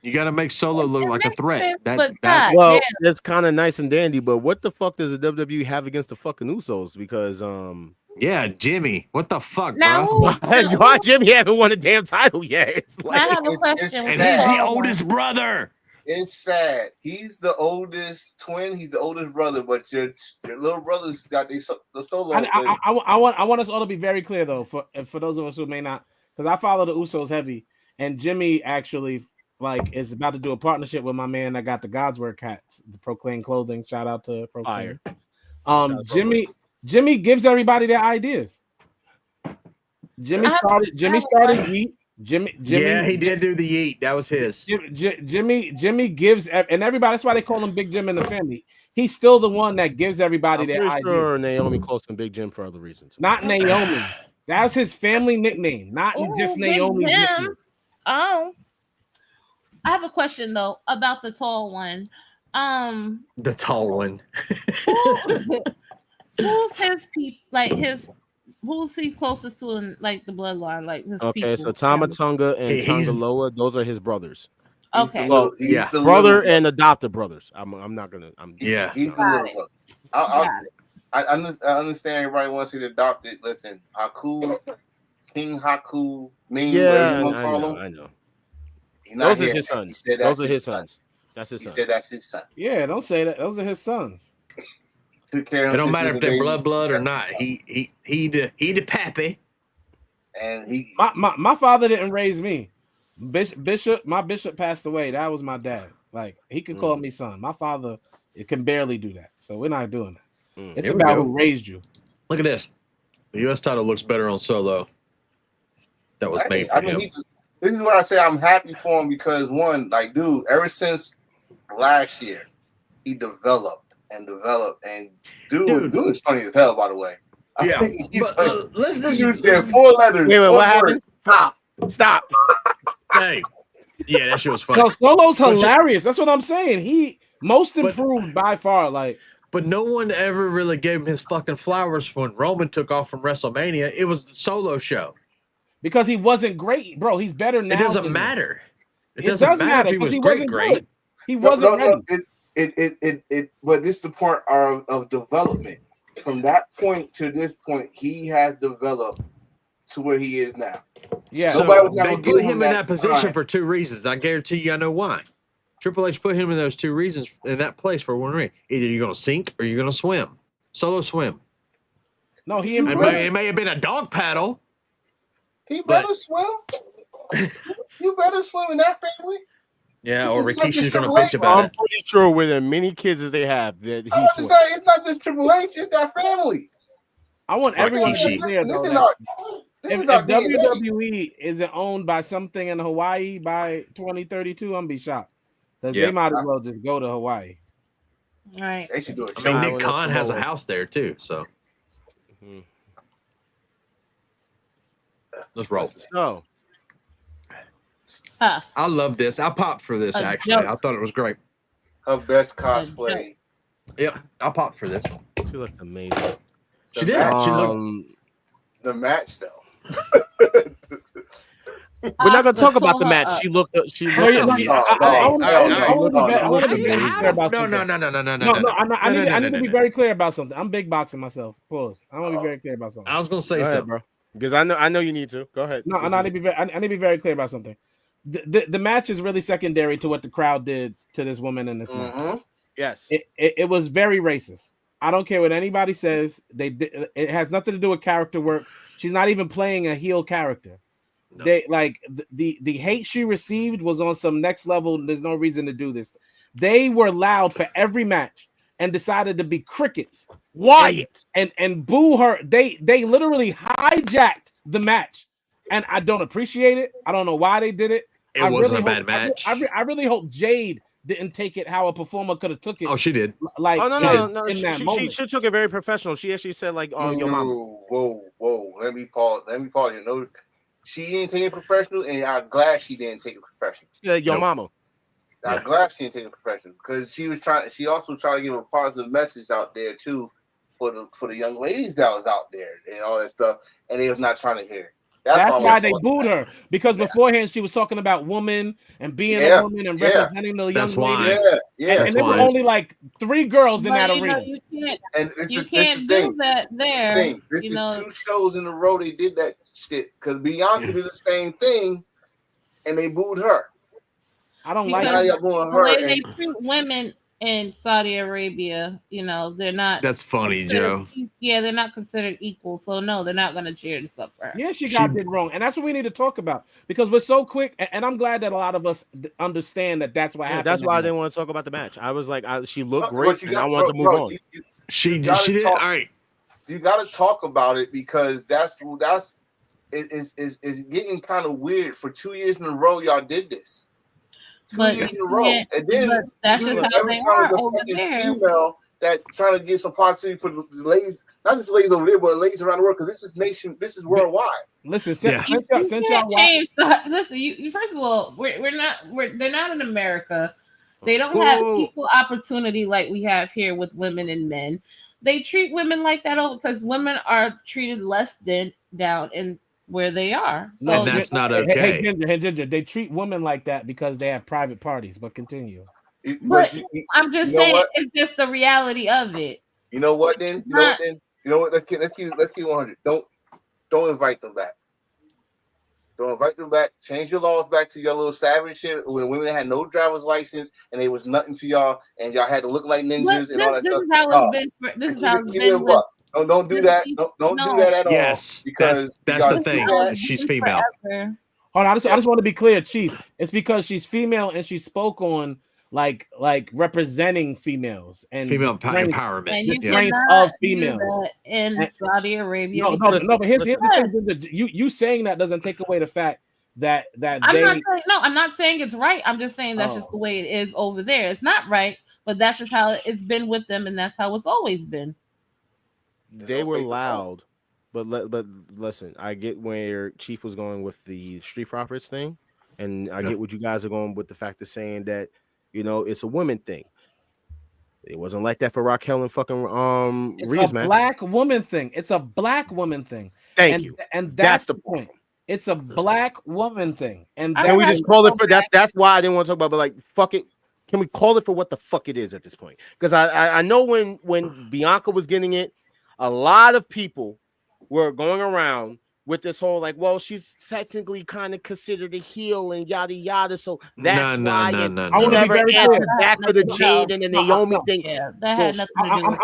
You got to make Solo look like a threat. It's kind of nice and dandy, but what the fuck does the WWE have against the fucking Usos? Because yeah, Jimmy, what the fuck, now, bro? Why Jimmy haven't won a damn title yet? It's like, I have a question. And he's the oldest brother. It's sad. He's the oldest twin. He's the oldest brother, but your little brothers got the Solo. I want us all to be very clear though, for those of us who may not, because I follow the Usos heavy, and Jimmy actually is about to do a partnership with my man that got the Godswork hats, the Proclaim clothing. Shout out to Proclaim. Jimmy gives everybody their ideas. Jimmy started Yeet. Jimmy, yeah, he did do the Yeet. That was his. Jimmy gives, and everybody. That's why they call him Big Jim in the family. He's still the one that gives everybody their ideas. Sure Naomi calls him Big Jim for other reasons. Not Naomi. That's his family nickname, not just Naomi's nickname. Oh, I have a question though about the tall one. The tall one. Who's his people? Who's he closest to in the bloodline? Like his people. So Tama Tonga and Tonga Loa, those are his brothers. Okay. He's the brother and adopted brothers. I'm not gonna. He's the little brother. I understand everybody wants to adopt it. Listen, Haku, King Haku, whatever you want to call him. I know. Those are his sons. Those are his sons. That's his son. He said that's his son. Yeah, don't say that. Those are his sons. Took care of it don't matter if they're blood or not. He the pappy. And my father didn't raise me. My bishop passed away. That was my dad. He can call me son. My father can barely do that. So we're not doing that. It's about who raised you. Look at this. The U.S. title looks better on Solo. That was made for him. This is what I say. I'm happy for him because dude, ever since last year, he developed, and dude is funny as hell, by the way. Yeah, but let's just say 4 letters. Wait, what happened? Stop. Hey, yeah, that shit was funny. No, Solo's hilarious. That's what I'm saying. He most improved by far. But no one ever really gave him his fucking flowers when Roman took off from WrestleMania. It was the Solo show because he wasn't great, bro. He's better now. It doesn't matter. It doesn't matter if he was great. Good. He wasn't ready. But this is the part of development. From that point to this point, he has developed to where he is now. Yeah, so they put him in that position for 2 reasons. I guarantee you, I know why. Triple H put him in those two reasons in that place for one reason. Either you're going to sink or you're going to swim. Solo swim. No, it may have been a dog paddle. He better swim. You better swim in that family. Yeah, or Rikishi's going to bitch about it. I'm pretty sure with as many kids as they have, that I was to say it's not just Triple H, it's that family. I want everyone to be clear though. If WWE isn't owned by something in Hawaii by 2032, I'm gonna be shocked because they might as well just go to Hawaii. Right. They should do it. I mean, Nick Khan has a house there too, so let's roll. So, I love this. I popped for this actually. I thought it was great. Her best cosplay. Yep, I popped for this. She looked amazing. She did. She looked. The match though. We're not gonna talk about the match. She looked. She looked. I want to be very clear about something. No. I need to be very clear about something. I'm big boxing myself. Pause. I want to be very clear about something. I was gonna say something, bro, because I know you need to. Go ahead. No, I need to be very clear about something. The match is really secondary to what the crowd did to this woman in this match. Yes, it was very racist. I don't care what anybody says. It has nothing to do with character work. She's not even playing a heel character. No. They like the hate she received was on some next level. There's no reason to do this. They were loud for every match and decided to be crickets. Wyatt and boo her. They literally hijacked the match, and I don't appreciate it. I don't know why they did it. It wasn't a bad match. I really hope Jade didn't take it how a performer could have took it. Oh, she did. Like, no. She took it very professional. She actually said, like, "Oh, your mama." Whoa. Let me pause. You know, she didn't take it professional, and I'm glad she didn't take it professional. Yeah, your mama. I'm glad she didn't take it professional because she was trying. She also tried to give a positive message out there too for the young ladies that was out there and all that stuff, and they was not trying to hear it. That's why they booed her, because beforehand she was talking about women and being a woman and representing the young ladies. And there were only like 3 girls in that arena. You can't do that there. This is 2 shows in a row they did that shit because Bianca did the same thing, and they booed her. I don't like the way they treat women in Saudi Arabia. You know, they're not. That's funny, Joe. Yeah, they're not considered equal, so no, they're not going to cheer and stuff for her. Yeah, she did wrong, and that's what we need to talk about because we're so quick. And I'm glad that a lot of us understand that that's what happened. That's why I didn't want to talk about the match. I was like, she looked great, and I wanted to move on. She did. All right, you got to talk about it because it's getting kind of weird. For 2 years in a row, y'all did this. 2 years in a row, and then that's just how they are over there. Female that trying to give some positivity for the ladies, not just ladies over there, but ladies around the world, because this is worldwide. Listen, since y'all listen, you first of all, they're not in America. They don't have equal opportunity like we have here with women and men. They treat women like that because women are treated less than down in where they are. So and that's not okay. Hey, Ginger, they treat women like that because they have private parties. But continue. But I'm just saying, it's just the reality of it. You know what? Then you know what? Let's keep 100. Don't invite them back. Don't invite them back. Change your laws back to your little savage shit when women had no driver's license and they was nothing to y'all, and y'all had to look like ninjas and all that stuff. This is how it's been. Don't do that. Don't do that at all. Yes, because that's the thing. She's female. Hold on, I just want to be clear, Chief. It's because she's female and she spoke on like representing females and female empowerment. And you cannot do that in Saudi Arabia. No, but here's the thing. You saying that doesn't take away the fact that I'm not saying it's right. I'm just saying that's just the way it is over there. It's not right, but that's just how it's been with them, and that's how it's always been. They were loud, but listen, I get where Chief was going with the Street Profits thing, and I get what you guys are going with the fact of saying that, you know, it's a women thing. It wasn't like that for Raquel and fucking Rhea's, man. Black woman thing. It's a black woman thing. Thank you. And that's the point. It's a black woman thing. And can we just call it for that? That's why I didn't want to talk about, but like, fuck it. Can we call it for what the fuck it is at this point? Because I know when Bianca was getting it, a lot of people were going around with this whole like, well, she's technically kind of considered a heel and yada yada. So that's why no. I never answered back to the Jade and the Naomi thing. Yeah, that had nothing to do with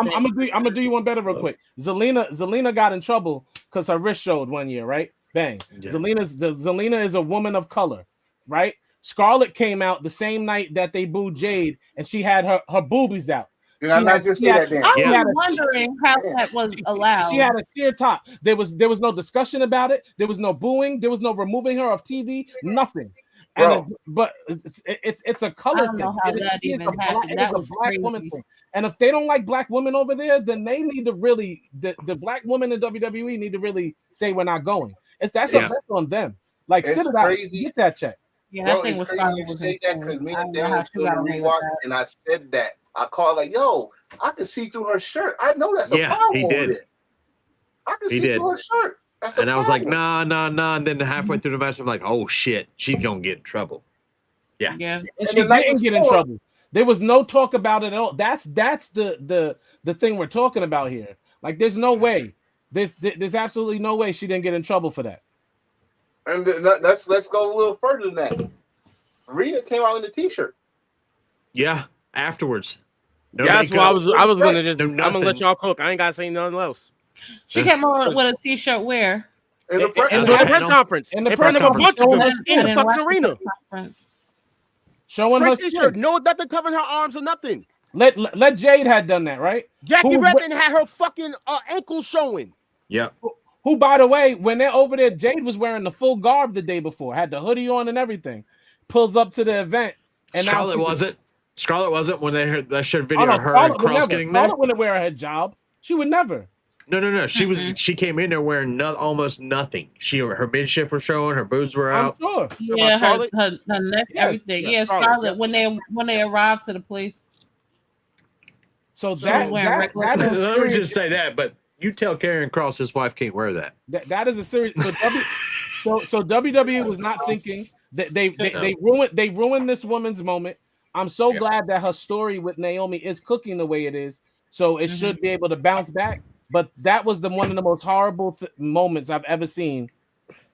it. I'm gonna do you one better real quick. Zelina got in trouble because her wrist showed one year, right? Bang. Yeah. Zelina is a woman of color, right? Scarlett came out the same night that they booed Jade, and she had her boobies out. Did I not just say that? Damn. I was wondering how that was allowed. She had a sheer top. There was no discussion about it. There was no booing. There was no removing her off TV. Nothing. But it's a color I don't know how that even happened. That was black woman thing. And if they don't like black women over there, then they need to really the black women in WWE need to really say we're not going. That's a mess on them. Like it's sit it out, crazy. Get that check. Yeah, that thing was crazy you say that because me and Dan was doing a rewatch, and I said that. I called like, yo, I could see through her shirt. I know that's a problem. He did. I could see through her shirt. And I was like, nah. And then halfway through the match, I'm like, oh shit, she's gonna get in trouble. Yeah. And she didn't get in trouble. There was no talk about it at all. That's the thing we're talking about here. Like, there's no way. There's absolutely no way she didn't get in trouble for that. And let's go a little further than that. Rhea came out in the t-shirt. Yeah, afterwards. That's why I was gonna just. I'm gonna let y'all cook. I ain't gotta say nothing else. She came on with a t-shirt where? In the press conference. In the press conference. In the fucking arena. Showing her t-shirt. No, nothing covering her arms or nothing. Let Jade had done that, right? Jackie Redmond had her fucking ankles showing. Yeah. Who, by the way, when they're over there, Jade was wearing the full garb the day before, had the hoodie on and everything. Pulls up to the event, and Scarlett wasn't when they heard that shared video of her and Cross getting mad. Scarlett wouldn't wear a hijab. She would never. No. She came in there wearing almost nothing. Her midship was showing, her boobs were out. I'm sure. Yeah, her neck, everything. Yeah, Scarlett when they arrived to the place. So let me just say that, but you tell Karrion Kross his wife can't wear that. That is a serious. So WWE was not thinking that they ruined this woman's moment. I'm so glad that her story with Naomi is cooking the way it is, so it should be able to bounce back. But that was one of the most horrible moments I've ever seen,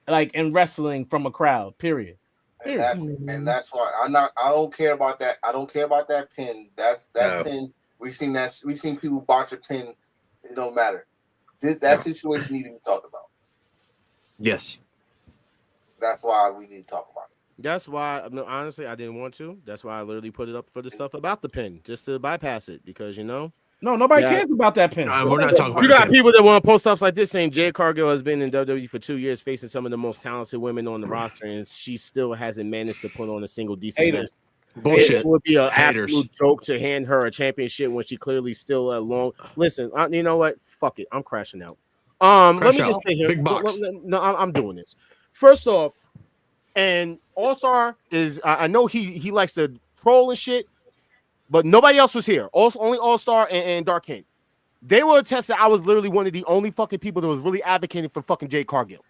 like in wrestling from a crowd. Period. And that's why I don't care about that. I don't care about that pin. Pin. We've seen people botch a pin. It don't matter. That situation needs to be talked about. Yes. That's why we need to talk about it. That's why, honestly, I didn't want to. That's why I literally put it up for the stuff about the pin, just to bypass it, because No, nobody cares about that pin. We're not talking about. You got people that want to post stuff like this saying Jade Cargill has been in WWE for 2 years, facing some of the most talented women on the roster, and she still hasn't managed to put on a single decent match. Bullshit. It would be an absolute joke to hand her a championship when she clearly still a long. Listen, you know what? Fuck it. I'm crashing out. Let me just say here. Big box. No, I'm doing this. First off, and All-Star is. I know he likes to troll and shit, but nobody else was here. Only All-Star and Dark King. They will attest that I was literally one of the only fucking people that was really advocating for fucking Jade Cargill.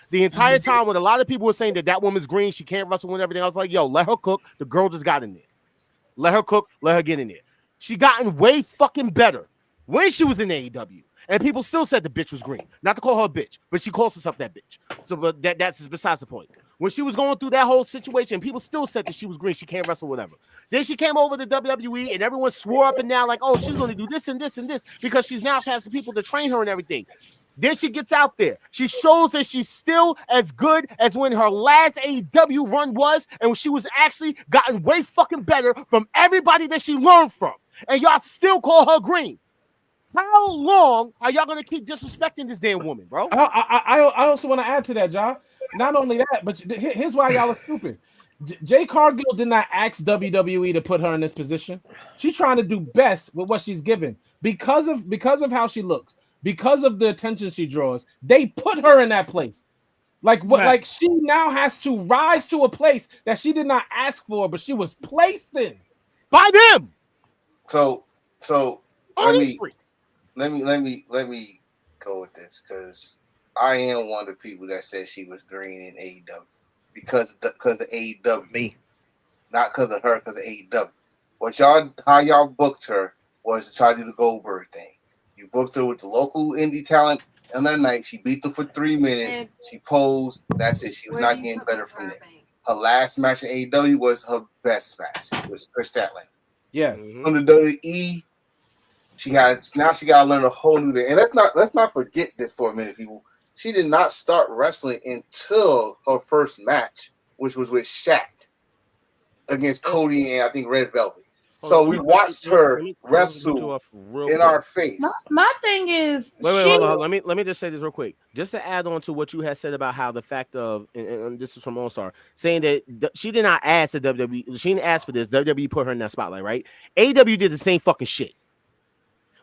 The entire time when a lot of people were saying that woman's green, she can't wrestle and everything, I was like, yo, let her cook. The girl just got in there. Let her cook. Let her get in there. She gotten way fucking better when she was in AEW. And people still said the bitch was green. Not to call her a bitch, but she calls herself that bitch. So but that's besides the point. When she was going through that whole situation, people still said that she was green. She can't wrestle, whatever. Then she came over to WWE and everyone swore up and down like, oh, she's going to do this and this and this because she has some people to train her and everything. Then she gets out there. She shows that she's still as good as when her last AEW run was, and she was actually gotten way fucking better from everybody that she learned from. And y'all still call her green. How long are y'all gonna keep disrespecting this damn woman, bro? I also want to add to that, John. Not only that, but here's why y'all are stupid. Jade Cargill did not ask WWE to put her in this position. She's trying to do best with what she's given because of how she looks. Because of the attention she draws, they put her in that place. Like she now has to rise to a place that she did not ask for, but she was placed in by them. So let me go with this because I am one of the people that said she was green in AEW because of AEW. Me, not because of her, because of AEW. How y'all booked her was to try to do the Goldberg thing. You booked her with the local indie talent on that night, she beat them for 3 minutes. She posed. That's it. She was not getting better from there. Her last match in AEW was her best match. It was Chris Statlander. Yes. From the WWE, she got to learn a whole new thing. And let's not forget this for a minute, people. She did not start wrestling until her first match, which was with Shaq against Cody and I think Red Velvet. So we watched her wrestle in our face. My thing is, hold on. Let me just say this real quick, just to add on to what you had said about how the fact of, and this is from All Star, saying that she did not ask to WWE. She didn't ask for this. WWE put her in that spotlight, right? AEW did the same fucking shit.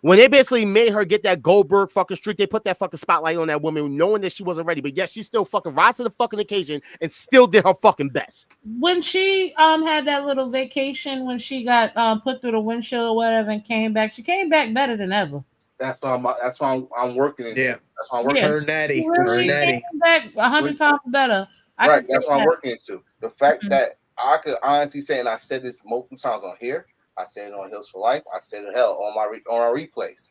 When they basically made her get that Goldberg fucking streak, they put that fucking spotlight on that woman, knowing that she wasn't ready. But yes, she still fucking rise to the fucking occasion and still did her fucking best. When she had that little vacation, when she got put through the windshield or whatever and came back, she came back better than ever. That's why I'm working into. Yeah. That's why I'm working Her into. natty. Her natty. Came back 100 times better. Right. That's what I'm working into. The fact that I could honestly say, and I said this multiple times on here. I said it on Hills for Life. I said it on our replays.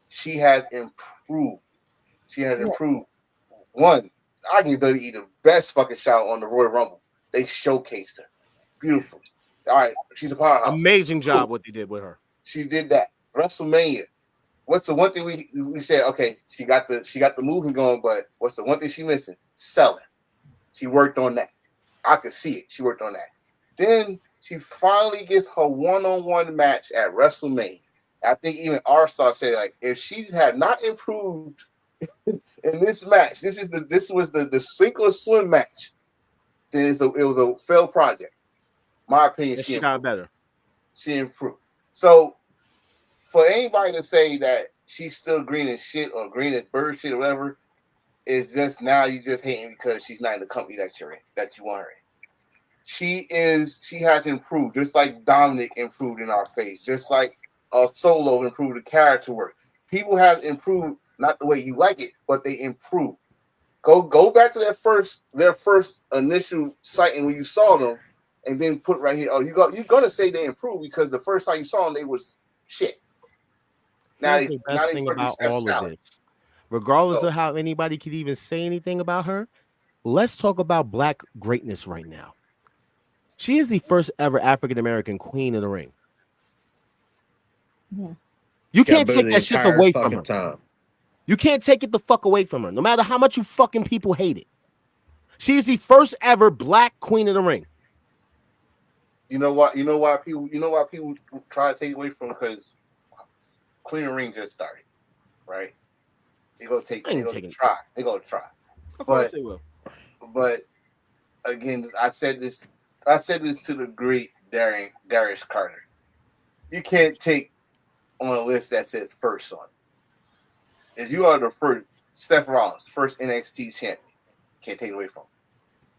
She has improved. She has improved. One, I can WWE the best fucking shout on the Royal Rumble. They showcased her beautifully. All right, she's a powerhouse. Amazing job what they did with her. She did that. WrestleMania. What's the one thing we said? Okay, she got the movement going, but what's the one thing she missing? Selling. She worked on that. I could see it. She worked on that. Then she finally gets her one-on-one match at WrestleMania. I think even R-Star said, like, if she had not improved in this match, this was the sink or swim match, then it was a failed project. My opinion, she got better. She improved. So for anybody to say that she's still green as shit or green as bird shit or whatever, is just now you just hating because she's not in the company that you're in, that you want her in. She has improved, just like Dominic improved in our face, just like Solo improved the character work. People have improved, not the way you like it, but they improved. Go back to their first initial sighting when you saw them, and then put right here. Oh, you're gonna say they improved because the first time you saw them, they was shit. Now That's the best thing about all of this, regardless of how anybody could even say anything about her. Let's talk about Black greatness right now. She is the first ever African American queen of the ring. You can't take that shit away from her. Time. You can't take it the fuck away from her, no matter how much you fucking people hate it. She's the first ever Black queen of the ring. You know why people try to take it away from her? Because Queen of the Ring just started, right? They're gonna try. They're gonna try. Of course they will. But again, I said this to the great Darius Carter. You can't take on a list that says first on it. If you are the first, Seth Rollins, first NXT champion, can't take it away from him.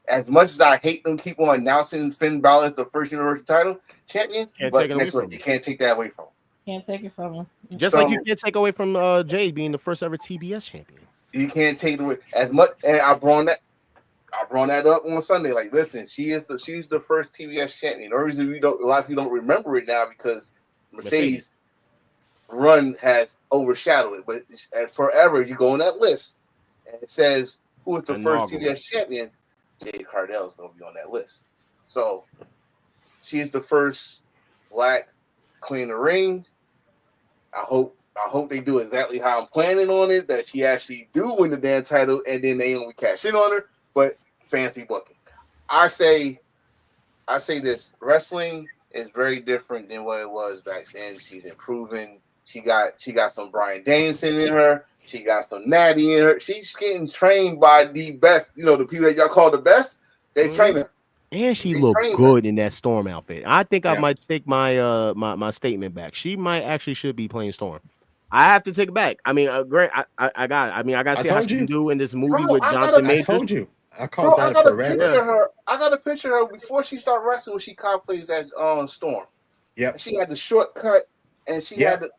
As much as I hate them keep on announcing Finn Balor as the first Universal title champion, you can't take that away from him. Can't take it from him. Just like you can't take away from Jade being the first ever TBS champion. You can't take it away as much. And I brought that up on Sunday. Like, listen, she's the first TBS champion. The reason a lot of people don't remember it now because Mercedes run has overshadowed it. But forever, you go on that list and it says who is the first TBS champion. Jade Cargill is going to be on that list. So she is the first Black queen of the ring. I hope they do exactly how I'm planning on it, that she actually do win the damn title and then they only cash in on her, but fancy booking. I say this, wrestling is very different than what it was back then. She's improving. She got some Bryan Danielson in her. She got some Natty in her. She's getting trained by the best, the people that y'all call the best, they train her. And she looked good in that Storm outfit. I think I might take my my statement back. She might actually should be playing Storm. I have to take it back. I mean, great. I got to see how she can do in this movie with Jonathan Majors. I told you. I called that for I got a picture of her before she started wrestling when she cosplays as Storm. Yep. She had the shortcut and she had the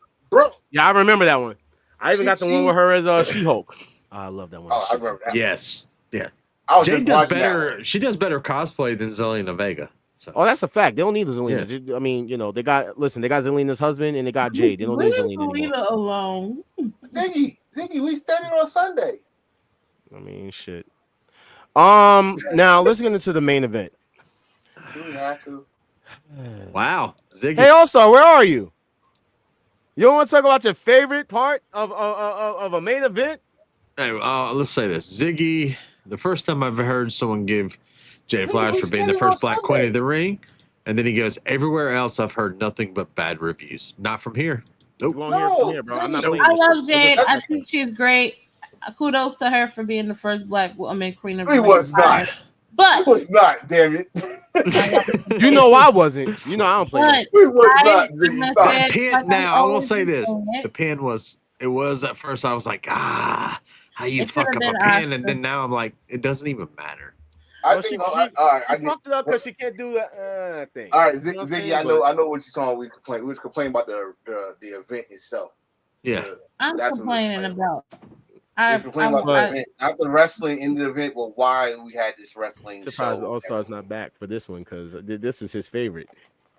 Yeah, I remember that one. I even got the one with her as She-Hulk. I love that one. I remember that. Yes. Yeah. Jade does better. She does better cosplay than Zelina Vega. So. Oh, that's a fact. They don't need Zelina. Yeah. I mean, they got Zelina's husband and they got Jade. They don't need Zelina anymore. Alone. Ziggy, we studied on Sunday. I mean, shit. Now let's get into the main event. Do we have to? Wow, Ziggy. Hey, All-Star, where are you? You don't want to talk about your favorite part of a main event? Hey, let's say this. Ziggy, the first time I've heard someone give Jay flowers for being the first Black Queen of the ring, and then he goes, everywhere else I've heard nothing but bad reviews. Not from here. Nope. You won't hear it from here, bro. I'm not playing I love Jade. I think she's great. Kudos to her for being the first Black woman Queen of the Ring. He was not. But he was not, damn it. You know I wasn't. You know I don't play that. We was not, Ziggy. The pin, now I will say this. The pin was at first I was like, how you fuck up a pin, and then now I'm like, it doesn't even matter. I think she fucked it up because she can't do that thing. All right, Ziggy, I know what you're talking. We was complaining about the event itself. Yeah, I'm complaining about. I'm complaining about the event, not the wrestling in the event, but why we had this wrestling. Surprised All-Star's not back for this one because this is his favorite.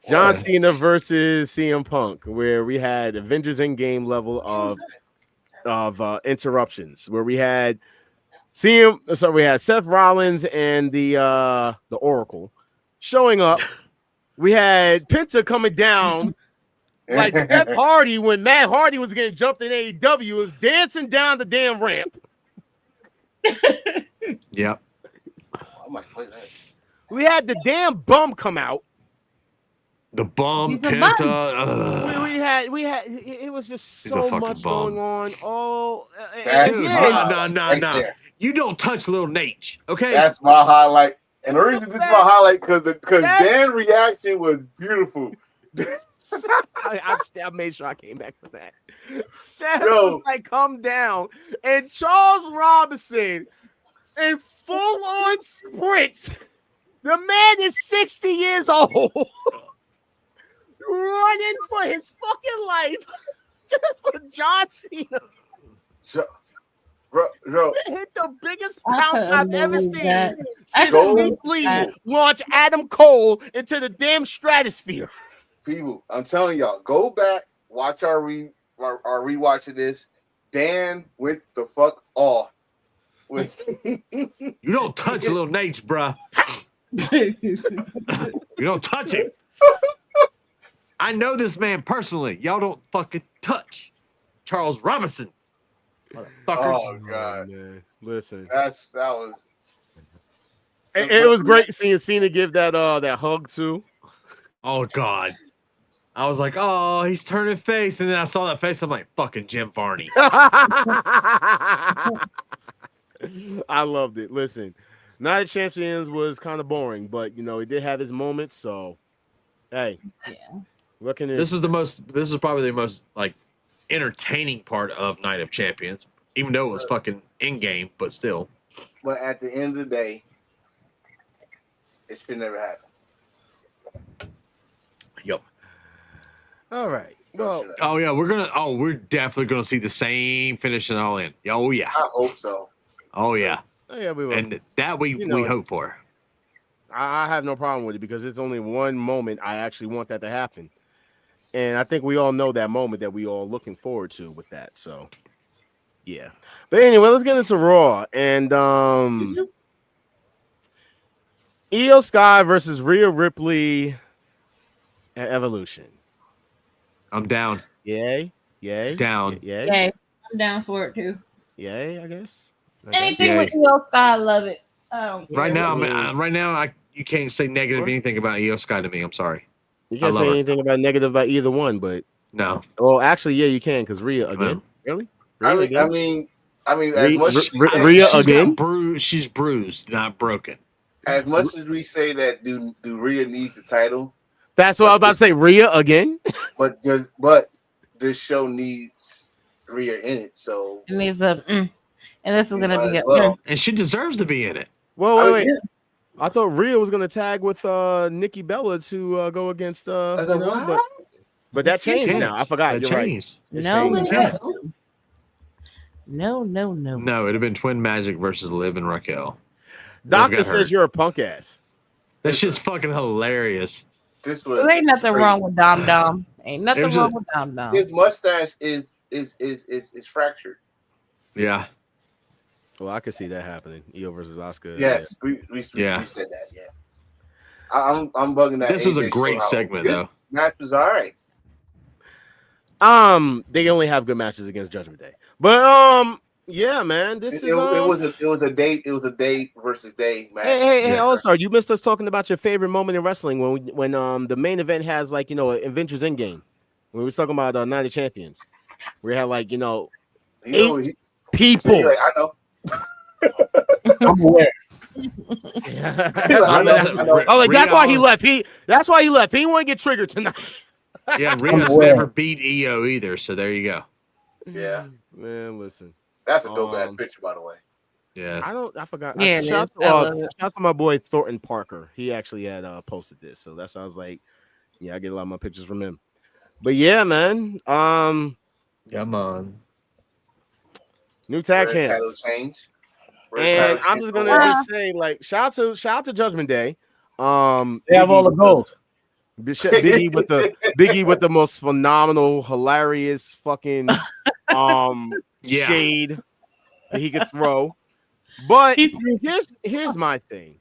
John Cena versus CM Punk, where we had Avengers Endgame level of interruptions, where we had we had Seth Rollins and the Oracle showing up. We had Penta coming down like Jeff Hardy when Matt Hardy was getting jumped in AEW, was dancing down the damn ramp. Yep. We had the damn bum come out. The bum, Penta. We had. It was just so much going on. Oh, no. You don't touch little Nate, okay? That's my highlight. And the reason this is my highlight because Dan's reaction was beautiful. I made sure I came back for that. Seth was like, come down. And Charles Robinson in full-on sprints. The man is 60 years old. Running for his fucking life. Just for John Cena. Bro. Hit the biggest pounce I've ever seen since Lee launched Adam Cole into the damn stratosphere. People, I'm telling y'all, go back, watch our rewatch of this. Dan went the fuck off. You don't touch little Nate, bruh. You don't touch him. I know this man personally. Y'all don't fucking touch Charles Robinson. Motherfuckers. Oh god, man. Listen. That was it was great seeing Cena give that hug too. Oh god. I was like, oh, he's turning face, and then I saw that face. I'm like, fucking Jim Varney. I loved it. Listen, Night of Champions was kind of boring, but it did have its moments. So, hey, what can this was probably the most like entertaining part of Night of Champions, even though it was fucking in game, but still. But at the end of the day, it should never happen. Yep. All right. Well, we're definitely gonna see the same finishing all in. Oh yeah. I hope so. Oh yeah. Oh, yeah, we will. And that we hope for. I have no problem with it because it's only one moment I actually want that to happen. And I think we all know that moment that we all looking forward to with that. So, yeah. But anyway, let's get into Raw. And Io Sky versus Rhea Ripley at Evolution. I'm down. Yay. Down. Yay. Yay. I'm down for it too. Yay, I guess. Anything with Io Sky, I love it. Right now, you can't say negative anything about Io Sky to me. I'm sorry. You can't say anything about negative about either one, but no. Well, actually, yeah, you can because Rhea again. No. Really? I mean, Rhea again. She's bruised, not broken. As much as we say that, do Rhea need the title? That's what I was about to say. Rhea again. But this show needs Rhea in it, so it needs and this is gonna be and she deserves to be in it. Well, wait. I thought Rhea was gonna tag with Nikki Bella to go against but that changed now. I forgot. You're changed. Right. No. No, it'd have been Twin Magic versus Liv and Raquel. Doctor says you're a punk ass. That shit's fucking hilarious. This was. There ain't nothing crazy. wrong with Dom Dom. Ain't nothing wrong with Dom Dom. His mustache is fractured. Yeah. Well, I could see that happening. Io versus Asuka. Yes, we said that. Yeah. I'm bugging that. This was a AJ great show segment, this though. Match was all right. They only have good matches against Judgment Day, but yeah, man, this It was a date versus day match. Hey, All-Star, you missed us talking about your favorite moment in wrestling when the main event has like Avengers Endgame. When we was talking about Night of Champions, we had like 8 people. Like, I know. I'm aware. That's why he left. That's why he left. He didn't want to get triggered tonight. Yeah, Rio's never beat EO either, so there you go. Yeah, man. Listen, that's a dope ass picture, by the way. Yeah, I forgot. Yeah, shout out to my boy Thornton Parker. He actually had posted this, so that's I was like, yeah, I get a lot of my pictures from him. But yeah, man. Come on. New tag title champs. change. And I'm just gonna say, like, shout out to Judgment Day. They have all the gold. Biggie with the most phenomenal, hilarious fucking shade that he could throw. But here's my thing.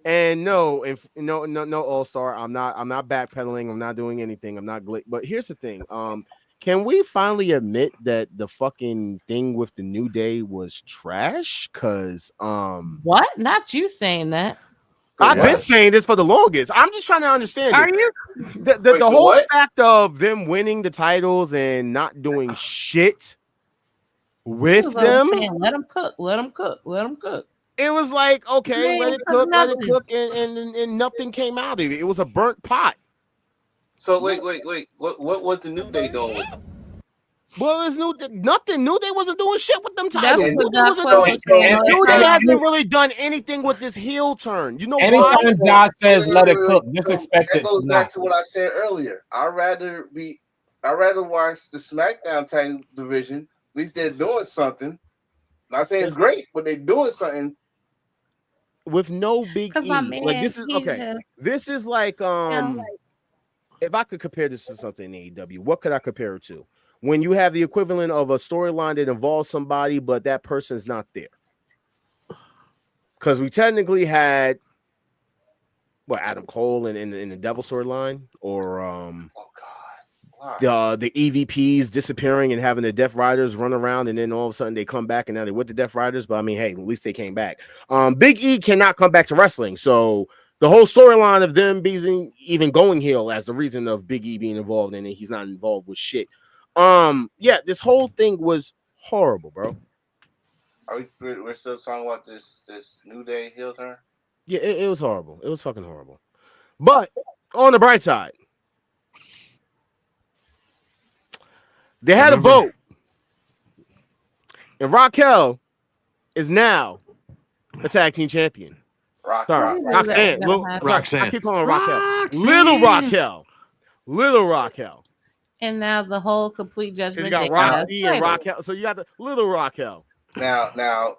And no All-Star. I'm not backpedaling. I'm not doing anything. I'm not but here's the thing. Can we finally admit that the fucking thing with the New Day was trash? Cause what? Not you saying that. I've been saying this for the longest. I'm just trying to understand. Are this. you the whole fact of them winning the titles and not doing shit with them? Let them cook. Let them cook. Let them cook. It was like, okay, let it cook, and nothing came out of it. It was a burnt pot. So wait. What was the New Day doing with them? Well, it's nothing. New Day wasn't doing shit with them titles. New Day hasn't really done anything with this heel turn. You know why? Anytime Josh says let it cook, just expect it. That goes back to what I said earlier. I'd rather watch the SmackDown tag division. At least they're doing something. Not saying it's great, but they're doing something. With no Big E. Like this is okay. This is like if I could compare this to something in AEW, what could I compare it to? When you have the equivalent of a storyline that involves somebody, but that person's not there. Because we technically had Adam Cole in the Devil storyline, or the EVPs disappearing and having the Death Riders run around, and then all of a sudden they come back and now they're with the Death Riders. But I mean, hey, at least they came back. Big E cannot come back to wrestling, so the whole storyline of them being even going heel as the reason of Big E being involved in it, he's not involved with shit. This whole thing was horrible, bro. We're still talking about this New Day heel turn? Yeah, it was horrible. It was fucking horrible. But on the bright side, they had a vote, and Raquel is now a tag team champion. Roxanne. I keep calling her Raquel. Little Raquel. And now the whole complete Judgment. You got Roxy and Raquel. So you got the little Raquel. Now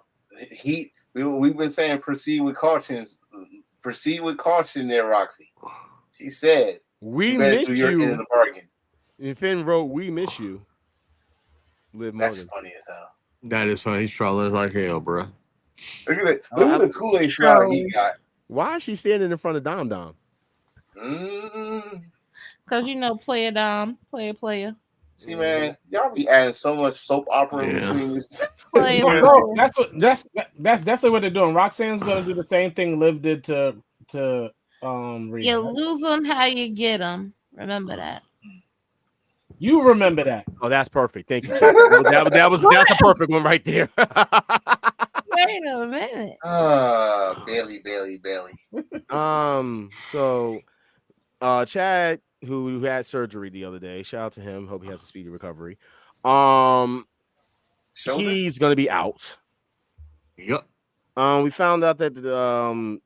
we've been saying proceed with caution. Proceed with caution there, Roxy. She said we miss you. In the bargain. And Finn wrote, "We miss you." Liv Morgan. That's funny as hell. That is funny. He's trolling like hell, bro. Look at the Kool-Aid shot he got. Why is she standing in front of Dom Dom? Because player Dom, player. See, man, y'all be adding so much soap opera between these. That's definitely what they're doing. Roxanne's gonna do the same thing Liv did to Rhea. You lose them how you get them. Remember that. You remember that. Oh, that's perfect. Thank you. That's a perfect one right there. Wait a minute. Bailey. So Chad, who had surgery the other day, shout out to him. Hope he has a speedy recovery. He's gonna be out. Yep. We found out that the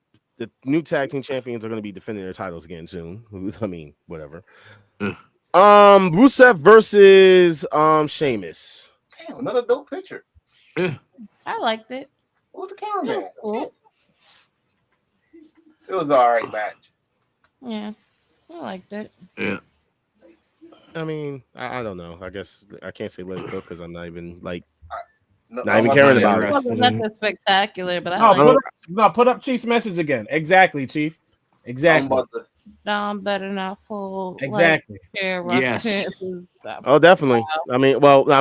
new tag team champions are gonna be defending their titles again soon. I mean, whatever. Rusev versus Sheamus. Damn, another dope picture. I liked it. What's the cameraman? Cool. It was an alright match. Yeah, I liked it. Yeah. I mean, I don't know. I guess I can't say let it cook because I'm not even like not even caring about it. It wasn't nothing spectacular, but put up Chief's message again. Exactly, Chief. Exactly. I'm better not full. Exactly. Like, yes. Oh, definitely. Wow. I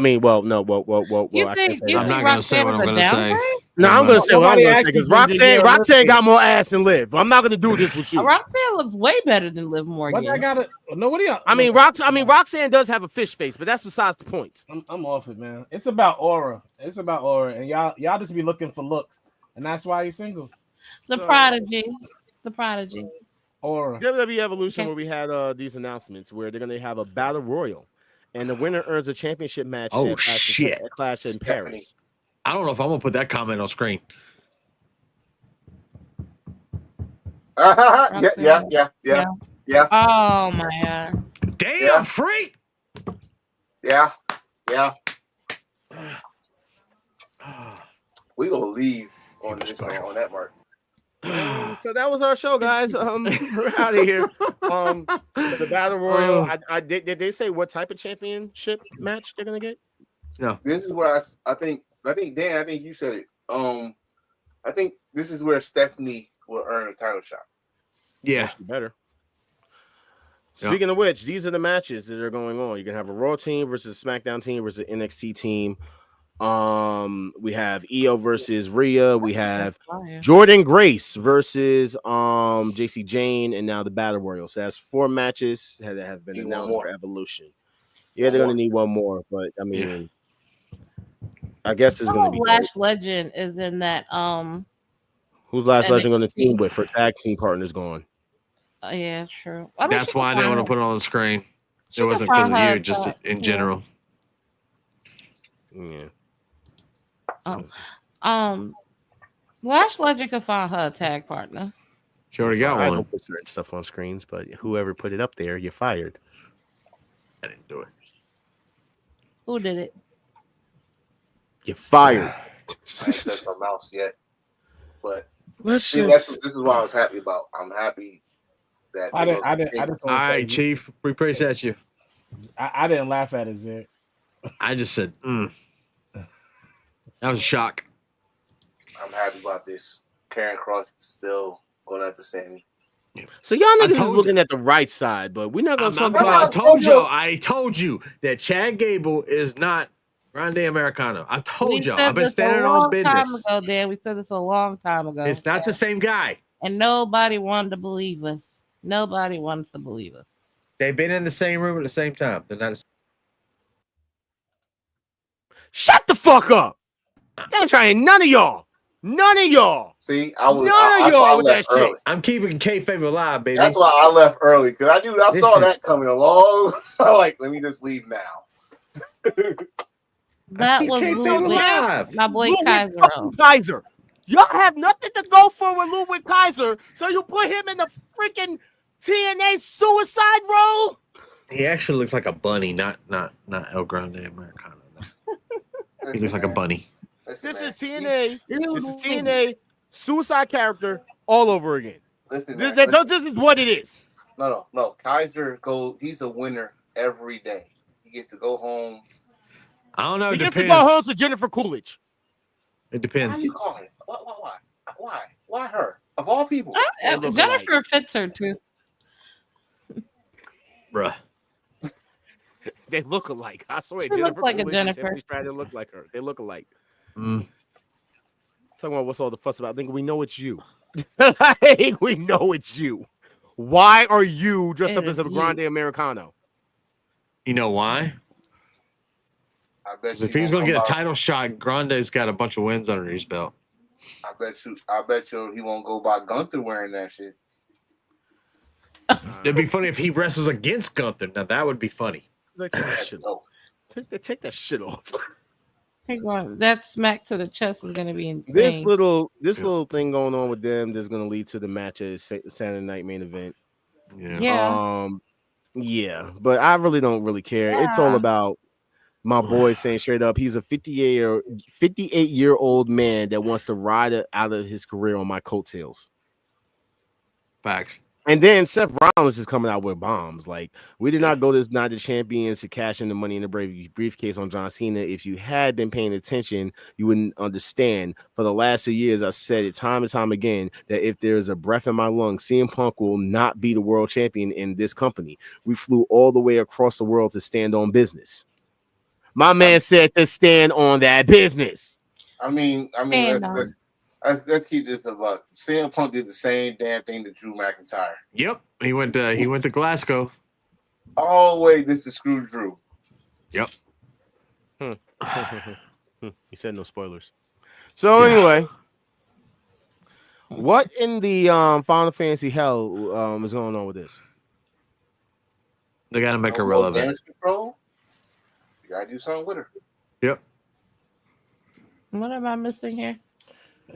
mean, no. You think I'm not gonna say what I'm gonna say. No, I'm gonna say what I'm gonna say because Roxanne got more ass than Liv. I'm not gonna do this with you. Roxanne looks way better than Liv Morgan. What I gotta? No, what do you? I mean, Roxanne does have a fish face, but that's besides the point. I'm off it, man. It's about aura. It's about aura, and y'all just be looking for looks, and that's why you're single. The prodigy. Or WWE Evolution, where we had these announcements where they're gonna have a battle royal, and the winner earns a championship match. Oh shit! Clash in Paris. I don't know if I'm gonna put that comment on screen. Yeah. Oh my god! Damn, freak! Yeah. We gonna leave on this on that mark. So that was our show, guys. We're out of here. So the battle royal. Did they say what type of championship match they're gonna get? No. This is where I think Dan. I think you said it. I think this is where Stephanie will earn a title shot. Yeah, better. Speaking of which, these are the matches that are going on. You can have a Raw team versus a SmackDown team versus an NXT team. We have Io versus Rhea. We have Jordan Grace versus JC Jane, and now the Battle Royal. So that's 4 matches that have been announced for Evolution. Yeah, they're gonna need one more, but I mean, I guess it's gonna be Lash Legend is in that. Who's Lash Legend going to team with for tag team partners going? Yeah, true. That's why I didn't want to put it on the screen. It wasn't because of you, just in general. Yeah. Lash Legend could find her a tag partner. She already got one. I don't put certain stuff on screens, but whoever put it up there, you're fired. I didn't do it. Who did it? You're fired. I ain't touched my mouse yet, but this is what I was happy about. I'm happy that I didn't. All right, Chief. We appreciate you. I didn't laugh at it, Zed. I just said, That was a shock. I'm happy about this. Karen Cross is still going after Sammy. So y'all niggas is looking at the right side, but we're not going to talk I about. told you that Chad Gable is not Grande Americano. I told y'all. I've been standing on business. Time ago, Dan. We said this a long time ago. It's not the same guy. And nobody wanted to believe us. Nobody wanted to believe us. They've been in the same room at the same time. They're not. Shut the fuck up! I'm trying none of y'all. None of y'all. See, I was none of y'all with that shit. I'm keeping kayfabe alive, baby. That's why I left early because I saw that coming along. I'm like, let me just leave now. That was my boy Kaiser. Y'all have nothing to go for with Ludwig Kaiser, so you put him in the freaking TNA suicide role. He actually looks like a bunny, not El Grande Americano. He looks like a bunny. This is TNA. This is TNA suicide character all over again. This is what it is. No. Kaiser he's a winner every day. He gets to go home. I don't know. He gets to go home to Jennifer Coolidge. It depends. How you calling it? Why her? Of all people. Jennifer fits her too. Bruh. They look alike. I swear. She looks like a Jennifer. Trying to look like her. They look alike. Talking about what's all the fuss about. I think we know it's you. I think we know it's you. Why are you dressed up as a Grande Americano? You know why? I bet if he's gonna get a title shot, Grande's got a bunch of wins under his belt. I bet you he won't go by Gunther wearing that shit. It'd be funny if he wrestles against Gunther. Now that would be funny. Take that shit off. Take that shit off. That smack to the chest is gonna be insane. This little thing going on with them is gonna lead to the match at Saturday Night Main Event. Yeah. But I really don't really care. Yeah. It's all about my boy saying straight up, he's a 58-year-old man that wants to ride out of his career on my coattails. Facts. And then Seth Rollins is coming out with bombs. Like, we did not go this Night of Champions to cash in the Money in the briefcase on John Cena. If you had been paying attention, you wouldn't understand. For the last 2 years, I said it time and time again that if there's a breath in my lungs, CM Punk will not be the world champion in this company. We flew all the way across the world to stand on business. My man said to stand on that business. I mean, let's keep this about. CM Punk did the same damn thing to Drew McIntyre. Yep, he went to Glasgow. Always this to screw Drew. Yep. He said no spoilers. So anyway, what in the Final Fantasy hell is going on with this? They got to make her relevant. Damage control. You gotta do something with her. Yep. What am I missing here?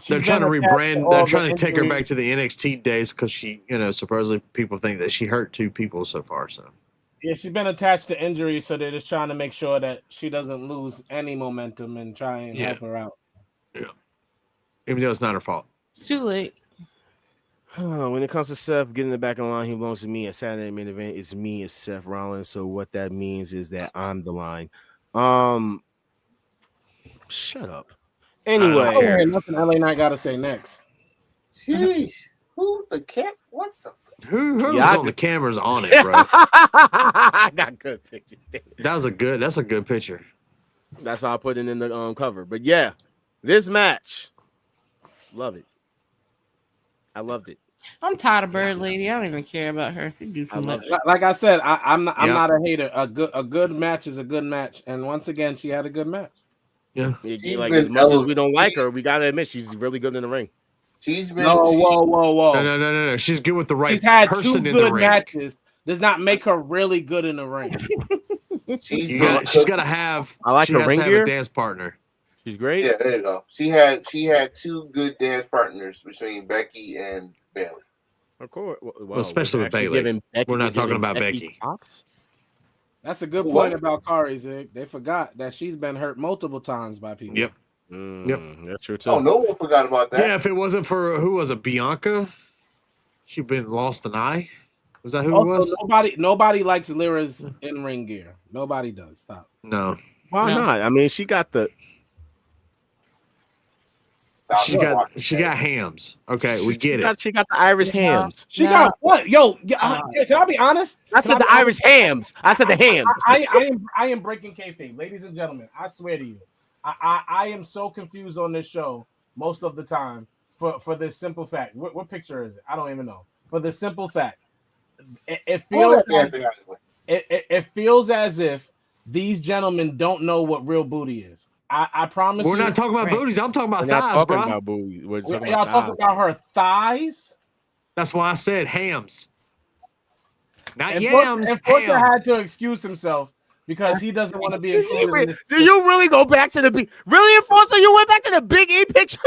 They're trying to rebrand. They're trying to take her back to the NXT days because she, supposedly people think that she hurt 2 people so far. So yeah, she's been attached to injuries, so they're just trying to make sure that she doesn't lose any momentum and try and help her out. Yeah, even though it's not her fault. Too late. When it comes to Seth getting the back in the line, he belongs to me. At Saturday main event, it's me, it's Seth Rollins. So what that means is that I'm the line. Shut up. Anyway, I don't hear nothing LA Knight got to say next. Jeez, who the cat? What the? Who's on the cameras on it, bro? I got good pictures. That's a good picture. That's why I put it in the cover. But yeah, this match, love it. I loved it. I'm tired of Bird Lady. I don't even care about her. She do too much. Like I said, I'm not a hater. A good match is a good match, and once again, she had a good match. Yeah, like as much as we don't like her, we gotta admit she's really good in the ring. She's been whoa. No. She's good with the right She's had person 2 in the good ring. matches. Does not make her really good in the ring. She's got to have. I like her ring gear. A dance partner. She's great. Yeah, there you go. She had 2 good dance partners between Becky and Bayley. Of course, well especially with Bayley. We're not talking about Becky. That's a good point about Kari, Zig. They forgot that she's been hurt multiple times by people. Yep. Yep, that's true too. Oh, no one forgot about that. Yeah, if it wasn't for who was it, Bianca, she'd been lost an eye. Was that who also, it was? Nobody likes Lyra's in ring gear. Nobody does. Stop. No. Why not? I mean, she got the. She got hams. Okay, we get it. She got the Irish hams. She got what? Yo, can I be honest? I said the Irish hams. I said the hams. I am breaking kayfabe, ladies and gentlemen. I swear to you, I am so confused on this show most of the time for this simple fact. What picture is it? I don't even know. For the simple fact, it feels as if these gentlemen don't know what real booty is. I promise We're not talking about booties. I'm talking about thighs, bro. We're talking y'all talking about her thighs? That's why I said hams. Not yams. Enforcer had to excuse himself because he doesn't want to be included in this. Do you really go back to the big? Really, Enforcer? You went back to the Big E picture?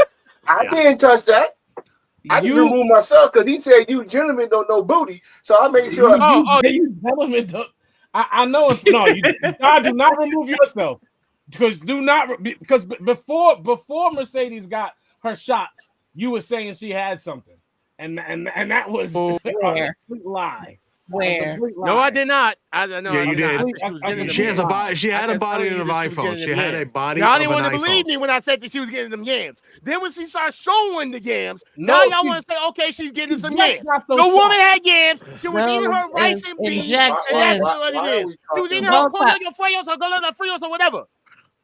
I didn't touch that. I didn't remove myself because he said you gentlemen don't know booty, so I made sure. You gentlemen don't. I know it's no. You do not remove yourself. Because before Mercedes got her shots, you were saying she had something, and that was a complete lie. Where? No, I did not. Yeah, you did. She has a body. She had a body in her iPhone. She had a body. Y'all didn't want to believe me when I said that she was getting them yams. Then when she started showing the yams, now y'all want to say, okay, she's getting some yams. The woman had yams. She was eating her rice and beans. And that's what it is. She was eating her pollo frios or golden frios or whatever.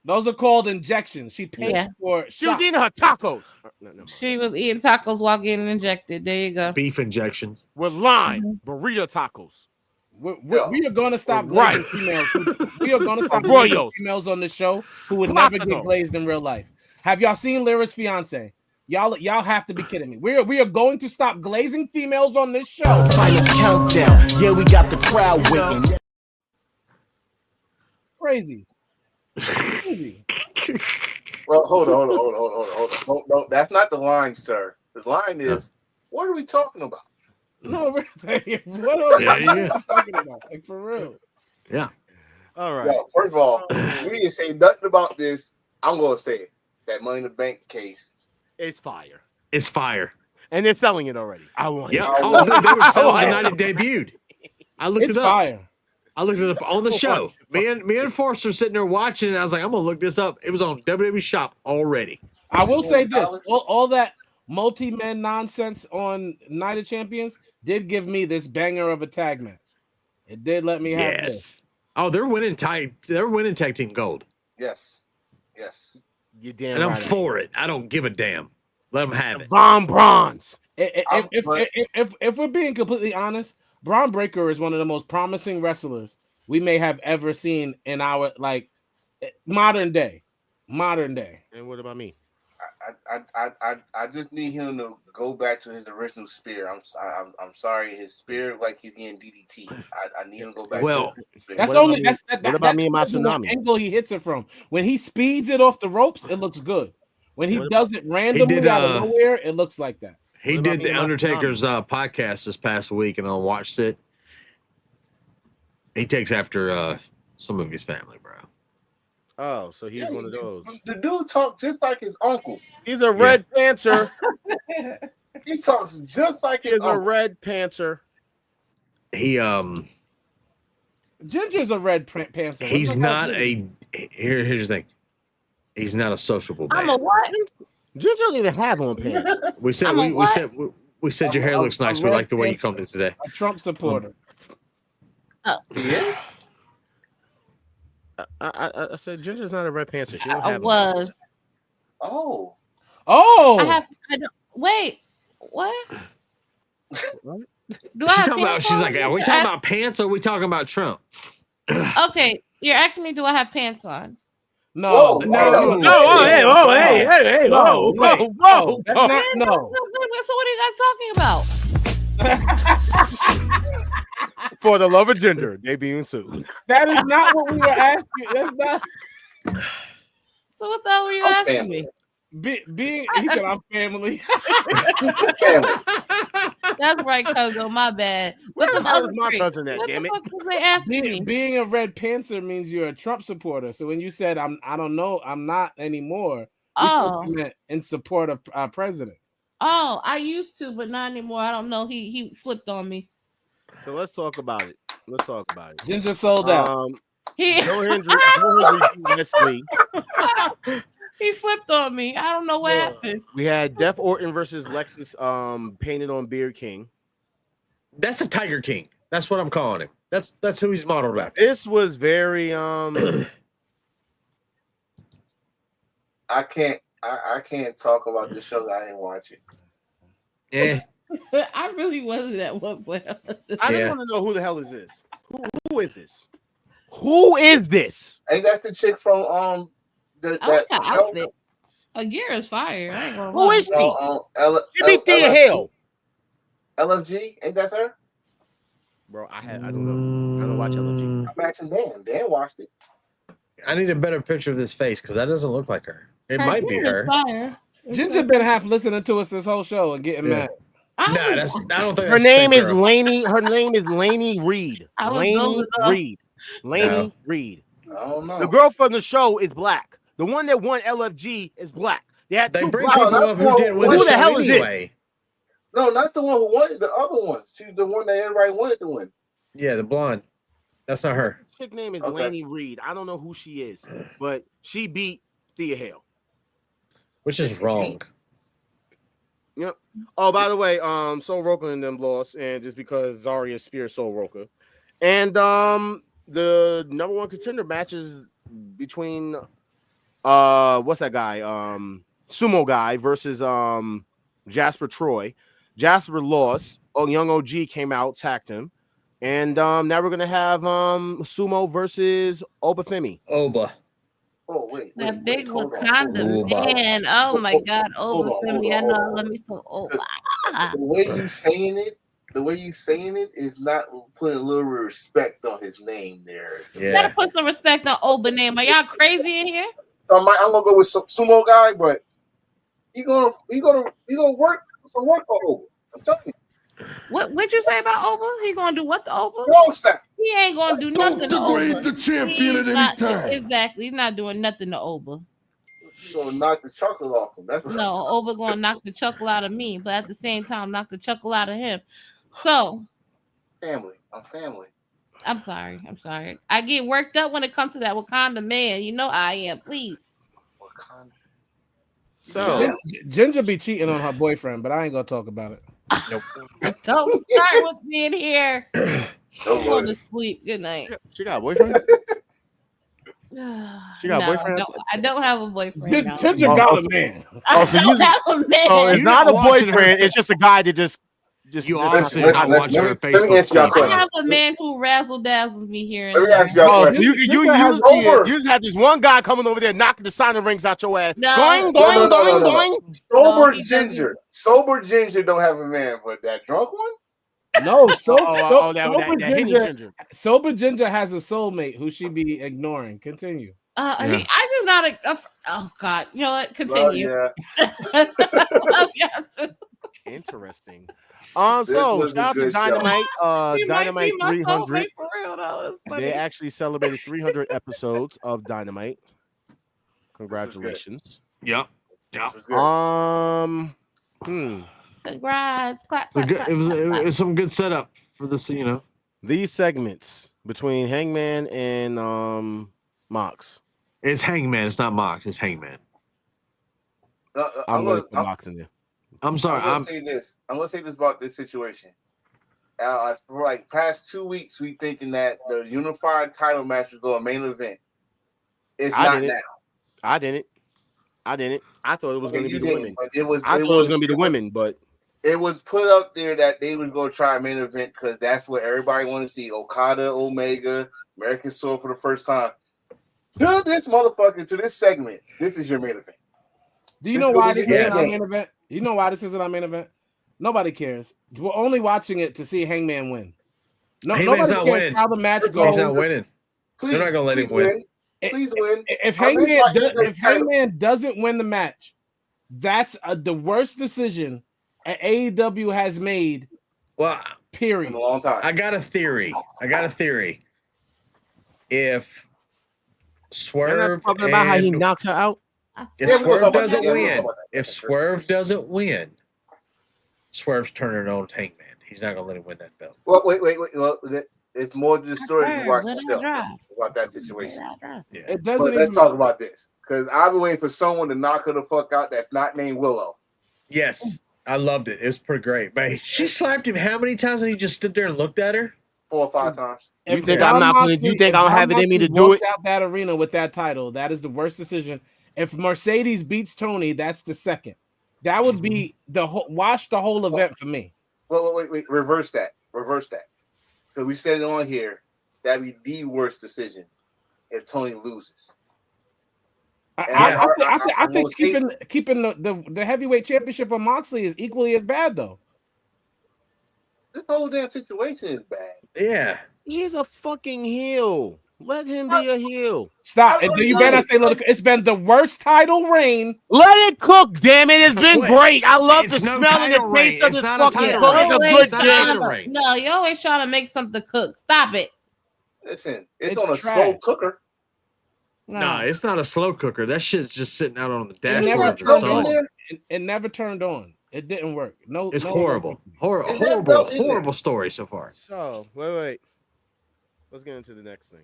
Those are called injections. She paid for. She was eating her tacos. She was eating tacos while getting injected. There you go. Beef injections with lime, burrito tacos. We are going to stop glazing females. We are going to stop glazing females on the show who would never get glazed in real life. Have y'all seen Lyra's fiance? Y'all have to be kidding me. We are going to stop glazing females on this show. Final countdown. Yeah, we got the crowd waiting. Crazy. Well, hold on. No, that's not the line, sir. The line is, what are we talking about? No, what are we talking about? Like, for real. Yeah. All right. Well, first of all, we didn't say nothing about this. I'm going to say it. That Money in the Bank case. It's fire. It's fire. And they're selling it already. I want it. Yeah. Oh, they were selling the night it debuted. I looked It's it up. fire. I looked it up on the show. Me and Forster sitting there watching, and I was like, I'm gonna look this up. It was on WWE Shop already. I will say this: all that multi-man nonsense on Night of Champions did give me this banger of a tag match. It did let me have this. Oh, they're winning tag team gold. Yes. You damn and right. I'm for it. I don't give a damn. Let them have it. Von Bronze. If we're being completely honest, Braun Breaker is one of the most promising wrestlers we may have ever seen in our modern day. And what about me? I just need him to go back to his original spear. I'm sorry, his spear like he's getting DDT. I need him to go back. Well, to his spear. What about me and my tsunami? Angle he hits it from. When he speeds it off the ropes, it looks good. When he does it randomly out of nowhere, it looks like that. He did the Undertaker's podcast this past week, and I watched it. He takes after some of his family, bro. Oh, so he's one of those. The dude talks just like his uncle. He's a Red Panther. He talks just like his He's uncle. a Red Panther. He Ginger's a Red Panther. He's not a. Here's the thing. He's not a sociable man. I'm a what? Ginger don't even have on pants. We said we said your hair looks nice. We like the way you combed it today. A Trump supporter. Yes. I said Ginger's not a Red Panther. She don't I have was. Oh. I don't, wait. What? Do I have talking about, pants she's on? like, are we talking about pants or are we talking about Trump? Okay, you're asking me, do I have pants on? No, hey, whoa. That's not no. So what are you guys talking about? For the love of Ginger, they being sued. That is not what we were asking. That's not. So what the hell were you asking me? Being, he said, I'm family. That's right, cousin. My bad. What's the was my cousin that, what damn the it? fuck was they asking me? Being a Red Panther means you're a Trump supporter. So when you said I don't know, I'm not anymore. Oh, You meant in support of our president. oh, I used to, but not anymore. I don't know. He flipped on me. So let's talk about it. Ginger sold out. Joe Hendry Wesley. He flipped on me. I don't know what happened. We had Def Orton versus Lexus painted on Beard King. That's the Tiger King. That's what I'm calling him. That's who he's modeled after. This was very I can't talk about this show that I didn't watch it. Yeah. I really wasn't at one point. I just want to know who the hell is this? Who is this? Who is this? Ain't that the chick from I like her outfit. Her gear is fire. I ain't gonna Who lie. is she? She beat Thea Hale. LFG? Ain't that her? Bro, I don't know. I don't watch LFG. I'm asking Dan. Dan watched it. I need a better picture of this face because that doesn't look like her. It Her might be gear is her. fire. Ginger been half listening to us this whole show and getting mad. No, I don't think Her that's name the is same girl. Laney. Her name is Laney Reed. I was Laney going up. Reed. Laney Reed. I don't know. The girl from the show is black. The one that won LFG is black. They had They two bring black. people up who didn't win Who the the show hell is this? anyway. No, not the one who won it. The other one. She's the one that everybody wanted to win. Yeah, the blonde. That's not her. Her chick name is Okay. Laney Reed. I don't know who she is, but she beat Thea Hale. Which is wrong. Yep. Oh, by the way, Soul Roker and them lost, and just because Zarya speared Soul Roker. And the number one contender match is between what's that guy? Sumo guy versus Jasper Troy. Jasper lost. Oh, Young OG came out, attacked him. And now we're gonna have Sumo versus Obafemi. Oba. Oh, wait. That big hold on. Wakanda man. Oh my God. Obafemi. I know I love me so. Oh, The way you saying it is not putting a little respect on his name there. You gotta put some respect on Oba name. Are y'all crazy in here? So I'm gonna go with Sumo guy, but he gonna work for Oba. I'm telling you. What'd you say about Oba? He gonna do what to Oba? Wrong step. He ain't gonna do nothing to Oba. Degrade the champion at any time. Exactly. He's not doing nothing to Oba. She's gonna knock the chocolate off him. That's No, Oba gonna knock the chuckle out of me, but at the same time, knock the chuckle out of him. So, family. I'm family. I'm sorry. I get worked up when it comes to that Wakanda man. You know I am. Please. Wakanda. So Ginger be cheating on her boyfriend, but I ain't gonna talk about it. Nope. Don't start with me in here. I'm going to sleep. Good night. She got a boyfriend? She got a boyfriend? I don't have a boyfriend. Ginger got a man. Oh, so you have a man. So it's not a boyfriend. It's just a guy that just you honestly not watching her Facebook. I have a man who razzle dazzles me here. And Let me ask y'all a question. You just have this one guy coming over there knocking the signing rings out your ass. Going. Sober Ginger. Sober Ginger don't have a man, but that drunk one? No, that Ginger. Sober Ginger has a soulmate who she be ignoring. Continue. I do not. Oh God, you know what? Continue. Love Interesting. So shout out to Dynamite. Dynamite 300. They actually celebrated 300 episodes of Dynamite. Congratulations. Yeah. Congrats. Clap. It was some good setup for this, These segments between Hangman and Mox. It's Hangman. It's not Mox. It's Hangman. I'm going to put Mox in there. I'm sorry. I'm gonna say this about this situation. For like past 2 weeks, we thinking that the unified title match was going main event. It's not now. I didn't. I thought it was going to be the women. I thought it was going to be the women, but it was put up there that they was going to try a main event because that's what everybody want to see. Okada, Omega, American Sword for the first time. To this motherfucker, to this segment, this is your main event. Do you know why this isn't our main event? You know why this isn't our main event? Nobody cares. We're only watching it to see Hangman win. Hangman's nobody not cares winning. how the match goes. He's not winning. They're not gonna let him win. Please win. If Hangman doesn't win the match, that's the worst decision AEW has made. Well, period. In a long time. I got a theory. If Swerve talking about how he knocks her out. If Swerve doesn't win, Swerve's turning on Hangman. He's not gonna let him win that belt. Well, wait. Well, it's more to the story than watch the show about that situation. Yeah. It doesn't. Let's talk about this because I've been waiting for someone to knock her the fuck out that's not named Willow. Yes, I loved it. It was pretty great. But she slapped him how many times when he just stood there and looked at her? 4 or 5 times. You think I'm not going to? You think I'll have it in me to do it? Out that arena with that title. That is the worst decision. If Mercedes beats Tony, that's the second. That would be watch the whole event for me. Well, wait. Reverse that. Because we said it on here. That'd be the worst decision if Tony loses. I think keeping the heavyweight championship on Moxley is equally as bad, though. This whole damn situation is bad. Yeah. He's a fucking heel. Let him be a heel. Stop. You better not say, look, it's been the worst title reign. Let it cook, damn it. It's been great. I love the smell and the taste of this fucking cook. It's a good dish. No, you always trying to make something cook. Stop it. Listen, it's on a slow cooker. No, it's not a slow cooker. That shit's just sitting out on the dashboard. It never turned on. It didn't work. It's horrible. Horrible story so far. So, wait. Let's get into the next thing.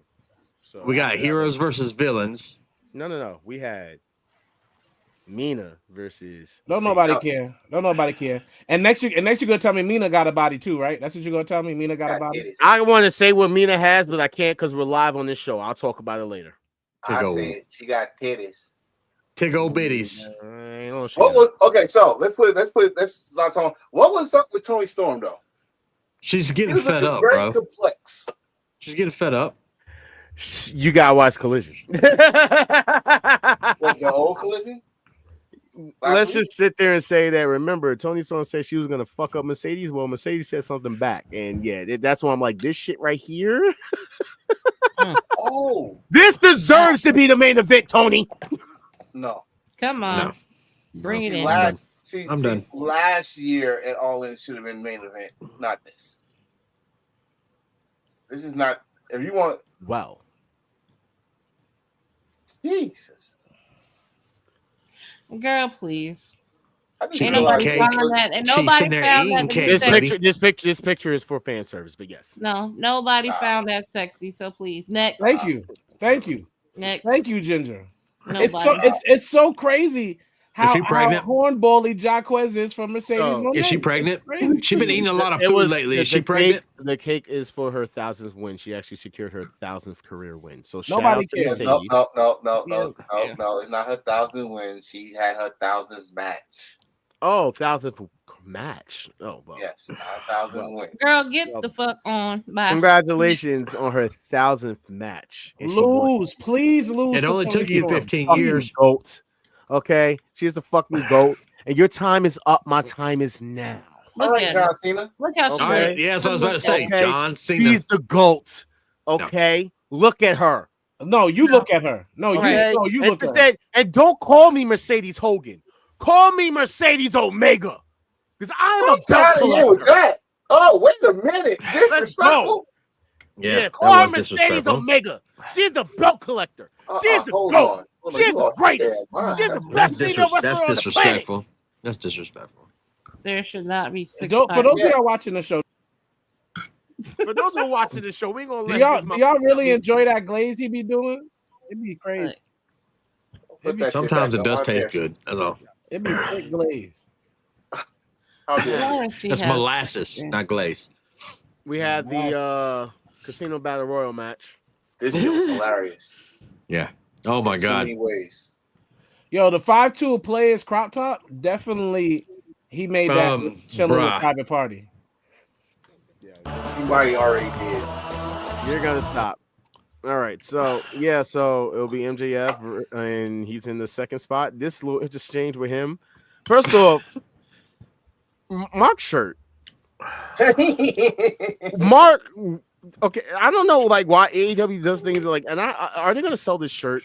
So we got heroes versus villains. No. We had Mina versus. Don't nobody care. And next you're gonna tell me Mina got a body too, right? That's what you're gonna tell me. Mina got a body. I want to say what Mina has, but I can't because we're live on this show. I'll talk about it later. I said she got titties. Tiggo bitties. Okay, so let's start talking. What was up with Toni Storm though? She's getting fed up, bro. Complex. She's getting fed up. You gotta watch Collision. What, the old Collision? Let's just sit there and say that. Remember, Toni Storm said she was gonna fuck up Mercedes. Well, Mercedes said something back, and that's why I'm like, this shit right here. This deserves to be the main event, Tony. No, come on, no. Bring it in. I'm done. Last year at All In should have been main event, not this. This is not. If you want, wow. Jesus. Girl, please. She Ain't eating nobody cake. found that. And She's nobody sitting there found eating that to be cake, sexy. baby. This picture is for fan service, but yes. No, nobody found that sexy. So please, next. Thank you. Next. Thank you, Ginger. Nobody. It's so crazy how she pregnant? hornbally Jaquez is from Mercedes. Is she pregnant? She's been eating a lot of It food was- lately. the- Is she the pregnant? The cake is for her 1000th win. She actually secured her 1000th career win. So shout Nobody out to cares. Mercedes. No. It's not her 1000th win. She had her 1000th match. Oh, 1000th match. Oh, well. Yes, not 1000 win. Girl, get the fuck on. Bye. Congratulations on her 1000th match. And she won. Please lose. It only took you 15 Fucking years. Goat. Okay, she's the fucking goat, and your time is up. My time is now. All right, John Cena. Look how she All right, yeah, that's what I was about to say. Okay, John Cena. She's the goat. Okay, look at her. No, you look at her. No, you And look at her. and don't call me Mercedes Hogan. Call me Mercedes Omega, because I'm a belt collector. That. Oh, wait a minute. Let's go. Yeah, call her that was Mercedes disrespectful. Omega. She's the belt collector. She's the hold goat. on. She's the greatest. She's the best female wrestler That's on the planet. disrespectful. That's disrespectful. There should not be six. For those of y'all watching the show, For those who are watching the show, we ain't gonna do y'all really enjoy that glaze he be doing? It'd be crazy. Sometimes it does taste good. That's all. It'd be thick glaze. That's molasses, not glaze. We had the Casino Battle Royal match. This shit was hilarious. Yeah. Oh my In so God. many ways. Yo, the 5'2" players crop top definitely he made that chilling with bruh. private party. Everybody already did. You're gonna stop. All right, so it'll be MJF, and he's in the second spot. This little exchange with him. First off, Mark's shirt. Mark. Okay, I don't know like why AEW does things like, and are they gonna sell this shirt?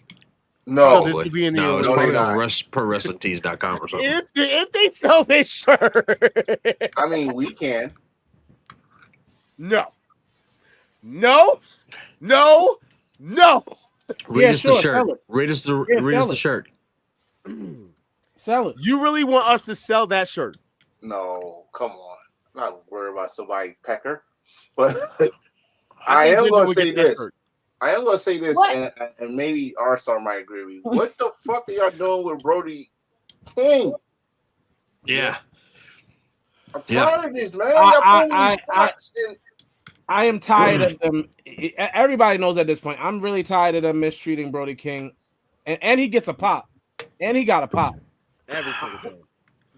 No, so this would be in the no, it's probably on ProWrestlingTees.com or something. if they sell this shirt. I mean, we can. No. Read us the shirt. Read us the shirt. Sell it. You really want us to sell that shirt? No, come on. I'm not worried about somebody pecker, but I am going to say this. And maybe R-Star might agree with me. What the fuck are y'all doing with Brody King? Yeah. I'm tired of this, man. Y'all I am tired of them. Everybody knows at this point. I'm really tired of them mistreating Brody King, and he gets a pop, and he got a pop every single time.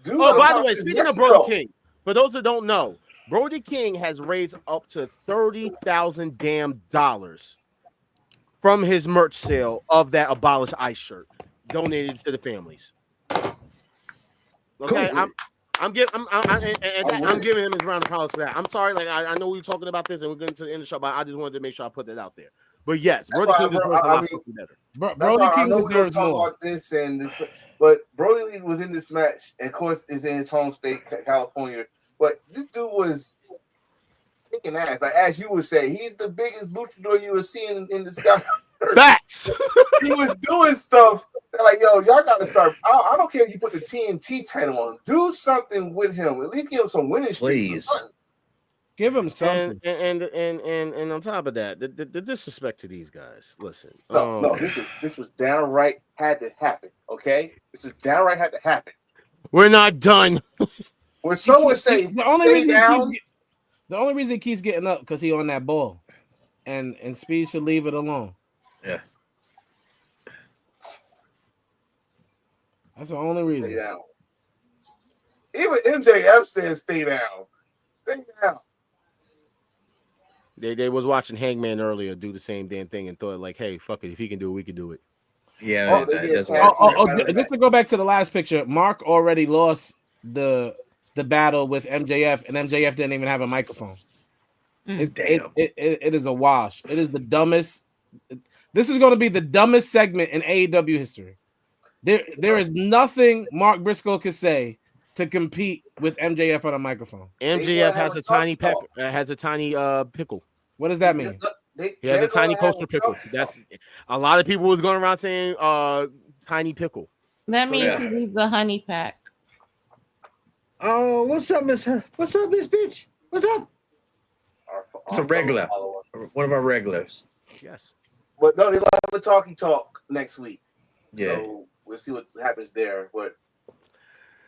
Oh, by the way, speaking of Brody King, for those that don't know, Brody King has raised up to $30,000 damn dollars from his merch sale of that Abolish ICE shirt, donated to the families. Okay, Cool. I'm giving him his round of applause for that. I'm sorry, like I know we were talking about this and we're getting to the end of the show, but I just wanted to make sure I put that out there. But yes, Brody King deserves a lot better. Brody King deserves more. About this but Brody Lee was in this match, and of course, is in his home state, California. But this dude was kicking ass. Like as you would say, he's the biggest luchador you were seeing in the sky. Facts. He was doing stuff. They're like, yo, y'all got to start. I don't care if you put the TNT title on him. Do something with him. At least give him some winning streaks. Please. Give him something. And on top of that, the disrespect to these guys. Listen. No, this was downright had to happen. Okay? This was downright had to happen. We're not done. When someone say the only reason he keeps getting up because he on that ball. And Speed should leave it alone. Yeah. That's the only reason. Stay down. Even MJF says stay down. Stay down. They was watching Hangman earlier do the same damn thing and thought like, hey, fuck it. If he can do it, we can do it. Yeah. Just to go back to the last picture, Mark already lost the battle with MJF, and MJF didn't even have a microphone. It is a wash. It is the dumbest. This is going to be the dumbest segment in AEW history. There is nothing Mark Briscoe could say to compete with MJF on a microphone. MJF has a tiny pickle. What does that mean? He has a tiny poster pickle. That's a lot of people was going around saying tiny pickle. That means he needs the honey pack. Oh, what's up, Miss Bitch? What's up? It's a regular. One of our regulars. Yes. But no, they will have a talk next week. Yeah. So we'll see what happens there. But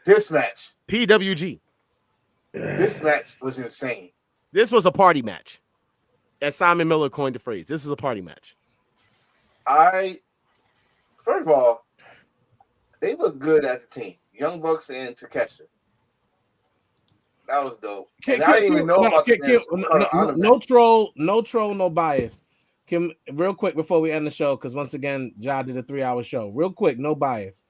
this match, PWG. This match was insane. This was a party match. As Simon Miller coined the phrase, this is a party match. First of all, they look good as a team. Young Bucks and Takeshita. That was dope. I didn't even know about no troll, no bias. Kim, real quick before we end the show, because once again, Ja did a 3-hour show. Real quick, no bias.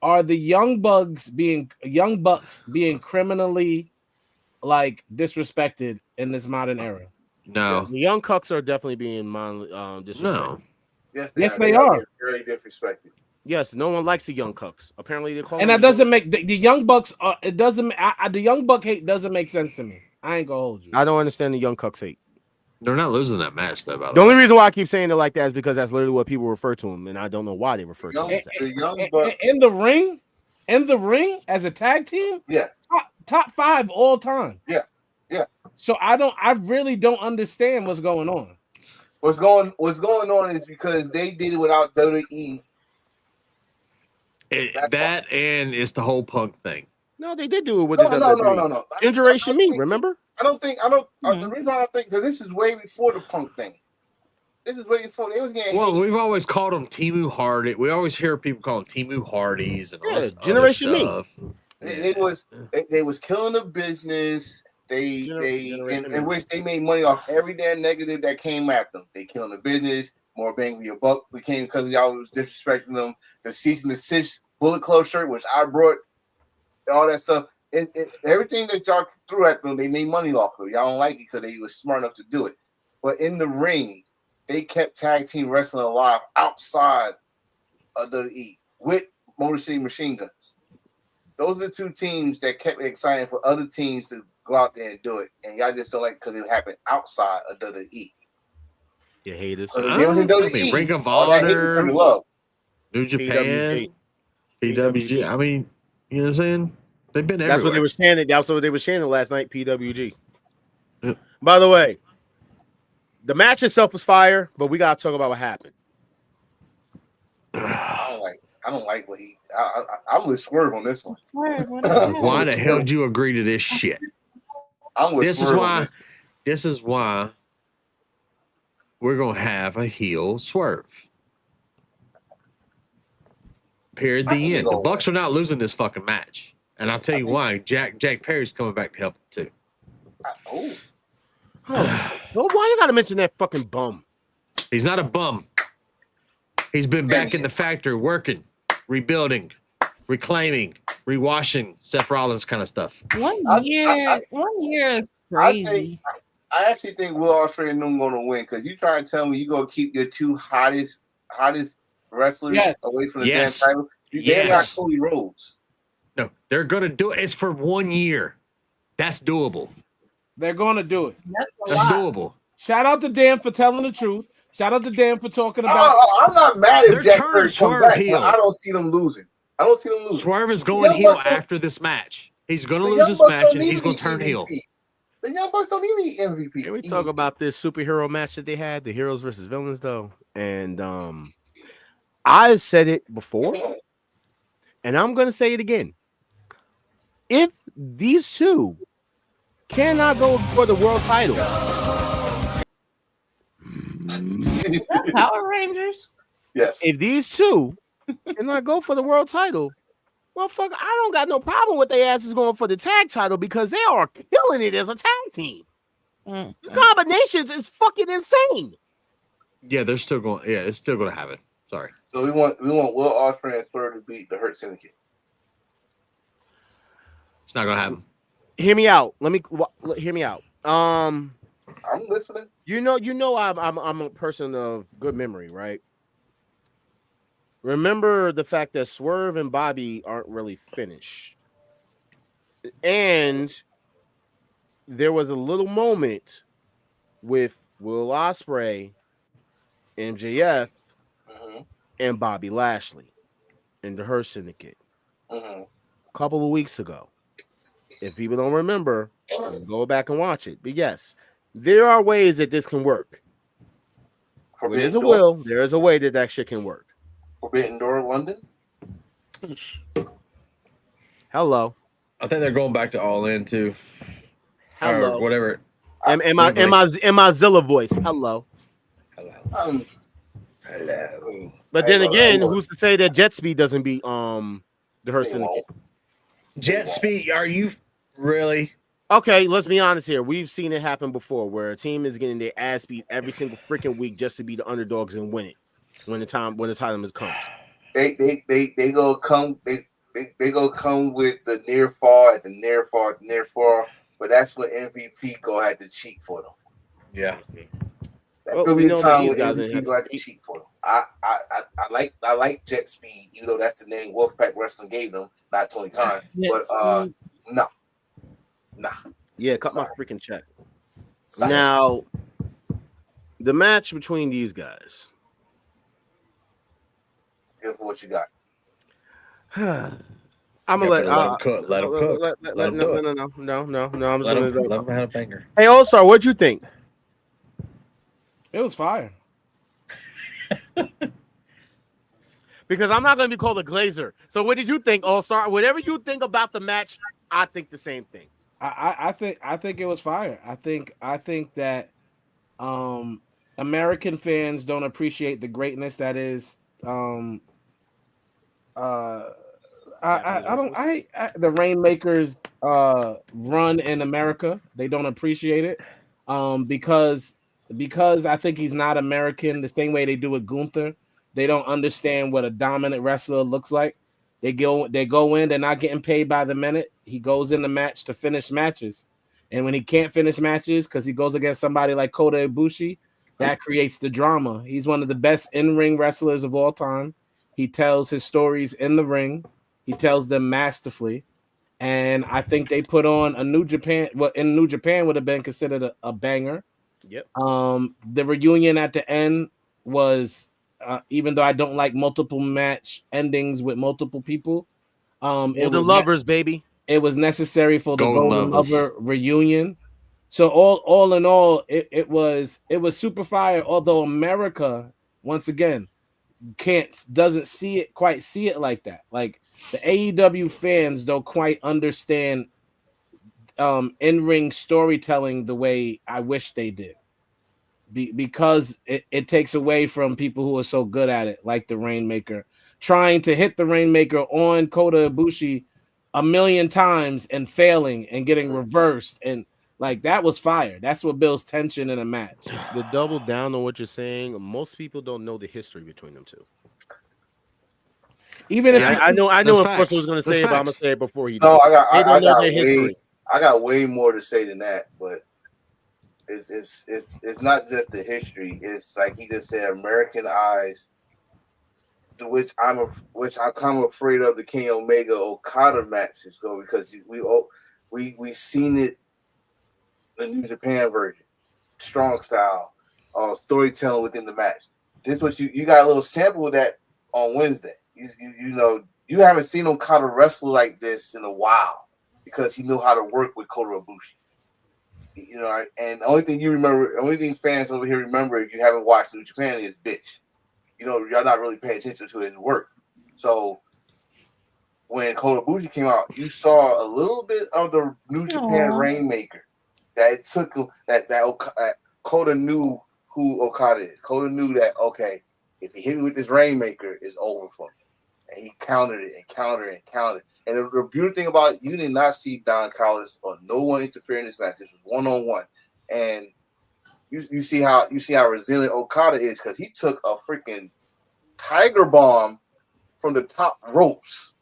Are the Young Bucks being criminally like disrespected in this modern era? No. Yes, the Young Cucks are definitely being disrespected. No. Yes, they are. Very disrespected. Yes, no one likes the Young Cucks. Apparently, they call. And that doesn't make the Young Bucks. It doesn't. The Young Buck hate doesn't make sense to me. I ain't gonna hold you. I don't understand the Young Cucks hate. They're not losing that match though. By the only reason why I keep saying it like that is because that's literally what people refer to them, and I don't know why they refer to them. The Young Bucks in the ring as a tag team. Yeah, top 5 all time. Yeah. So I really don't understand what's going on. What's going on is because they did it without WWE. That and it's the whole Punk thing. No, they did do it with the WWE. No. Generation Me, remember? The reason I don't think that this is way before the Punk thing. This is way before they was getting. Well, we've always called them Timu Hardy. We always hear people call them Timu Hardys and all this Generation other Me. stuff. They was killing the business. In which they made money off every damn negative that came at them. They killing the business. More bang for your buck became because y'all was disrespecting them. The cease and desist Bullet Club shirt, which I brought, all that stuff. And everything that y'all threw at them, they made money off of. Y'all don't like it because they was smart enough to do it. But in the ring, they kept tag team wrestling alive outside of WWE with Motor City Machine Guns. Those are the two teams that kept it exciting for other teams to go out there and do it. And y'all just don't like it because it happened outside of WWE. You haters. Ring of Honor, New Japan, PWG. I mean, you know what I'm saying? They've been everywhere. That's what they were chanting. That's what they were chanting last night. PWG. Yep. By the way, the match itself was fire, but we gotta talk about what happened. I don't like what he. I'm with Swerve on this one. Why the hell did you agree to this shit? I'm with Swerve. This is why we're gonna have a heel Swerve. Period. The end. The Bucks are not losing this fucking match, and I'll tell you why. Jack Perry's coming back to help too. Why you gotta mention that fucking bum? He's not a bum. He's been back in the factory working, rebuilding, reclaiming, rewashing Seth Rollins kind of stuff. 1 year, 1 year is crazy. I actually think Will Ospreay and them going to win because you try to tell me you going to keep your two hottest wrestlers away from the damn title. They got Cody Rhodes. No, they're going to do it. It's for 1 year. That's doable. They're going to do it. That's doable. Shout out to Dan for telling the truth. Shout out to Dan for talking about. I'm not mad if Jack Perry comes back, but I don't see them losing. Swerve is going heel after this match. He's going to lose this match, and he's going to turn heel. The Young Bucks don't need any MVP. Can we talk about this superhero match that they had, the heroes versus villains, though? And I said it before, and I'm going to say it again. If these two cannot go for the world title, Power Rangers. Yes. If these two cannot go for the world title, motherfucker, I don't got no problem with their asses going for the tag title because they are killing it as a tag team. The combinations is fucking insane. Yeah, they're still going. Yeah, it's still going to happen. Sorry. So we want Will Ospreay and Swerve to beat the Hurt Syndicate. It's not going to happen. Hear me out. Hear me out. I'm listening. You know, I'm a person of good memory, right? Remember the fact that Swerve and Bobby aren't really finished. And there was a little moment with Will Ospreay, MJF, and Bobby Lashley. and the Her Syndicate Mm-hmm. a couple of weeks ago. If people don't remember, go back and watch it. But yes, there are ways that this can work. Where there's a will, there is a way that shit can work. Forbidden Door, London. Hello. I think they're going back to All In too. Hello. Or whatever. Am I Zilla voice? Hello. Hello. But then again, who's to say that Jet Speed doesn't beat the Her Syndicate? Jet Speed, are you really? Okay, let's be honest here. We've seen it happen before where a team is getting their ass beat every single freaking week just to be the underdogs and win it when the time comes. They gonna come with the near fall at the near fall, but that's what MVP gonna have to cheat for them. Yeah. That's gonna be the time when MVP gonna have to cheat for them. I like Jet Speed, even though that's the name Wolfpack Wrestling gave them, not Tony Khan. But no. Nah. Yeah, cut my freaking check. Now, the match between these guys. Give me what you got. I'm gonna let them cook. Let them cook. No. I'm let just them have a banger. Hey, All-Star, what'd you think? It was fire. Because I'm not gonna be called a glazer. So what did you think, All-Star? Whatever you think about the match, I think the same thing. I think it was fire. I think that American fans don't appreciate the greatness that is the Rainmakers run in America. They don't appreciate it because I think he's not American the same way they do with Gunther. They don't understand what a dominant wrestler looks like. They go in, they're not getting paid by the minute. He goes in the match to finish matches. And when he can't finish matches because he goes against somebody like Kota Ibushi, that creates the drama. He's one of the best in-ring wrestlers of all time. He tells his stories in the ring. He tells them masterfully. And I think they put on a New Japan, what in New Japan would have been considered a banger. Yep. The reunion at the end was even though I don't like multiple match endings with multiple people, it was lovers, baby. It was necessary for the Golden Lover reunion. So all in all, it was super fire. Although America, once again, doesn't see it like that. Like the AEW fans don't quite understand in-ring storytelling the way I wish they did. Because it takes away from people who are so good at it, like the Rainmaker, trying to hit the Rainmaker on Kota Ibushi 1,000,000 times and failing and getting reversed, and like that was fire. That's what builds tension in a match. To double down on what you're saying, most people don't know the history between them two. Even if I know what person was going to say it, but I'm going to say it before he does. No, I got way more to say than that, but. It's not just the history. It's like he just said, American eyes, to which I'm kind of afraid of the Kenny Omega Okada matches go because we seen it the New Japan version, strong style, storytelling within the match. This what you got a little sample of that on Wednesday. You haven't seen Okada wrestle like this in a while because he knew how to work with Kota Ibushi. And the only thing fans over here remember if you haven't watched New Japan is bitch. Y'all not really paying attention to his work. So when Kota Ibushi came out, you saw a little bit of the New Japan Rainmaker that took that Kota knew who Okada is. Kota knew that if he hit me with this Rainmaker, it's over for me. And he countered it and countered and countered. And the beautiful thing about it, you did not see Don Callis or no one interfere in this match. This was one-on-one. And you see how resilient Okada is because he took a freaking tiger bomb from the top ropes.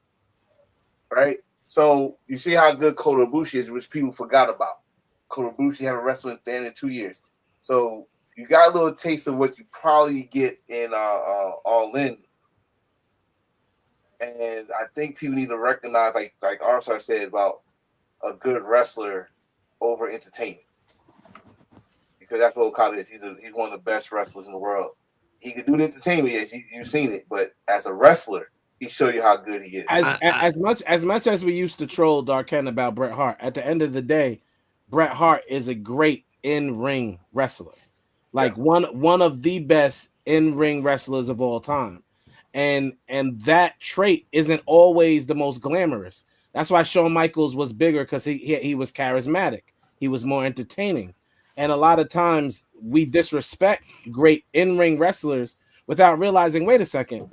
Right? So you see how good Kota Ibushi is, which people forgot about. Kota Ibushi haven't wrestled in 2 years. So you got a little taste of what you probably get in All In. And I think people need to recognize, like Arsar said, about a good wrestler over entertainment. Because that's what Okada is. He's one of the best wrestlers in the world. He can do the entertainment, yes, you've seen it. But as a wrestler, he showed you how good he is. As much as we used to troll Darken about Bret Hart, at the end of the day, Bret Hart is a great in-ring wrestler. Like one of the best in-ring wrestlers of all time. And that trait isn't always the most glamorous. That's why Shawn Michaels was bigger, because he was charismatic. He was more entertaining. And a lot of times we disrespect great in-ring wrestlers without realizing, wait a second,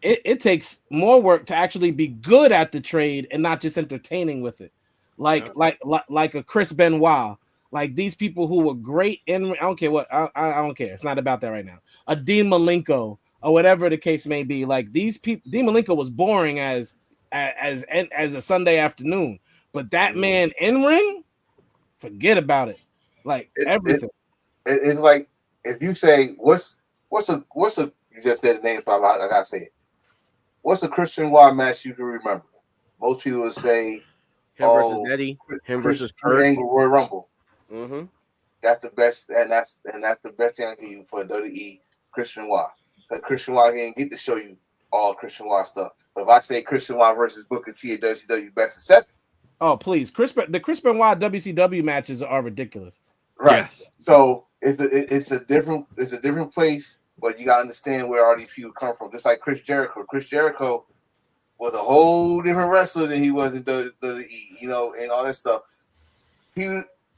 it takes more work to actually be good at the trade and not just entertaining with it. Like a Chris Benoit, like these people who were great in, I don't care what, I don't care. It's not about that right now. A Dean Malenko or whatever the case may be. Like these people, Dean Malenko was boring as a Sunday afternoon, but that man in ring, forget about it. Like everything. It's like if you say what's a you just said the name, so I gotta say it. What's a Christian Benoit match you can remember? Most people would say him versus Eddie, him versus Kurt Angle, Royal Rumble. Mm-hmm. That's the best, and that's the best thing I can give you for WWE Christian Benoit. Because Christian Benoit didn't get to show you all Christian Benoit stuff. But if I say Christian Benoit versus Booker T at WCW Best of 7. Oh please, the Chris Benoit WCW matches are ridiculous. Right. Yes. So it's a different place, but you gotta understand where all these people come from. Just like Chris Jericho. Chris Jericho was a whole different wrestler than he was in WWE, you know, and all that stuff.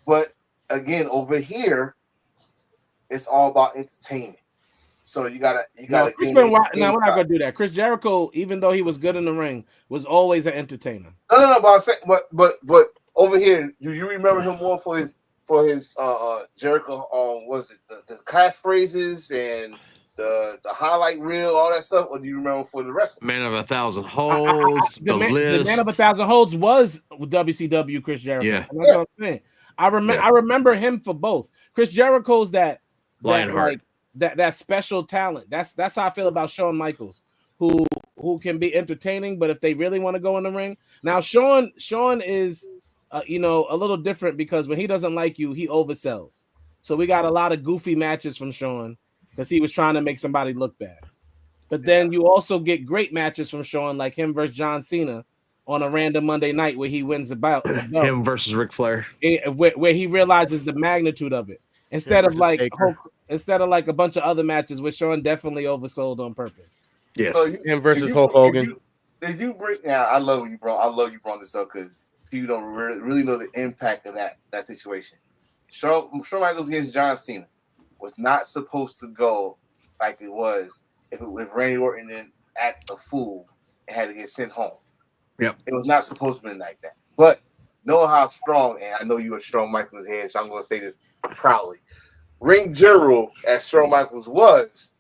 But again, over here, it's all about entertainment. So you gotta. Chris Benoit, no, we're not gonna do that. Chris Jericho, even though he was good in the ring, was always an entertainer. No. But I'm saying, but over here, do you remember him more for his Jericho? Was it the catchphrases and the highlight reel, all that stuff, or do you remember for the rest? Man of 1,000 holds. The Man of 1,000 holds was WCW Chris Jericho. Yeah, that's what I'm saying. I remember him for both. Chris Jericho's that special talent. That's how I feel about Shawn Michaels, who can be entertaining, but if they really want to go in the ring. Now Shawn is a little different, because when he doesn't like you, he oversells. So we got a lot of goofy matches from Shawn because he was trying to make somebody look bad. But then you also get great matches from Shawn, like him versus John Cena on a random Monday night where he wins the belt. Him versus Ric Flair, where he realizes the magnitude of it. Instead of like a bunch of other matches where Shawn definitely oversold on purpose. Yes, so him versus Hulk Hogan. Did you bring? Yeah, I love you, bro. I love you brought this up because people don't really know the impact of that situation. Shawn Michaels against John Cena was not supposed to go like it was if Randy Orton didn't act a fool and had to get sent home. Yep. It was not supposed to be like that. But knowing how strong, and I know you're a Shawn Michaels head, so I'm going to say this proudly. Ring general, as Shawn Michaels was,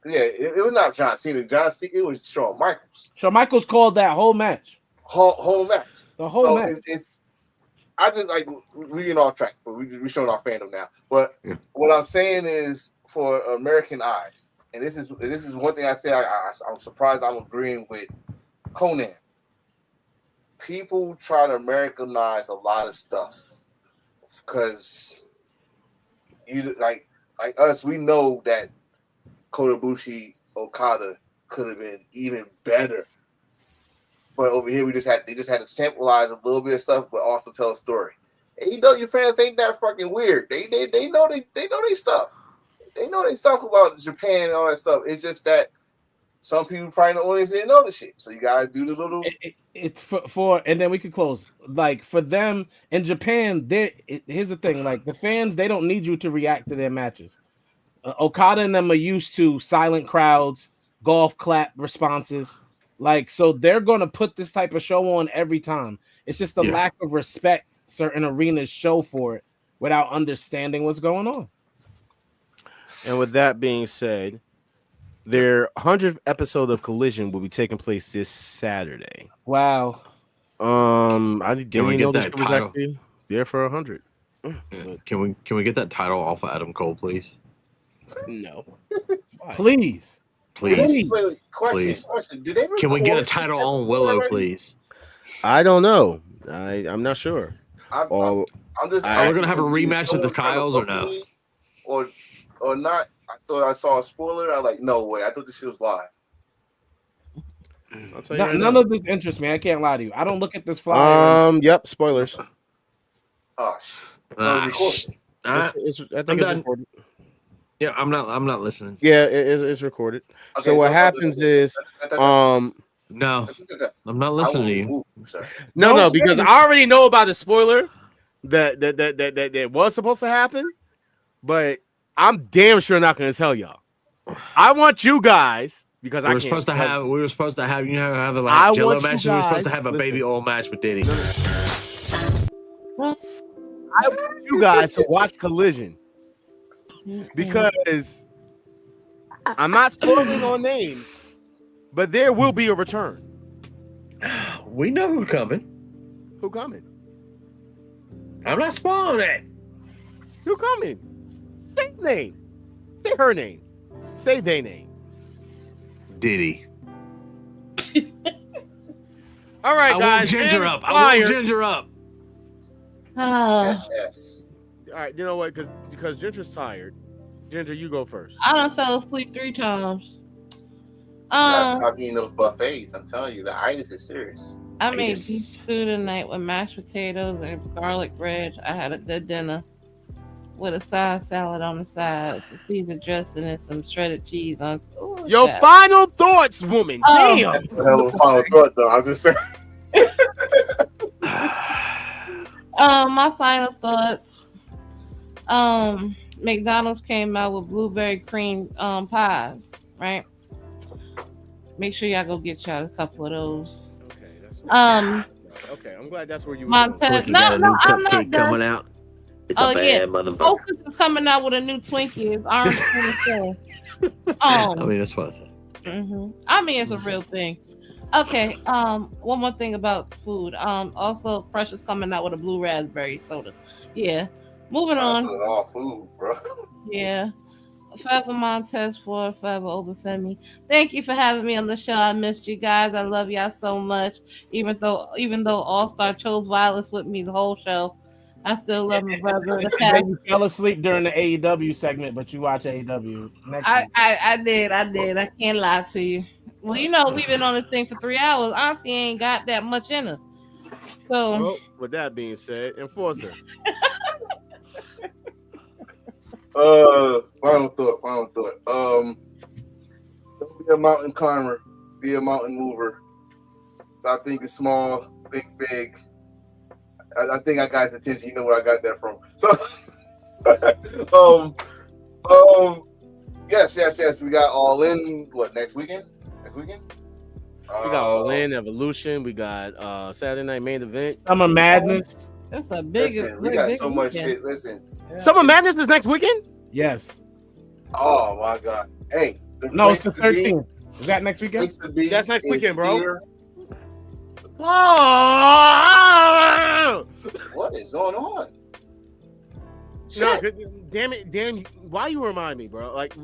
it was not John Cena. It was Shawn Michaels. Shawn Michaels called that whole match. Whole match. The whole match. I just like we in off track, but we showing our fandom now. But what I'm saying is, for American eyes, and this is one thing I say. I'm surprised I'm agreeing with Conan. People try to Americanize a lot of stuff because you like us. We know that Kota Ibushi Okada could have been even better. But over here, they just had to sampleize a little bit of stuff, but also tell a story. And you know, your fans ain't that fucking weird. They know they stuff. They know they stuff about Japan and all that stuff. It's just that some people probably in the audience didn't know the shit. So you gotta do the little. It's for and then we could close. Like for them in Japan, here's the thing: like the fans, they don't need you to react to their matches. Okada and them are used to silent crowds, golf clap responses. Like, so they're going to put this type of show on every time. It's just the lack of respect certain arenas show for it without understanding what's going on. And with that being said, their 100th episode of Collision will be taking place this Saturday. Wow. I didn't know this was actually there for 100. Yeah. Can we get that title off of Adam Cole, please? No. Please. Please. Question. Did they Can we get a title on Willow, please? I don't know. I'm not sure. I'm just. Are we gonna have a rematch of the Kyles or no? Or not? I thought I saw a spoiler. I was like, no way. I thought this shit was live. None of this interests me. I can't lie to you. I don't look at this flyer. Yep. Spoilers. Oh, I'm done. Yeah, I'm not listening. Yeah, it's recorded. Okay, so what happens is, no, I'm not listening to you. No, because I already know about the spoiler that was supposed to happen, but I'm damn sure not going to tell y'all. I want you guys because we were supposed to have you know have a like Jello match. We were supposed to have a baby oil match with Diddy. I want you guys to watch Collision because I'm not spoiling on names, but there will be a return. We know who's coming. Who coming? I'm not spoiling it. Who coming? Say his name. Say her name. Say their name. Diddy. All right, guys. I won't ginger up. Yes. All right, you know what? Because Ginger's tired. Ginger, you go first. I done fell asleep 3 times. Stop eating those buffets. I'm telling you, the itis is serious. I made beef stew tonight with mashed potatoes and garlic bread. I had a good dinner with a side salad on the side, some seasoned dressing, and some shredded cheese on. Ooh, your final thoughts, woman. Damn. That's the hell of a final thought, though. I'm just saying. My final thoughts. McDonald's came out with blueberry cream pies, right? Make sure y'all go get y'all a couple of those. Okay, I'm glad that's where you. Montez, no, I'm not done. Coming out. It's a bad motherfucker. Focus is coming out with a new Twinkie. It's orange. I mean, that's what I said. I mean, it's a real thing. Okay. One more thing about food. Also, Precious coming out with a blue raspberry soda. Yeah. Moving on. All food, bro. Yeah. Forever Montez for Forever Obafemi. Thank you for having me on the show. I missed you guys. I love y'all so much. Even though All Star chose violence with me the whole show, I still love my brother. You fell asleep during the AEW segment, but you watch AEW next week. I did. I can't lie to you. Well, you know, we've been on this thing for 3 hours. Auntie ain't got that much in her. So, well, with that being said, Enforcer. Final thought. Don't be a mountain climber, be a mountain mover. Stop thinking small, think big. I think I got his attention. You know where I got that from. So, yes. We got All In. What, next weekend? We got All In, Evolution. We got Saturday Night Main Event. Summer Madness. That's a big. We got so much shit. Listen. Summer Madness is next weekend? Yes. Oh my God. Hey. No, it's the 13th. Is that next weekend? That's next weekend, bro. Here. Oh! What is going on? No, damn. Why you remind me, bro? Like,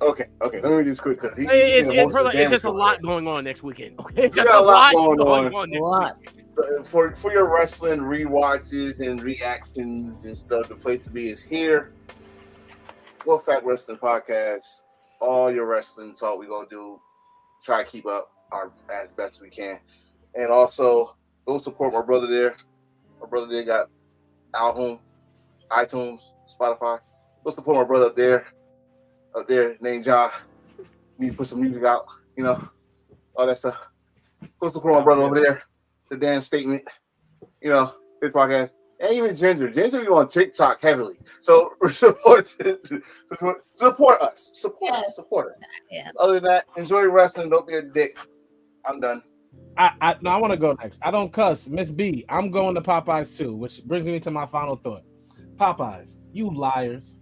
okay. Let me do this quick because it's just a lot going on next weekend. Okay, just a lot going on next weekend. For your wrestling rewatches and reactions and stuff, the place to be is here. Wolfpack Wrestling Podcast. All your wrestling talk we gonna do. Try to keep up as best we can, and also go support my brother there. My brother there got album, iTunes, Spotify. Go support my brother up there named John. Need to put some music out, you know, all that stuff. Go support my brother over there. The damn statement, you know, this podcast, and even Ginger you on TikTok heavily. So support us. Support us. Yeah. Other than that, enjoy wrestling. Don't be a dick. I'm done. I want to go next. I don't cuss. Miss B, I'm going to Popeyes too, which brings me to my final thought. Popeyes, you liars.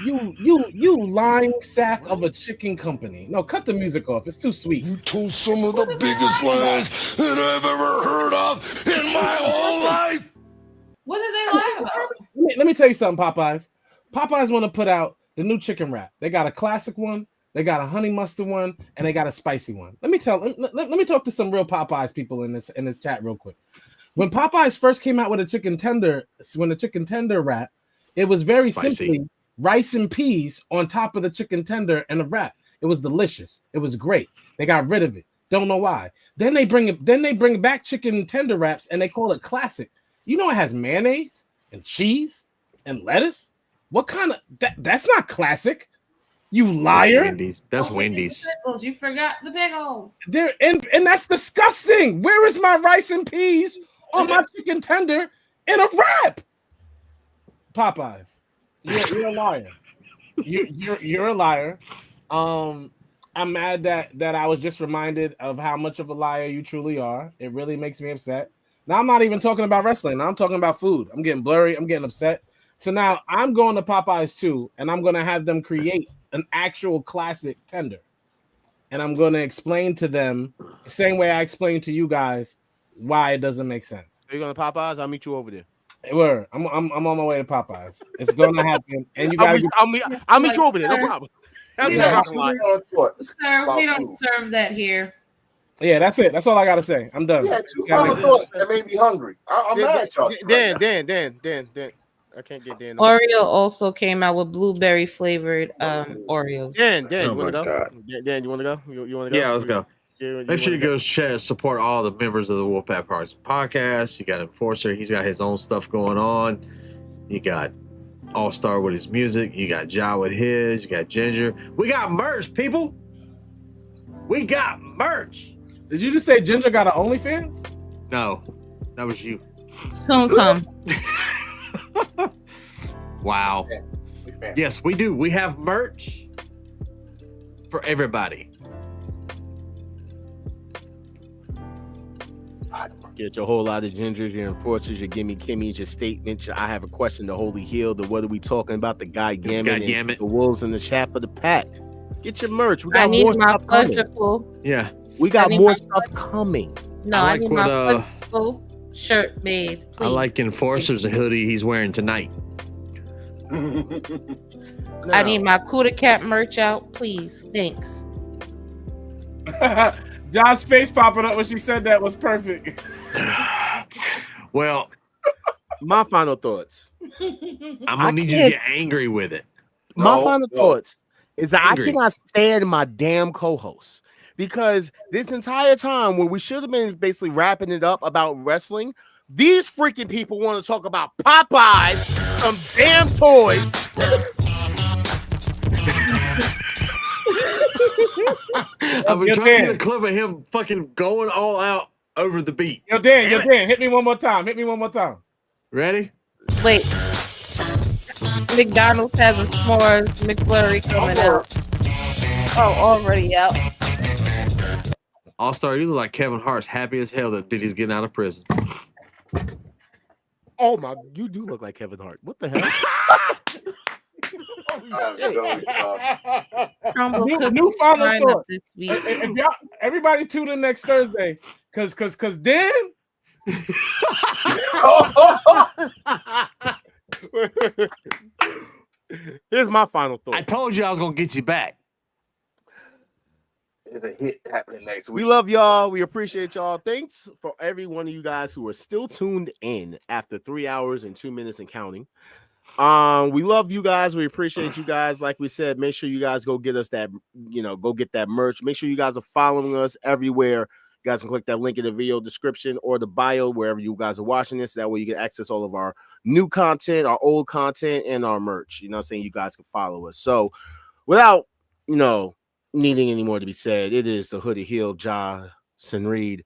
You lying sack of a chicken company. No, cut the music off. It's too sweet. You told some of the biggest lies that I've ever heard of in my whole life. What did they lie about? Let me tell you something, Popeyes. Popeyes want to put out the new chicken wrap. They got a classic one, they got a honey mustard one, and they got a spicy one. Let me talk to some real Popeyes people in this chat real quick. When Popeyes first came out with the chicken tender wrap, it was very simply rice and peas on top of the chicken tender and a wrap. It was delicious. It was great. They got rid of it. Don't know why. Then they bring back chicken tender wraps and they call it classic. You know it has mayonnaise and cheese and lettuce. What kind of that's not classic? You liar. That's Wendy's. Pickles. You forgot the pickles. There and that's disgusting. Where is my rice and peas on my chicken tender in a wrap? Popeyes. You're a liar. You're a liar. I'm mad that I was just reminded of how much of a liar you truly are. It really makes me upset. Now I'm not even talking about wrestling. Now I'm talking about food. I'm getting blurry. I'm getting upset. So now I'm going to Popeyes too, and I'm going to have them create an actual classic tender. And I'm going to explain to them the same way I explained to you guys why it doesn't make sense. Are you going to Popeyes? I'll meet you over there. Word. I'm on my way to Popeyes. It's going to happen. And you guys, I'll meet you over there. No problem. We don't serve that here. Yeah, that's it. That's all I gotta say. I'm done. Yeah, two final thoughts that made me hungry. I'm mad at y'all. Dan. I can't get Dan. Oreo also came out with blueberry flavored Oreos. Dan, you want to go? Dan, you want to go? You want to go? Yeah, let's go. Make sure you go support all the members of the Wolfpack podcast. You got Enforcer. He's got his own stuff going on. You got All-Star with his music. You got Ja with his. You got Ginger. We got merch, people. We got merch. Did you just say Ginger got an OnlyFans? No, that was you. Soon come. Wow. Yes, we do. We have merch for everybody. Get your whole lot of Gingers, your Enforcers, your Gimme Kimmies, your statements. I have a question. The Holy Hill. The what are we talking about? The guy Gambit. The Wolves in the chat for the pack. Get your merch. We got more stuff coming. Yeah. We got more stuff coming. No, I need my shirt made. Please. I like Enforcer's hoodie he's wearing tonight. I need my Cuda Cat merch out, please. Thanks. John's face popping up when she said that was perfect. Well, my final thoughts. I'm gonna need you to get angry with it. My final thoughts is that I cannot stand my damn co-host because this entire time when we should have been basically wrapping it up about wrestling, these freaking people want to talk about Popeyes, some damn toys. I've been trying to get a clip of him fucking going all out over the beat. Yo, Dan, hit me one more time. Ready? Wait. McDonald's has a s'mores McFlurry coming out. Oh, already out. All-Star, you look like Kevin Hart's happy as hell that Diddy's getting out of prison. Oh my, you do look like Kevin Hart. What the hell? New final thought. If y'all, everybody tune in next Thursday, cause Dan. Here's my final thought. I told you I was gonna get you back. There's a hit happening next week. We love y'all. We appreciate y'all. Thanks for every one of you guys who are still tuned in after 3 hours and 2 minutes and counting. We love you guys. We appreciate you guys. Like we said, make sure you guys go get us that, go get that merch. Make sure you guys are following us everywhere. You guys can click that link in the video description or the bio, wherever you guys are watching this. That way you can access all of our new content, our old content, and our merch. You know what I'm saying? You guys can follow us. So without, needing any more to be said, it is the Hoodie Hill, Johnson Reed.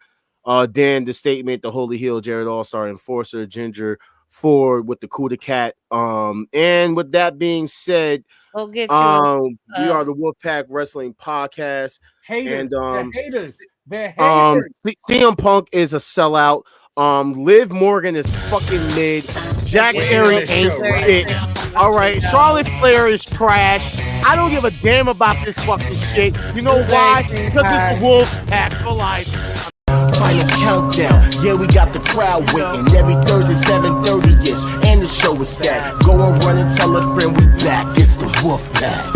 Dan, the statement, the Holy Hill, Jared All-Star, Enforcer, Ginger, Ford with the Cuda Cat. And with that being said, we'll get we are the Wolfpack Wrestling Podcast. Haters. And They're haters. CM Punk is a sellout. Liv Morgan is fucking mid. Jack Perry ain't shit. All right, Charlotte Flair is trash. I don't give a damn about this fucking shit. You know why? Because it's Wolfpack for life. Final countdown, yeah, we got the crowd waiting. Every Thursday 7:30ish, and the show is stacked. Go and run and tell a friend we back. It's the Wolfpack.